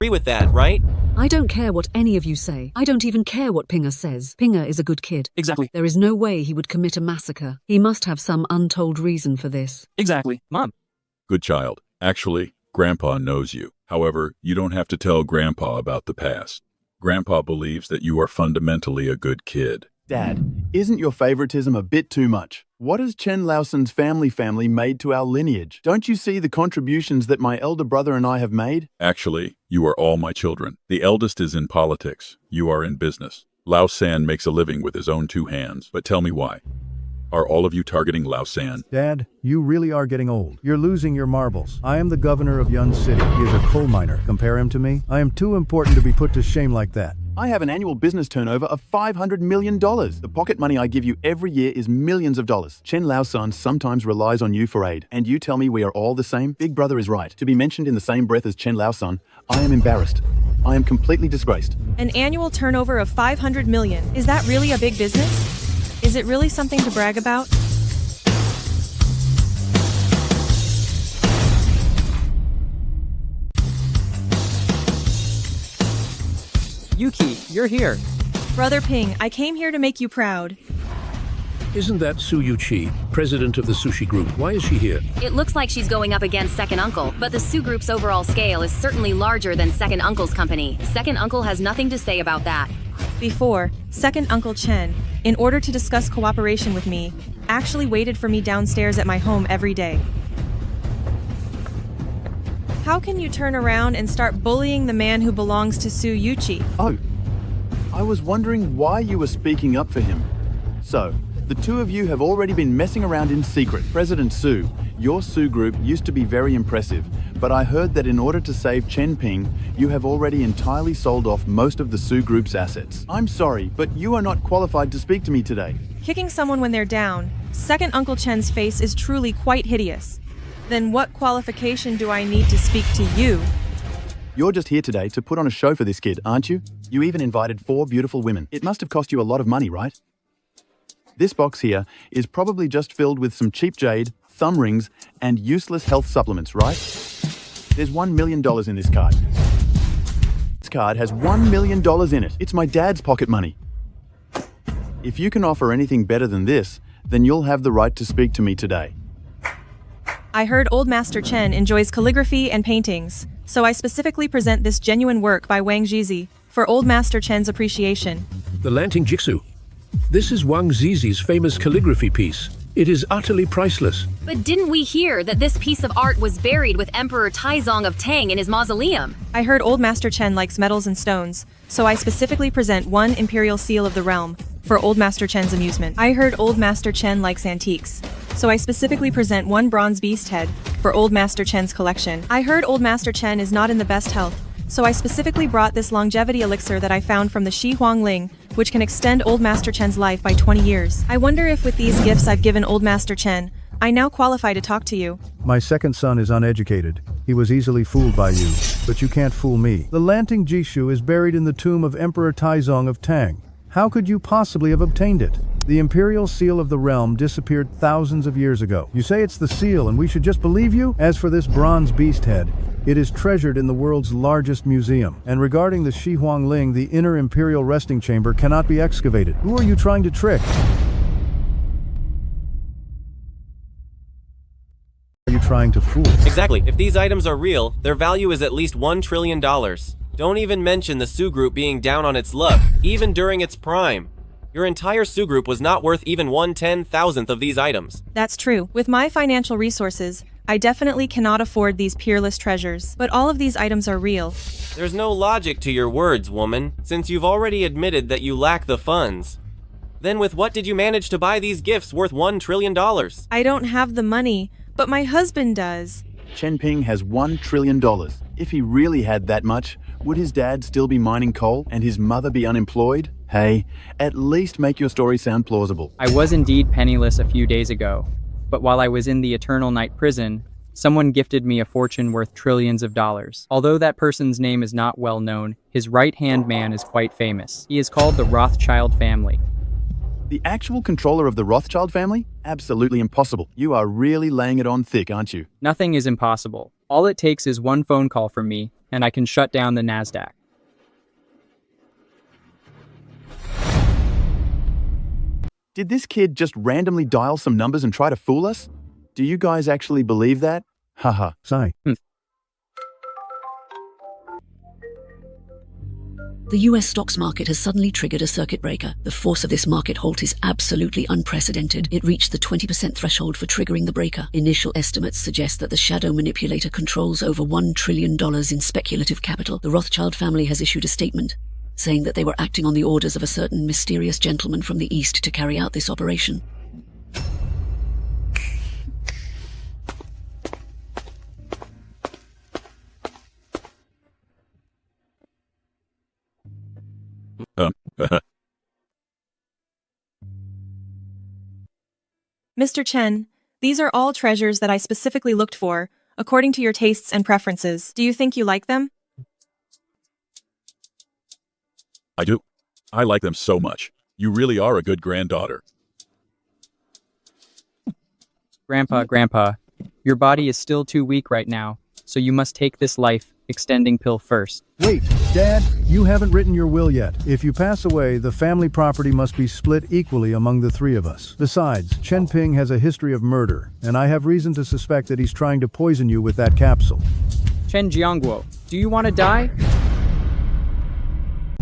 S11: Agree with that, right?
S2: I don't care what any of you say. I don't even care what Pinger says. Pinger is a good kid.
S10: Exactly.
S2: There is no way he would commit a massacre. He must have some untold reason for this.
S10: Exactly.
S3: Mom.
S13: Good child. Actually, Grandpa knows you. However, you don't have to tell Grandpa about the past. Grandpa believes that you are fundamentally a good kid.
S23: Dad, isn't your favoritism a bit too much? What has Chen Laoson's family made to our lineage? Don't you see the contributions that my elder brother and I have made?
S13: Actually, you are all my children. The eldest is in politics. You are in business. Lao San makes a living with his own 2 hands. But tell me why. Are all of you targeting Lao San?
S22: Dad, you really are getting old. You're losing your marbles. I am the governor of Yun City. He is a coal miner. Compare him to me? I am too important to be put to shame like that.
S23: I have an annual business turnover of $500 million. The pocket money I give you every year is millions of dollars. Chen Laoson sometimes relies on you for aid. And you tell me we are all the same? Big brother is right. To be mentioned in the same breath as Chen Laoson, I am embarrassed. I am completely disgraced.
S19: An annual turnover of 500 million. Is that really a big business? Is it really something to brag about?
S3: Yuki, you're here.
S19: Brother Ping, I came here to make you proud.
S14: Isn't that Su Yuqi, president of the sushi group? Why is she here?
S18: It looks like she's going up against Second Uncle, but the Su Group's overall scale is certainly larger than Second Uncle's company. Second Uncle has nothing to say about that.
S19: Before, Second Uncle Chen, in order to discuss cooperation with me, actually waited for me downstairs at my home every day. How can you turn around and start bullying the man who belongs to Su Yuqi?
S23: Oh, I was wondering why you were speaking up for him. So, the 2 of you have already been messing around in secret. President Su, your Su group used to be very impressive, but I heard that in order to save Chen Ping, you have already entirely sold off most of the Su group's assets. I'm sorry, but you are not qualified to speak to me today.
S19: Kicking someone when they're down, Second Uncle Chen's face is truly quite hideous. Then what qualification do I need to speak to you?
S23: You're just here today to put on a show for this kid, aren't you? You even invited 4 beautiful women. It must have cost you a lot of money, right? This box here is probably just filled with some cheap jade, thumb rings, and useless health supplements, right? There's $1 million in this card. This card has $1 million in it. It's my dad's pocket money. If you can offer anything better than this, then you'll have the right to speak to me today.
S19: I heard Old Master Chen enjoys calligraphy and paintings, so I specifically present this genuine work by Wang Zizi for Old Master Chen's appreciation.
S14: The Lanting Jixu. This is Wang Zizi's famous calligraphy piece. It is utterly priceless.
S18: But didn't we hear that this piece of art was buried with Emperor Taizong of Tang in his mausoleum?
S19: I heard Old Master Chen likes metals and stones, so I specifically present 1 Imperial Seal of the Realm for Old Master Chen's amusement. I heard Old Master Chen likes antiques, so I specifically present 1 Bronze Beast Head for Old Master Chen's collection. I heard Old Master Chen is not in the best health, so I specifically brought this longevity elixir that I found from the Shi Huang Ling, which can extend Old Master Chen's life by 20 years. I wonder if with these gifts I've given Old Master Chen, I now qualify to talk to you.
S22: My second son is uneducated. He was easily fooled by you, but you can't fool me. The Lanting Jishu is buried in the tomb of Emperor Taizong of Tang. How could you possibly have obtained it? The Imperial Seal of the Realm disappeared thousands of years ago. You say it's the seal and we should just believe you? As for this bronze beast head, it is treasured in the world's largest museum. And regarding the Shi Huang Ling, the inner Imperial resting chamber cannot be excavated. Who are you trying to trick? Are you trying to fool?
S11: Exactly. If these items are real, their value is at least $1 trillion. Don't even mention the Su Group being down on its luck, even during its prime. Your entire Su Group was not worth even 1/10,000th of these items.
S19: That's true. With my financial resources, I definitely cannot afford these peerless treasures. But all of these items are real.
S11: There's no logic to your words, woman, since you've already admitted that you lack the funds. Then with what did you manage to buy these gifts worth $1 trillion?
S19: I don't have the money, but my husband does.
S23: Chen Ping has $1 trillion. If he really had that much, would his dad still be mining coal and his mother be unemployed? Hey, at least make your story sound plausible.
S3: I was indeed penniless a few days ago, but while I was in the Eternal Night prison, someone gifted me a fortune worth trillions of dollars. Although that person's name is not well known, his right-hand man is quite famous. He is called the Rothschild family.
S23: The actual controller of the Rothschild family? Absolutely impossible. You are really laying it on thick, aren't you?
S3: Nothing is impossible. All it takes is one phone call from me, and I can shut down the NASDAQ.
S23: Did this kid just randomly dial some numbers and try to fool us? Do you guys actually believe that? Haha.
S22: Sigh.
S7: The US stocks market has suddenly triggered a circuit breaker. The force of this market halt is absolutely unprecedented. It reached the 20% threshold for triggering the breaker. Initial estimates suggest that the shadow manipulator controls over $1 trillion in speculative capital. The Rothschild family has issued a statement saying that they were acting on the orders of a certain mysterious gentleman from the East to carry out this operation.
S19: Mr. Chen, these are all treasures that I specifically looked for, according to your tastes and preferences. Do you think you like them?
S12: I do. I like them so much. You really are a good granddaughter.
S3: Grandpa, your body is still too weak right now, so you must take this life-extending pill first.
S22: Wait, Dad, you haven't written your will yet. If you pass away, the family property must be split equally among the three of us. Besides, Chen Ping has a history of murder, and I have reason to suspect that he's trying to poison you with that capsule.
S3: Chen Jiangguo, do you want to die?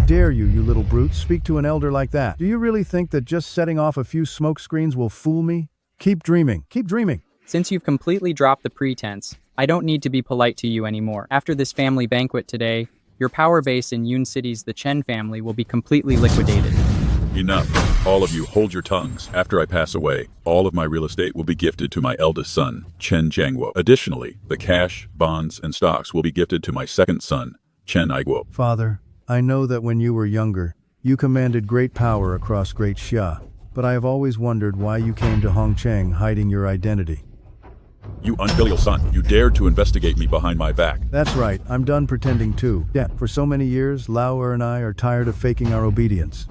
S22: Dare you, you little brute, speak to an elder like that? Do you really think that just setting off a few smoke screens will fool me? Keep dreaming. Keep dreaming.
S3: Since you've completely dropped the pretense, I don't need to be polite to you anymore. After this family banquet today, your power base in Yun City's the Chen family will be completely liquidated.
S12: Enough. All of you hold your tongues. After I pass away, all of my real estate will be gifted to my eldest son, Chen Jiangguo. Additionally, the cash, bonds, and stocks will be gifted to my second son, Chen Aiguo.
S22: Father, I know that when you were younger, you commanded great power across Great Xia, but I have always wondered why you came to Hongcheng hiding your identity.
S12: You unfilial son, you dared to investigate me behind my back.
S22: That's right, I'm done pretending too. Yeah, for so many years, Lauer and I are tired of faking our obedience.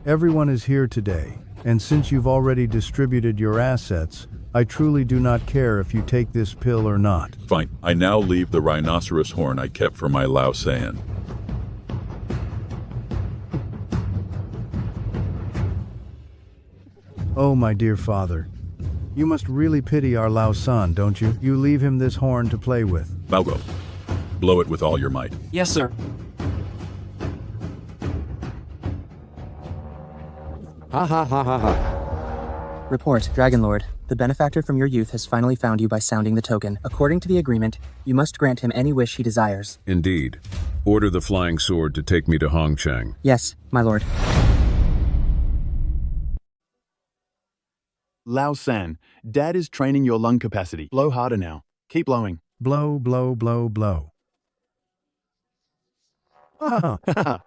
S22: Everyone is here today, and since you've already distributed your assets, I truly do not care if you take this pill or not.
S12: Fine, I now leave the rhinoceros horn I kept for my Lao San.
S22: Oh, my dear father. You must really pity our Lao San, don't you? You leave him this horn to play with.
S12: Balgo, blow it with all your might.
S10: Yes, sir.
S15: Ha ha ha ha ha.
S24: Report, Dragon Lord. The benefactor from your youth has finally found you by sounding the token. According to the agreement, you must grant him any wish he desires.
S13: Indeed. Order the flying sword to take me to Hongcheng.
S24: Yes, my lord.
S23: Lao San, Dad is training your lung capacity. Blow harder now. Keep blowing.
S22: Blow, blow, blow, blow.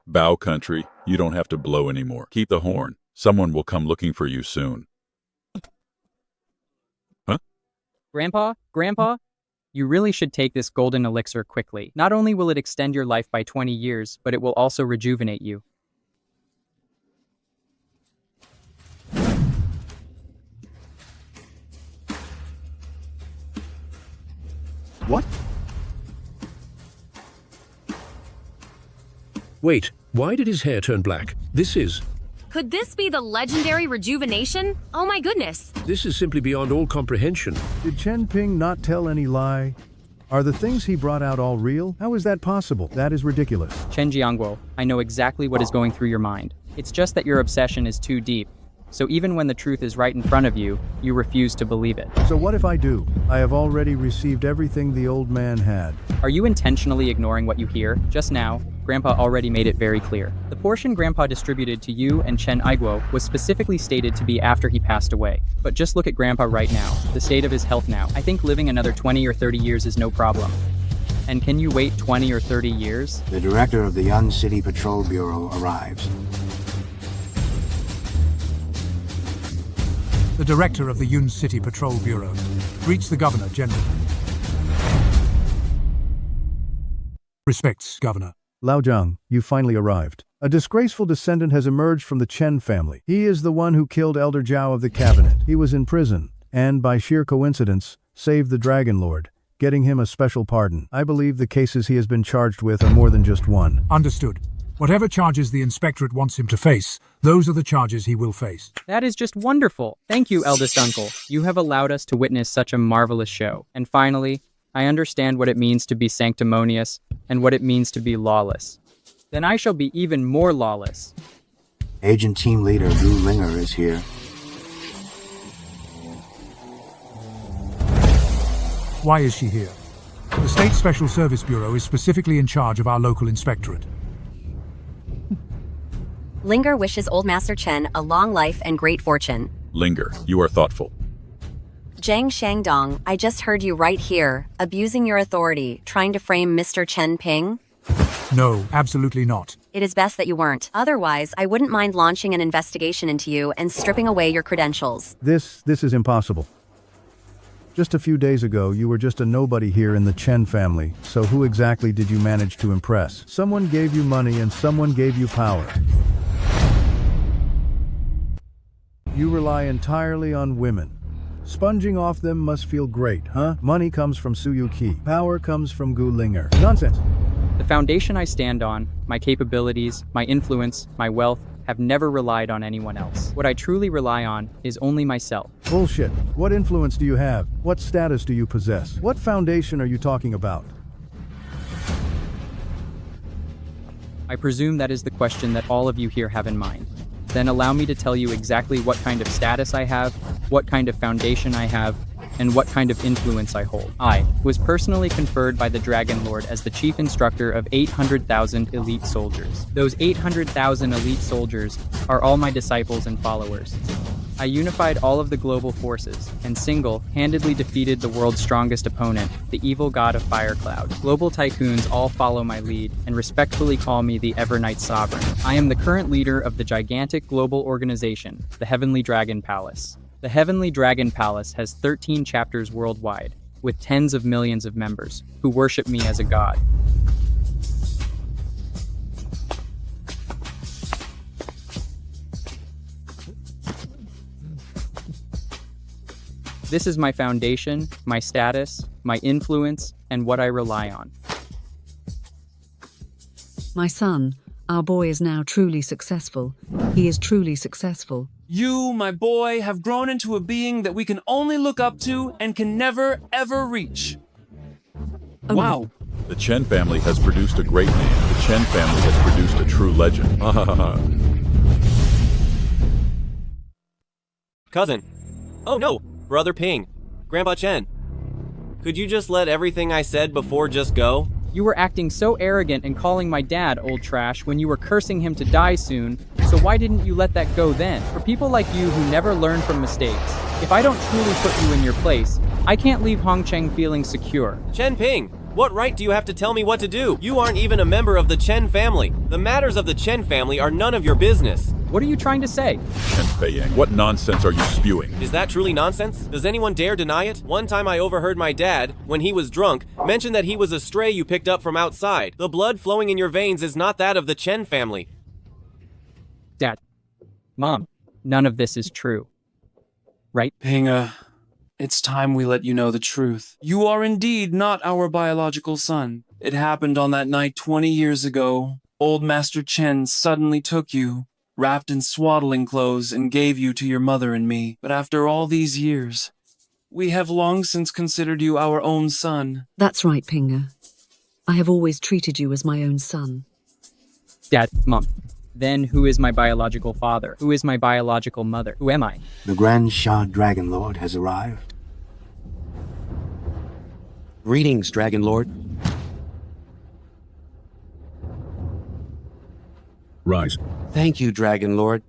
S12: Bow country, you don't have to blow anymore. Keep the horn. Someone will come looking for you soon. Huh?
S3: Grandpa, you really should take this golden elixir quickly. Not only will it extend your life by 20 years, but it will also rejuvenate you.
S23: What?
S14: Wait, why did his hair turn black?
S18: Could this be the legendary rejuvenation? Oh my goodness.
S14: This is simply beyond all comprehension.
S22: Did Chen Ping not tell any lie? Are the things he brought out all real? How is that possible? That is ridiculous.
S3: Chen Jiangguo, I know exactly what is going through your mind. It's just that your obsession is too deep. So even when the truth is right in front of you, you refuse to believe it.
S22: So what if I do? I have already received everything the old man had.
S3: Are you intentionally ignoring what you hear? Just now, Grandpa already made it very clear. The portion Grandpa distributed to you and Chen Aiguo was specifically stated to be after he passed away. But just look at Grandpa right now, the state of his health now. I think living another 20 or 30 years is no problem. And can you wait 20 or 30 years?
S9: The director of the Yun City Patrol Bureau arrives.
S25: The director of the Yun City Patrol Bureau. Greets the Governor General. Respects, Governor.
S22: Lao Zhang, you finally arrived. A disgraceful descendant has emerged from the Chen family. He is the one who killed Elder Zhao of the cabinet. He was in prison, and by sheer coincidence, saved the Dragon Lord, getting him a special pardon. I believe the cases he has been charged with are more than just one.
S25: Understood. Whatever charges the Inspectorate wants him to face, those are the charges he will face.
S3: That is just wonderful. Thank you, eldest uncle. You have allowed us to witness such a marvelous show. And finally, I understand what it means to be sanctimonious and what it means to be lawless. then I shall be even more lawless.
S9: Agent Team Leader Lu Linger is here.
S25: Why is she here? The State Special Service Bureau is specifically in charge of our local inspectorate.
S5: Linger wishes Old Master Chen a long life and great fortune.
S12: Linger, you are thoughtful.
S5: Zhang Shangdong, I just heard you right here, abusing your authority, trying to frame Mr. Chen Ping.
S25: No, absolutely not.
S5: It is best that you weren't. Otherwise, I wouldn't mind launching an investigation into you and stripping away your credentials.
S22: This is impossible. Just a few days ago, you were just a nobody here in the Chen family, so who exactly did you manage to impress? Someone gave you money and someone gave you power. You rely entirely on women. Sponging off them must feel great, huh? Money comes from Suyuki. Power comes from Gu Linger. Nonsense.
S3: The foundation I stand on, my capabilities, my influence, my wealth, have never relied on anyone else. What I truly rely on is only myself.
S22: Bullshit. What influence do you have? What status do you possess? What foundation are you talking about?
S3: I presume that is the question that all of you here have in mind. Then allow me to tell you exactly what kind of status I have, what kind of foundation I have, and what kind of influence I hold. I was personally conferred by the Dragon Lord as the chief instructor of 800,000 elite soldiers. Those 800,000 elite soldiers are all my disciples and followers. I unified all of the global forces and single-handedly defeated the world's strongest opponent, the evil god of Firecloud. Global tycoons all follow my lead and respectfully call me the Evernight Sovereign. I am the current leader of the gigantic global organization, the Heavenly Dragon Palace. The Heavenly Dragon Palace has 13 chapters worldwide, with tens of millions of members, who worship me as a god. This is my foundation, my status, my influence, and what I rely on.
S2: My son, our boy is now truly successful. He is truly successful.
S10: You, my boy, have grown into a being that we can only look up to and can never, ever reach.
S2: Oh,
S10: wow.
S12: The Chen family has produced a great man. The Chen family has produced a true legend. Ha ha ha ha.
S11: Cousin. Oh no, Brother Ping. Grandpa Chen. Could you just let everything I said before just go?
S3: You were acting so arrogant and calling my dad old trash when you were cursing him to die soon, so why didn't you let that go then? For people like you who never learn from mistakes, if I don't truly put you in your place, I can't leave Hongcheng feeling secure.
S11: Chen Ping, what right do you have to tell me what to do? You aren't even a member of the Chen family. The matters of the Chen family are none of your business.
S3: What are you trying to say?
S12: Chen Feiyang, what nonsense are you spewing?
S11: Is that truly nonsense? Does anyone dare deny it? One time I overheard my dad, when he was drunk, mention that he was a stray you picked up from outside. The blood flowing in your veins is not that of the Chen family.
S3: Dad. Mom. None of this is true. Right?
S10: Ping, it's time we let you know the truth. You are indeed not our biological son. It happened on that night 20 years ago. Old Master Chen suddenly took you, wrapped in swaddling clothes, and gave you to your mother and me. But after all these years, we have long since considered you our own son.
S2: That's right, Pinga. I have always treated you as my own son.
S3: Dad, Mom. Then who is my biological father? Who is my biological mother? Who am I?
S9: The Grand Shah Dragon Lord has arrived.
S15: Greetings, Dragon Lord.
S13: Rise.
S15: Thank you, Dragon Lord.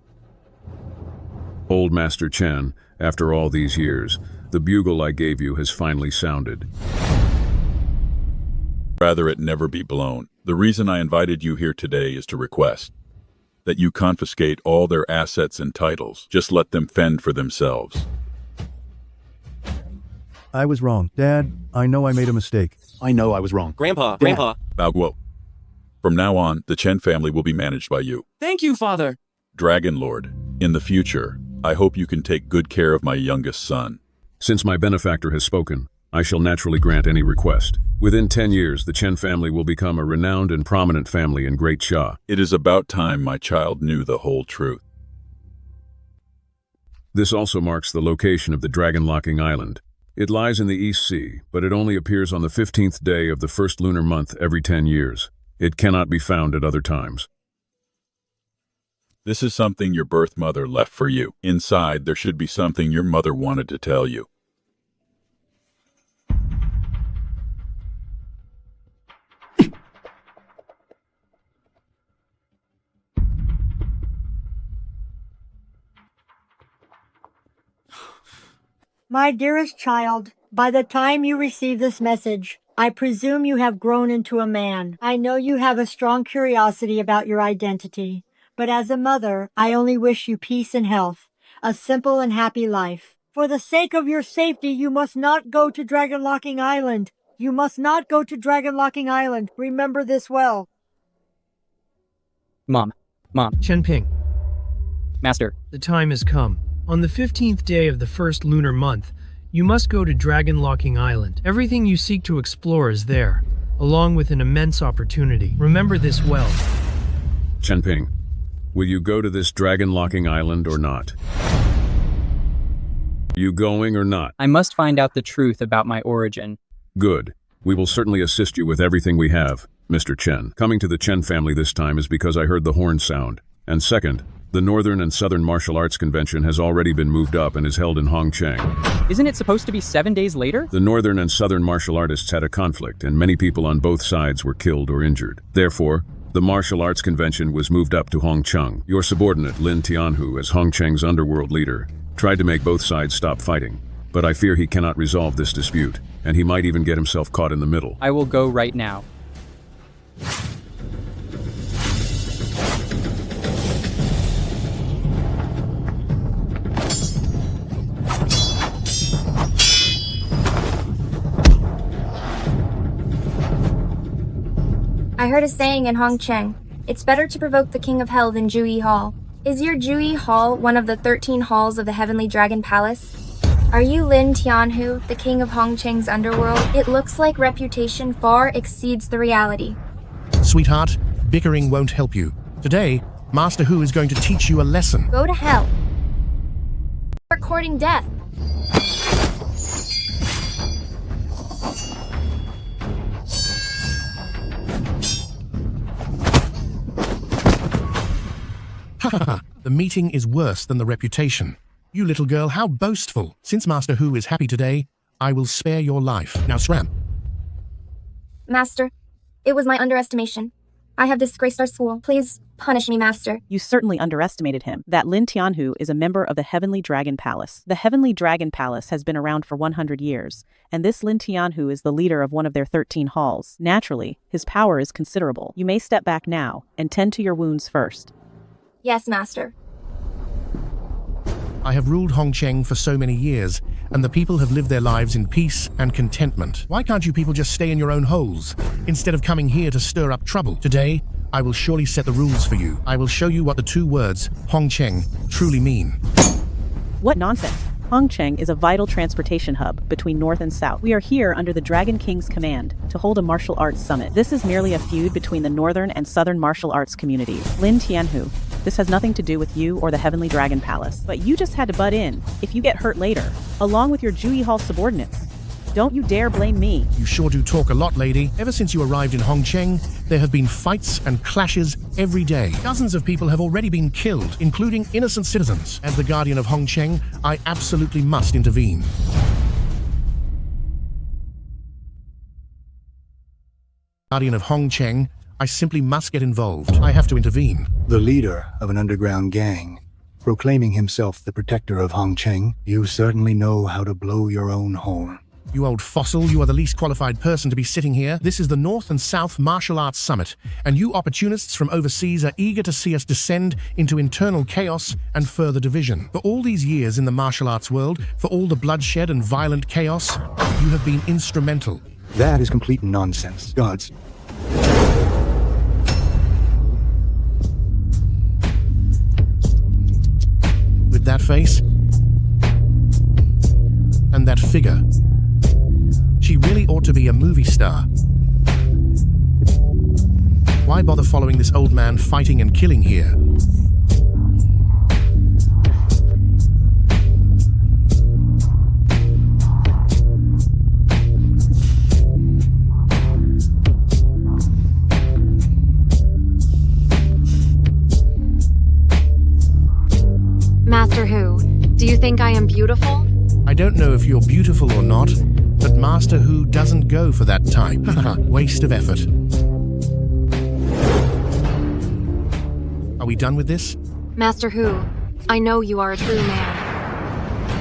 S13: Old Master Chen, after all these years, the bugle I gave you has finally sounded.
S12: Rather it never be blown. The reason I invited you here today is to request that you confiscate all their assets and titles. Just let them fend for themselves.
S22: I was wrong. Dad, I know I made a mistake.
S23: I know I was wrong.
S11: Grandpa.
S12: Bao Guo. From now on, the Chen family will be managed by you.
S10: Thank you, Father.
S12: Dragon Lord, in the future, I hope you can take good care of my youngest son.
S13: Since my benefactor has spoken, I shall naturally grant any request. Within 10 years, the Chen family will become a renowned and prominent family in Great Xia.
S12: It is about time my child knew the whole truth.
S13: This also marks the location of the dragon-locking island. It lies in the East Sea, but it only appears on the 15th day of the first lunar month every 10 years. It cannot be found at other times.
S12: This is something your birth mother left for you. Inside, there should be something your mother wanted to tell you.
S4: My dearest child, by the time you receive this message, I presume you have grown into a man. I know you have a strong curiosity about your identity, but as a mother, I only wish you peace and health, a simple and happy life. For the sake of your safety, you must not go to Dragon Locking Island. You must not go to Dragon Locking Island. Remember this well.
S3: Mom.
S6: Chen Ping,
S3: Master.
S6: the time has come. On the 15th day of the first lunar month, you must go to Dragon Locking Island. Everything you seek to explore is there, along with an immense opportunity. Remember this well.
S13: Chen Ping, will you go to this Dragon Locking Island or not? Are you going or not?
S3: I must find out the truth about my origin.
S13: Good. We will certainly assist you with everything we have, Mr. Chen. Coming to the Chen family this time is because I heard the horn sound. And second, the Northern and Southern Martial Arts Convention has already been moved up and is held in Hongcheng.
S3: Isn't it supposed to be 7 days later?
S13: The Northern and Southern martial artists had a conflict, and many people on both sides were killed or injured. Therefore, the Martial Arts Convention was moved up to Hongcheng. Your subordinate, Lin Tianhu, as Hongcheng's underworld leader, tried to make both sides stop fighting. But I fear he cannot resolve this dispute, and he might even get himself caught in the middle.
S3: I will go right now.
S8: I heard a saying in Hongcheng, it's better to provoke the King of Hell than Juyi Hall. Is your Juyi Hall one of the 13 halls of the Heavenly Dragon Palace? Are you Lin Tianhu, the King of Hongcheng's underworld? It looks like reputation far exceeds the reality.
S16: Sweetheart, bickering won't help you. Today, Master Hu is going to teach you a lesson.
S8: Go to hell. You're courting death.
S16: The meeting is worse than the reputation. You little girl, how boastful. Since Master Hu is happy today, I will spare your life. Now swam.
S8: Master, it was my underestimation. I have disgraced our school. Please punish me, Master.
S20: You certainly underestimated him. That Lin Tianhu is a member of the Heavenly Dragon Palace. The Heavenly Dragon Palace has been around for 100 years, and this Lin Tianhu is the leader of one of their 13 halls. Naturally, his power is considerable. You may step back now and tend to your wounds first.
S8: Yes, Master.
S16: I have ruled Hongcheng for so many years, and the people have lived their lives in peace and contentment. Why can't you people just stay in your own holes, instead of coming here to stir up trouble? Today, I will surely set the rules for you. I will show you what the two words, Hongcheng, truly mean.
S20: What nonsense! Hongcheng is a vital transportation hub between North and South. We are here under the Dragon King's command to hold a martial arts summit. This is merely a feud between the Northern and Southern martial arts communities. Lin Tianhu, this has nothing to do with you or the Heavenly Dragon Palace. But you just had to butt in if you get hurt later, along with your Juyi Hall subordinates. Don't you dare blame me.
S16: You sure do talk a lot, lady. Ever since you arrived in Hongcheng, there have been fights and clashes every day. Dozens of people have already been killed, including innocent citizens. As the guardian of Hongcheng, I absolutely must intervene. Guardian of Hongcheng, I simply must get involved. I have to intervene.
S17: The leader of an underground gang, proclaiming himself the protector of Hongcheng, you certainly know how to blow your own horn.
S16: You old fossil, you are the least qualified person to be sitting here. This is the North and South Martial Arts Summit, and you opportunists from overseas are eager to see us descend into internal chaos and further division. For all these years in the martial arts world, for all the bloodshed and violent chaos, you have been instrumental.
S17: That is complete nonsense. Gods.
S16: With that face and that figure, she really ought to be a movie star. Why bother following this old man fighting and killing here?
S18: Master Hu, do you think I am beautiful?
S16: I don't know if you're beautiful or not, but Master Hu doesn't go for that type. Waste of effort. Are we done with this?
S18: Master Hu, I know you are a true man.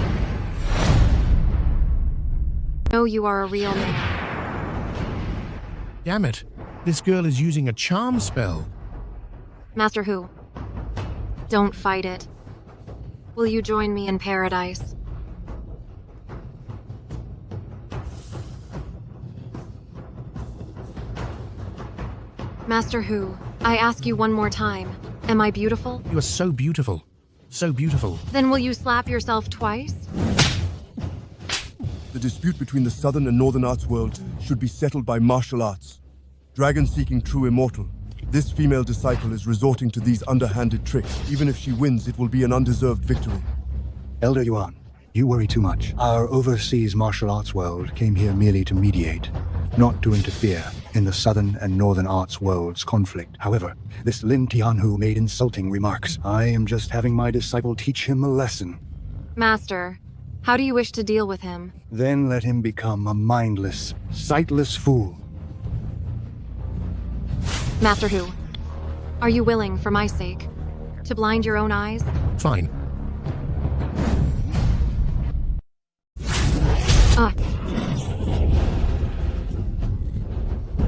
S18: I know you are a real man.
S16: Damn it. This girl is using a charm spell.
S18: Master Hu, don't fight it. Will you join me in paradise? Master Hu, I ask you one more time. Am I beautiful?
S16: You are so beautiful. So beautiful.
S18: Then will you slap yourself twice?
S1: The dispute between the Southern and Northern Arts world should be settled by martial arts. Dragon seeking true immortal. This female disciple is resorting to these underhanded tricks. Even if she wins, it will be an undeserved victory.
S17: Elder Yuan, you worry too much. Our overseas martial arts world came here merely to mediate, not to interfere in the Southern and Northern Arts world's conflict. However, this Lin Tianhu made insulting remarks. I am just having my disciple teach him a lesson.
S18: Master, how do you wish to deal with him?
S17: Then let him become a mindless, sightless fool.
S18: Master Hu, are you willing, for my sake, to blind your own eyes?
S16: Fine.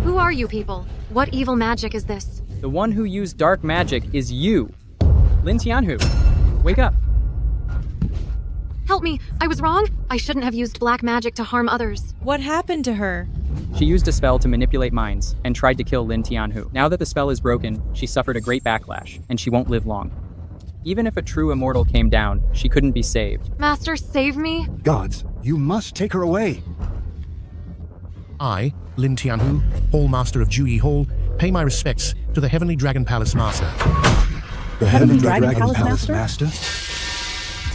S18: Who are you people? What evil magic is this?
S3: The one who used dark magic is you. Lin Tianhu, wake up.
S18: Help me, I was wrong. I shouldn't have used black magic to harm others.
S7: What happened to her?
S3: She used a spell to manipulate minds and tried to kill Lin Tianhu. Now that the spell is broken, she suffered a great backlash, and she won't live long. Even if a true immortal came down, she couldn't be saved.
S18: Master, save me?
S17: Gods, you must take her away.
S16: I, Lin Tianhu, Hall Master of Juyi Hall, pay my respects to the Heavenly Dragon Palace Master.
S17: The Heavenly Dragon Palace Master?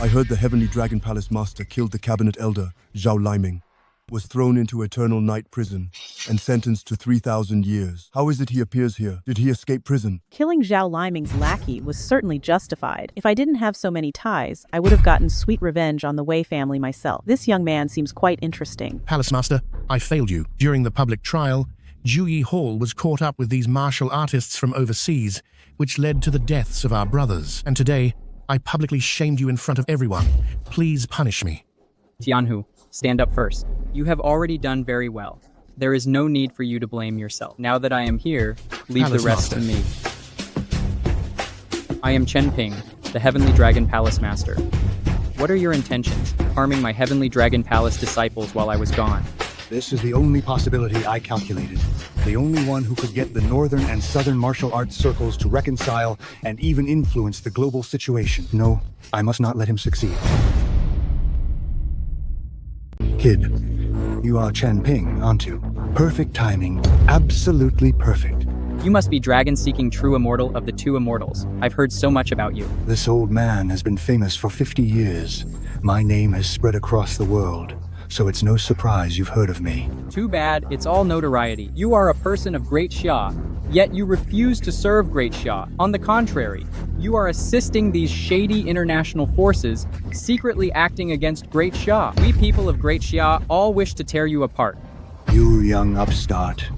S1: I heard the Heavenly Dragon Palace Master killed the Cabinet Elder, Zhao Liming, was thrown into eternal night prison, and sentenced to 3,000 years. How is it he appears here? Did he escape prison?
S20: Killing Zhao Liming's lackey was certainly justified. If I didn't have so many ties, I would have gotten sweet revenge on the Wei family myself. This young man seems quite interesting.
S16: Palace Master, I failed you. During the public trial, Juyi Hall was caught up with these martial artists from overseas, which led to the deaths of our brothers. And today, I publicly shamed you in front of everyone. Please punish me.
S3: Tianhu, stand up first. You have already done very well. There is no need for you to blame yourself. Now that I am here, leave
S16: Palace
S3: the rest
S16: Master.
S3: to me. I am Chen Ping, the Heavenly Dragon Palace Master. What are your intentions, harming my Heavenly Dragon Palace disciples while I was gone?
S17: This is the only possibility I calculated. The only one who could get the Northern and Southern martial arts circles to reconcile and even influence the global situation. No, I must not let him succeed. Kid, you are Chen Ping, aren't you? Perfect timing. Absolutely perfect.
S3: You must be dragon-seeking true immortal of the two immortals. I've heard so much about you.
S17: This old man has been famous for 50 years. My name has spread across the world, so it's no surprise you've heard of me.
S3: Too bad, it's all notoriety. You are a person of Great Xia, yet you refuse to serve Great Xia. On the contrary, you are assisting these shady international forces, secretly acting against Great Xia. We people of Great Xia all wish to tear you apart.
S17: You young upstart.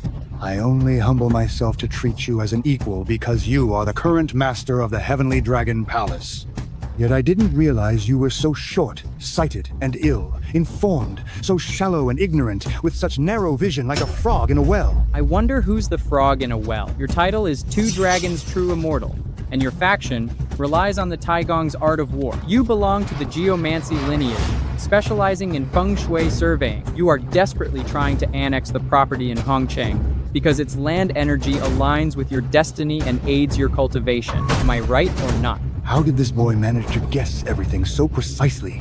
S17: I only humble myself to treat you as an equal because you are the current master of the Heavenly Dragon Palace. Yet I didn't realize you were so short-sighted and ill-informed, so shallow and ignorant, with such narrow vision like a frog in a well.
S3: I wonder who's the frog in a well. Your title is Two Dragons True Immortal, and your faction relies on the Taigong's art of war. You belong to the geomancy lineage, specializing in feng shui surveying. You are desperately trying to annex the property in Hongcheng because its land energy aligns with your destiny and aids your cultivation. Am I right or not?
S17: How did this boy manage to guess everything so precisely?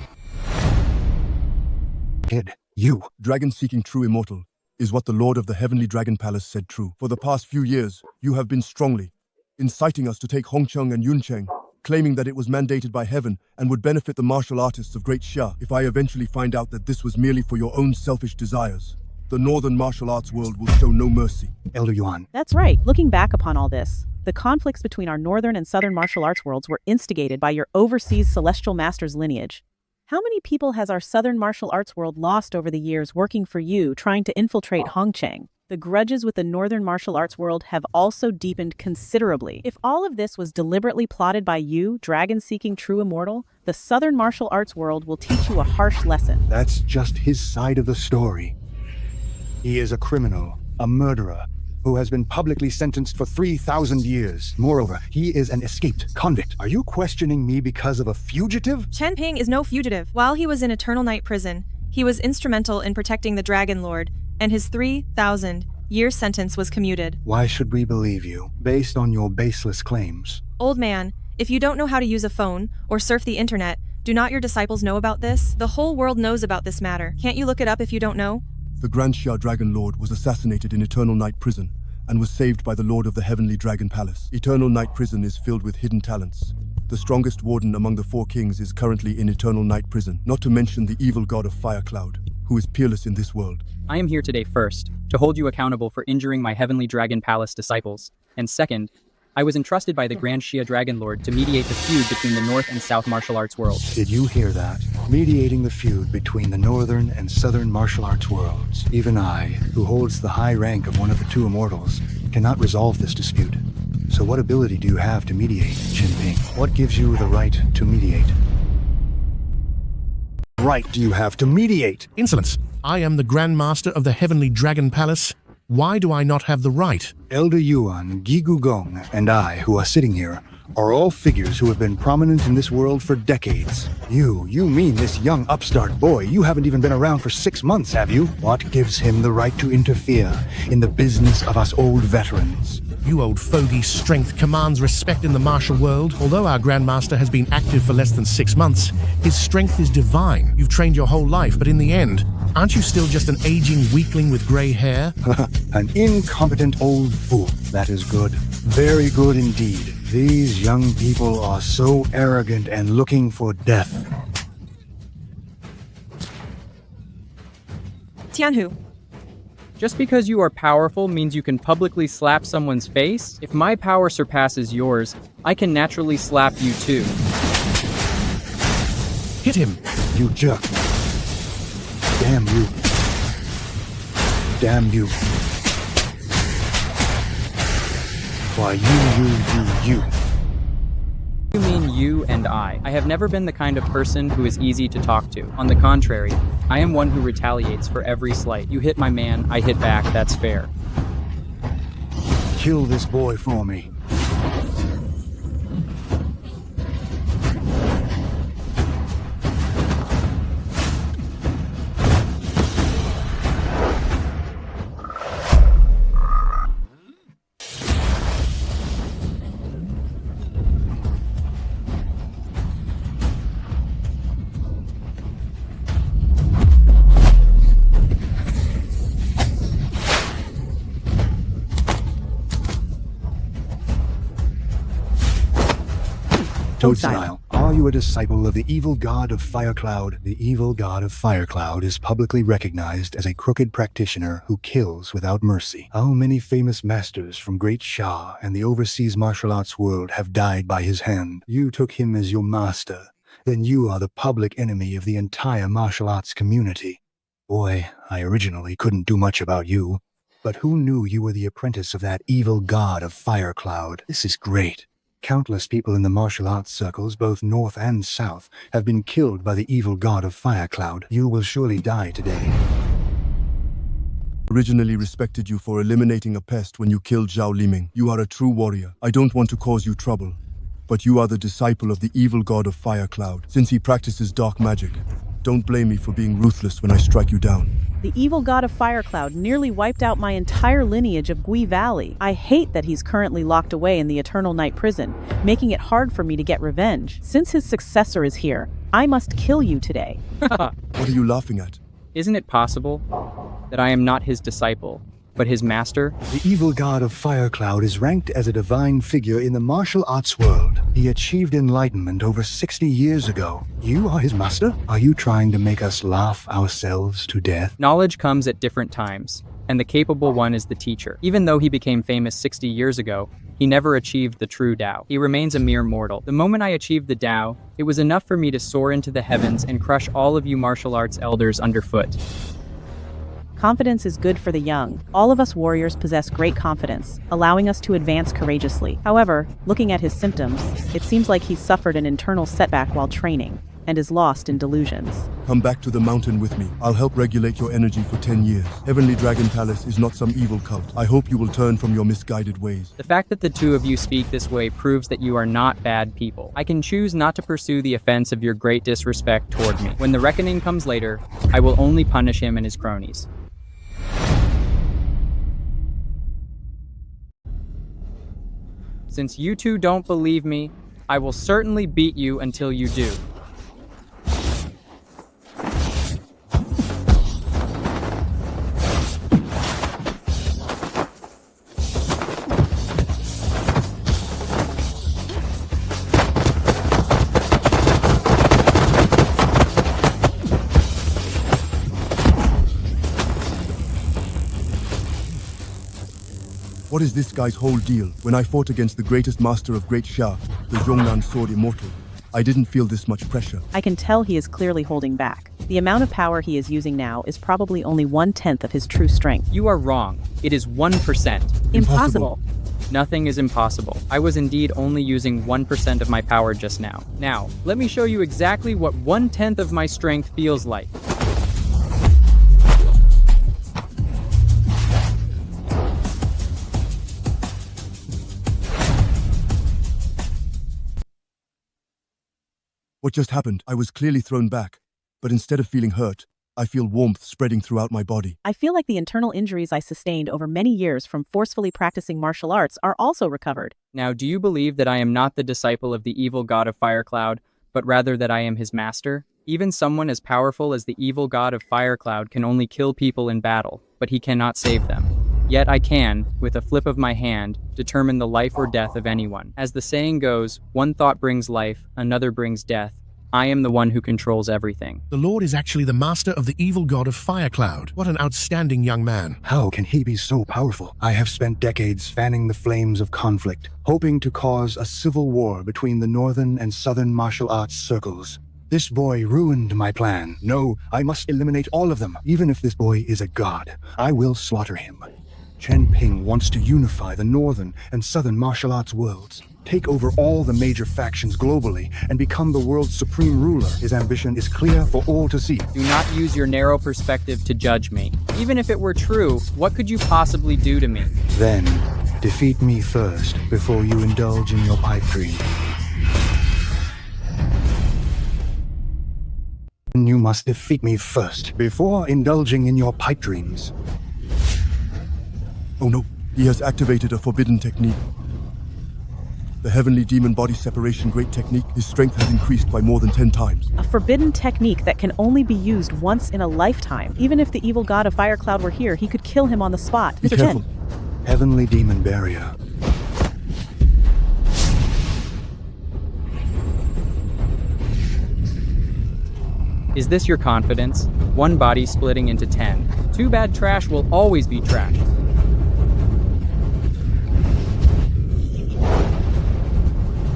S17: Kid, you.
S1: Dragon seeking true immortal is what the Lord of the Heavenly Dragon Palace said true. For the past few years, you have been strongly inciting us to take Hongcheng and Yuncheng, claiming that it was mandated by heaven and would benefit the martial artists of Great Xia. If I eventually find out that this was merely for your own selfish desires, The northern martial arts world will show no mercy.
S17: Elder Yuan.
S20: That's right. Looking back upon all this, the conflicts between our northern and southern martial arts worlds were instigated by your overseas celestial master's lineage. How many people has our southern martial arts world lost over the years working for you, trying to infiltrate Hongcheng? The grudges with the northern martial arts world have also deepened considerably. If all of this was deliberately plotted by you, dragon-seeking true immortal, the southern martial arts world will teach you a harsh lesson.
S17: That's just his side of the story. He is a criminal, a murderer, who has been publicly sentenced for 3,000 years. Moreover, he is an escaped convict. Are you questioning me because of a fugitive?
S7: Chen Ping is no fugitive. While he was in Eternal Night Prison, he was instrumental in protecting the Dragon Lord, and his 3,000-year sentence was commuted.
S17: Why should we believe you, based on your baseless claims?
S7: Old man, if you don't know how to use a phone or surf the internet, do not your disciples know about this? The whole world knows about this matter. Can't you look it up if you don't know?
S1: The Grand Xia Dragon Lord was assassinated in Eternal Night Prison and was saved by the Lord of the Heavenly Dragon Palace. Eternal Night Prison is filled with hidden talents. The strongest warden among the four kings is currently in Eternal Night Prison, not to mention the evil god of Fire Cloud, who is peerless in this world.
S3: I am here today first, to hold you accountable for injuring my Heavenly Dragon Palace disciples, and second, I was entrusted by the Grand Xia Dragon Lord to mediate the feud between the North and South martial arts worlds.
S17: Did you hear that? Mediating the feud between the northern and southern martial arts worlds. Even I, who holds the high rank of one of the two immortals, cannot resolve this dispute. So what ability do you have to mediate, Chen Ping? What gives you the right to mediate? Right do you have to mediate?
S16: Insolence. I am the Grand Master of the Heavenly Dragon Palace. Why do I not have the right?
S17: Elder Yuan, Gigu Gong, and I, who are sitting here, are all figures who have been prominent in this world for decades. You mean this young upstart boy? You haven't even been around for 6 months, have you? What gives him the right to interfere in the business of us old veterans?
S16: You old fogey's strength commands respect in the martial world. Although our Grandmaster has been active for less than 6 months, his strength is divine. You've trained your whole life, but in the end, aren't you still just an aging weakling with gray hair?
S17: An incompetent old fool. That is good. Very good indeed. These young people are so arrogant and looking for death.
S7: Tianhu.
S3: Just because you are powerful means you can publicly slap someone's face? If my power surpasses yours, I can naturally slap you too.
S16: Hit him!
S17: You jerk. Damn you. Damn you. Why, you.
S3: You mean you and I. I have never been the kind of person who is easy to talk to. On the contrary, I am one who retaliates for every slight. You hit my man, I hit back, that's fair.
S17: Kill this boy for me. Toadsnile, are you a disciple of the evil god of Fire Cloud? The evil god of Fire Cloud is publicly recognized as a crooked practitioner who kills without mercy. How many famous masters from Great Xia and the overseas martial arts world have died by his hand? You took him as your master. Then you are the public enemy of the entire martial arts community. Boy, I originally couldn't do much about you. But who knew you were the apprentice of that evil god of Fire Cloud? This is great. Countless people in the martial arts circles, both north and south, have been killed by the evil god of Fire Cloud. You will surely die today.
S1: Originally respected you for eliminating a pest when you killed Zhao Liming. You are a true warrior. I don't want to cause you trouble, but you are the disciple of the evil god of Fire Cloud. Since he practices dark magic, don't blame me for being ruthless when I strike you down.
S20: The evil god of Fire Cloud nearly wiped out my entire lineage of Gui Valley. I hate that he's currently locked away in the Eternal Night Prison, making it hard for me to get revenge. Since his successor is here, I must kill you today.
S1: What are you laughing at?
S3: Isn't it possible that I am not his disciple, but his master?
S17: The evil god of Firecloud is ranked as a divine figure in the martial arts world. He achieved enlightenment over 60 years ago. You are his master? Are you trying to make us laugh ourselves to death?
S3: Knowledge comes at different times, and the capable one is the teacher. Even though he became famous 60 years ago, he never achieved the true Tao. He remains a mere mortal. The moment I achieved the Tao, it was enough for me to soar into the heavens and crush all of you martial arts elders underfoot.
S20: Confidence is good for the young. All of us warriors possess great confidence, allowing us to advance courageously. However, looking at his symptoms, it seems like he's suffered an internal setback while training, and is lost in delusions.
S1: Come back to the mountain with me. I'll help regulate your energy for 10 years. Heavenly Dragon Palace is not some evil cult. I hope you will turn from your misguided ways.
S3: The fact that the two of you speak this way proves that you are not bad people. I can choose not to pursue the offense of your great disrespect toward me. When the reckoning comes later, I will only punish him and his cronies. Since you two don't believe me, I will certainly beat you until you do.
S1: What is this guy's whole deal? When I fought against the greatest master of Great Xia, the Zhongnan Sword Immortal, I didn't feel this much pressure.
S20: I can tell he is clearly holding back. The amount of power he is using now is probably only 1/10 of his true strength.
S3: You are wrong. It is 1%.
S20: Impossible.
S3: Nothing is impossible. I was indeed only using 1% of my power just now. Now, let me show you exactly what 1/10 of my strength feels like.
S1: What just happened? I was clearly thrown back, but instead of feeling hurt, I feel warmth spreading throughout my body.
S20: I feel like the internal injuries I sustained over many years from forcefully practicing martial arts are also recovered.
S3: Now, do you believe that I am not the disciple of the evil god of Firecloud, but rather that I am his master? Even someone as powerful as the evil god of Firecloud can only kill people in battle, but he cannot save them. Yet I can, with a flip of my hand, determine the life or death of anyone. As the saying goes, one thought brings life, another brings death. I am the one who controls everything.
S16: The Lord is actually the master of the evil god of Firecloud. What an outstanding young man.
S17: How can he be so powerful? I have spent decades fanning the flames of conflict, hoping to cause a civil war between the northern and southern martial arts circles. This boy ruined my plan. No, I must eliminate all of them. Even if this boy is a god, I will slaughter him. Chen Ping wants to unify the northern and southern martial arts worlds, take over all the major factions globally, and become the world's supreme ruler. His ambition is clear for all to see.
S3: Do not use your narrow perspective to judge me. Even if it were true, what could you possibly do to me?
S17: Then, defeat me first before you indulge in your pipe dream. You must defeat me first before indulging in your pipe dreams.
S1: Oh no, he has activated a forbidden technique. The heavenly demon body separation great technique, his strength has increased by more than 10 times.
S20: A forbidden technique that can only be used once in a lifetime. Even if the evil god of Firecloud were here, he could kill him on the spot.
S1: Be
S20: Mr.
S1: careful.
S20: Chen.
S17: Heavenly demon barrier.
S3: Is this your confidence? One body splitting into 10. Too bad trash will always be trash.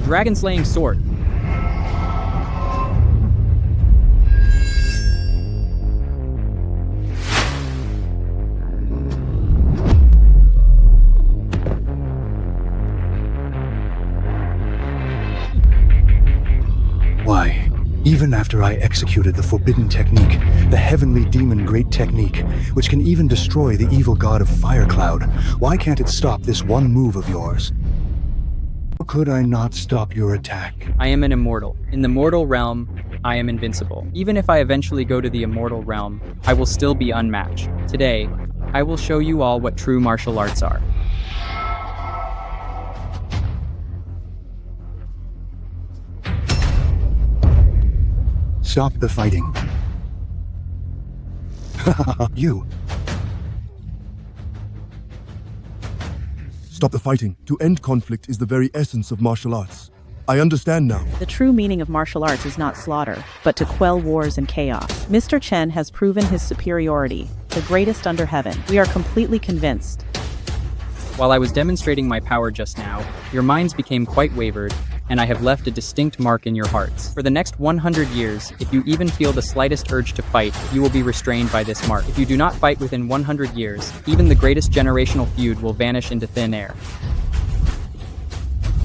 S3: Dragon slaying sword.
S17: Why? Even after I executed the forbidden technique, the heavenly demon great technique, which can even destroy the evil god of Firecloud, why can't it stop this one move of yours? How could I not stop your attack?
S3: I am an immortal. In the mortal realm, I am invincible. Even if I eventually go to the immortal realm, I will still be unmatched. Today, I will show you all what true martial arts are.
S17: Stop the fighting.
S1: Stop the fighting. To end conflict is the very essence of martial arts. I understand now.
S20: The true meaning of martial arts is not slaughter, but to quell wars and chaos. Mr. Chen has proven his superiority, the greatest under heaven. We are completely convinced.
S3: While I was demonstrating my power just now, your minds became quite wavered, and I have left a distinct mark in your hearts. For the next 100 years, if you even feel the slightest urge to fight, you will be restrained by this mark. If you do not fight within 100 years, even the greatest generational feud will vanish into thin air.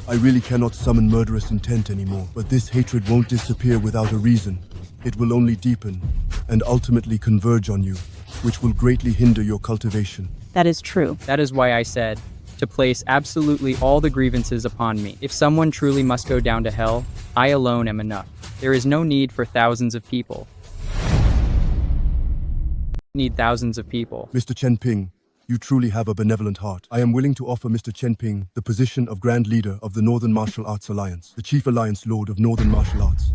S1: I really cannot summon murderous intent anymore, but this hatred won't disappear without a reason. It will only deepen and ultimately converge on you, which will greatly hinder your cultivation.
S20: That is true.
S3: That is why I said, to place absolutely all the grievances upon me. If someone truly must go down to hell, I alone am enough. There is no need for thousands of people. Need thousands of people.
S1: Mr. Chen Ping, you truly have a benevolent heart. I am willing to offer Mr. Chen Ping the position of Grand Leader of the Northern Martial Arts Alliance, the Chief Alliance Lord of Northern Martial Arts.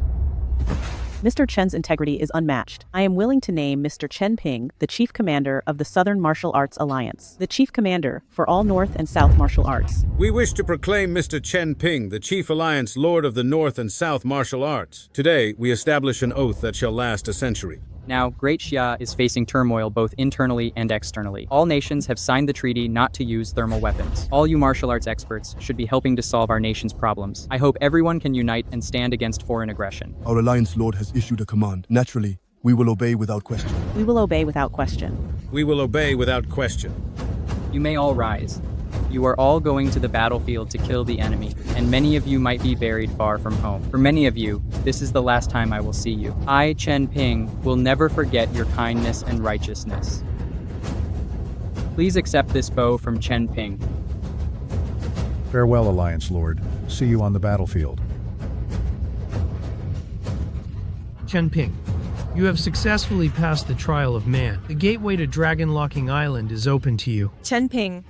S20: Mr. Chen's integrity is unmatched. I am willing to name Mr. Chen Ping the Chief Commander of the Southern Martial Arts Alliance, the Chief Commander for all North and South Martial Arts.
S14: We wish to proclaim Mr. Chen Ping the Chief Alliance Lord of the North and South Martial Arts. Today, we establish an oath that shall last a century.
S3: Now, Great Xia is facing turmoil both internally and externally. All nations have signed the treaty not to use thermal weapons. All you martial arts experts should be helping to solve our nation's problems. I hope everyone can unite and stand against foreign aggression.
S1: Our Alliance Lord has issued a command. Naturally, we will obey without question.
S20: We will obey without question.
S14: We will obey without question.
S3: You may all rise. You are all going to the battlefield to kill the enemy, and many of you might be buried far from home. For many of you, this is the last time I will see you. I, Chen Ping, will never forget your kindness and righteousness. Please accept this bow from Chen Ping.
S22: Farewell, Alliance Lord. See you on the battlefield.
S6: Chen Ping, you have successfully passed the trial of man. The gateway to Dragon Locking Island is open to you.
S7: Chen Ping,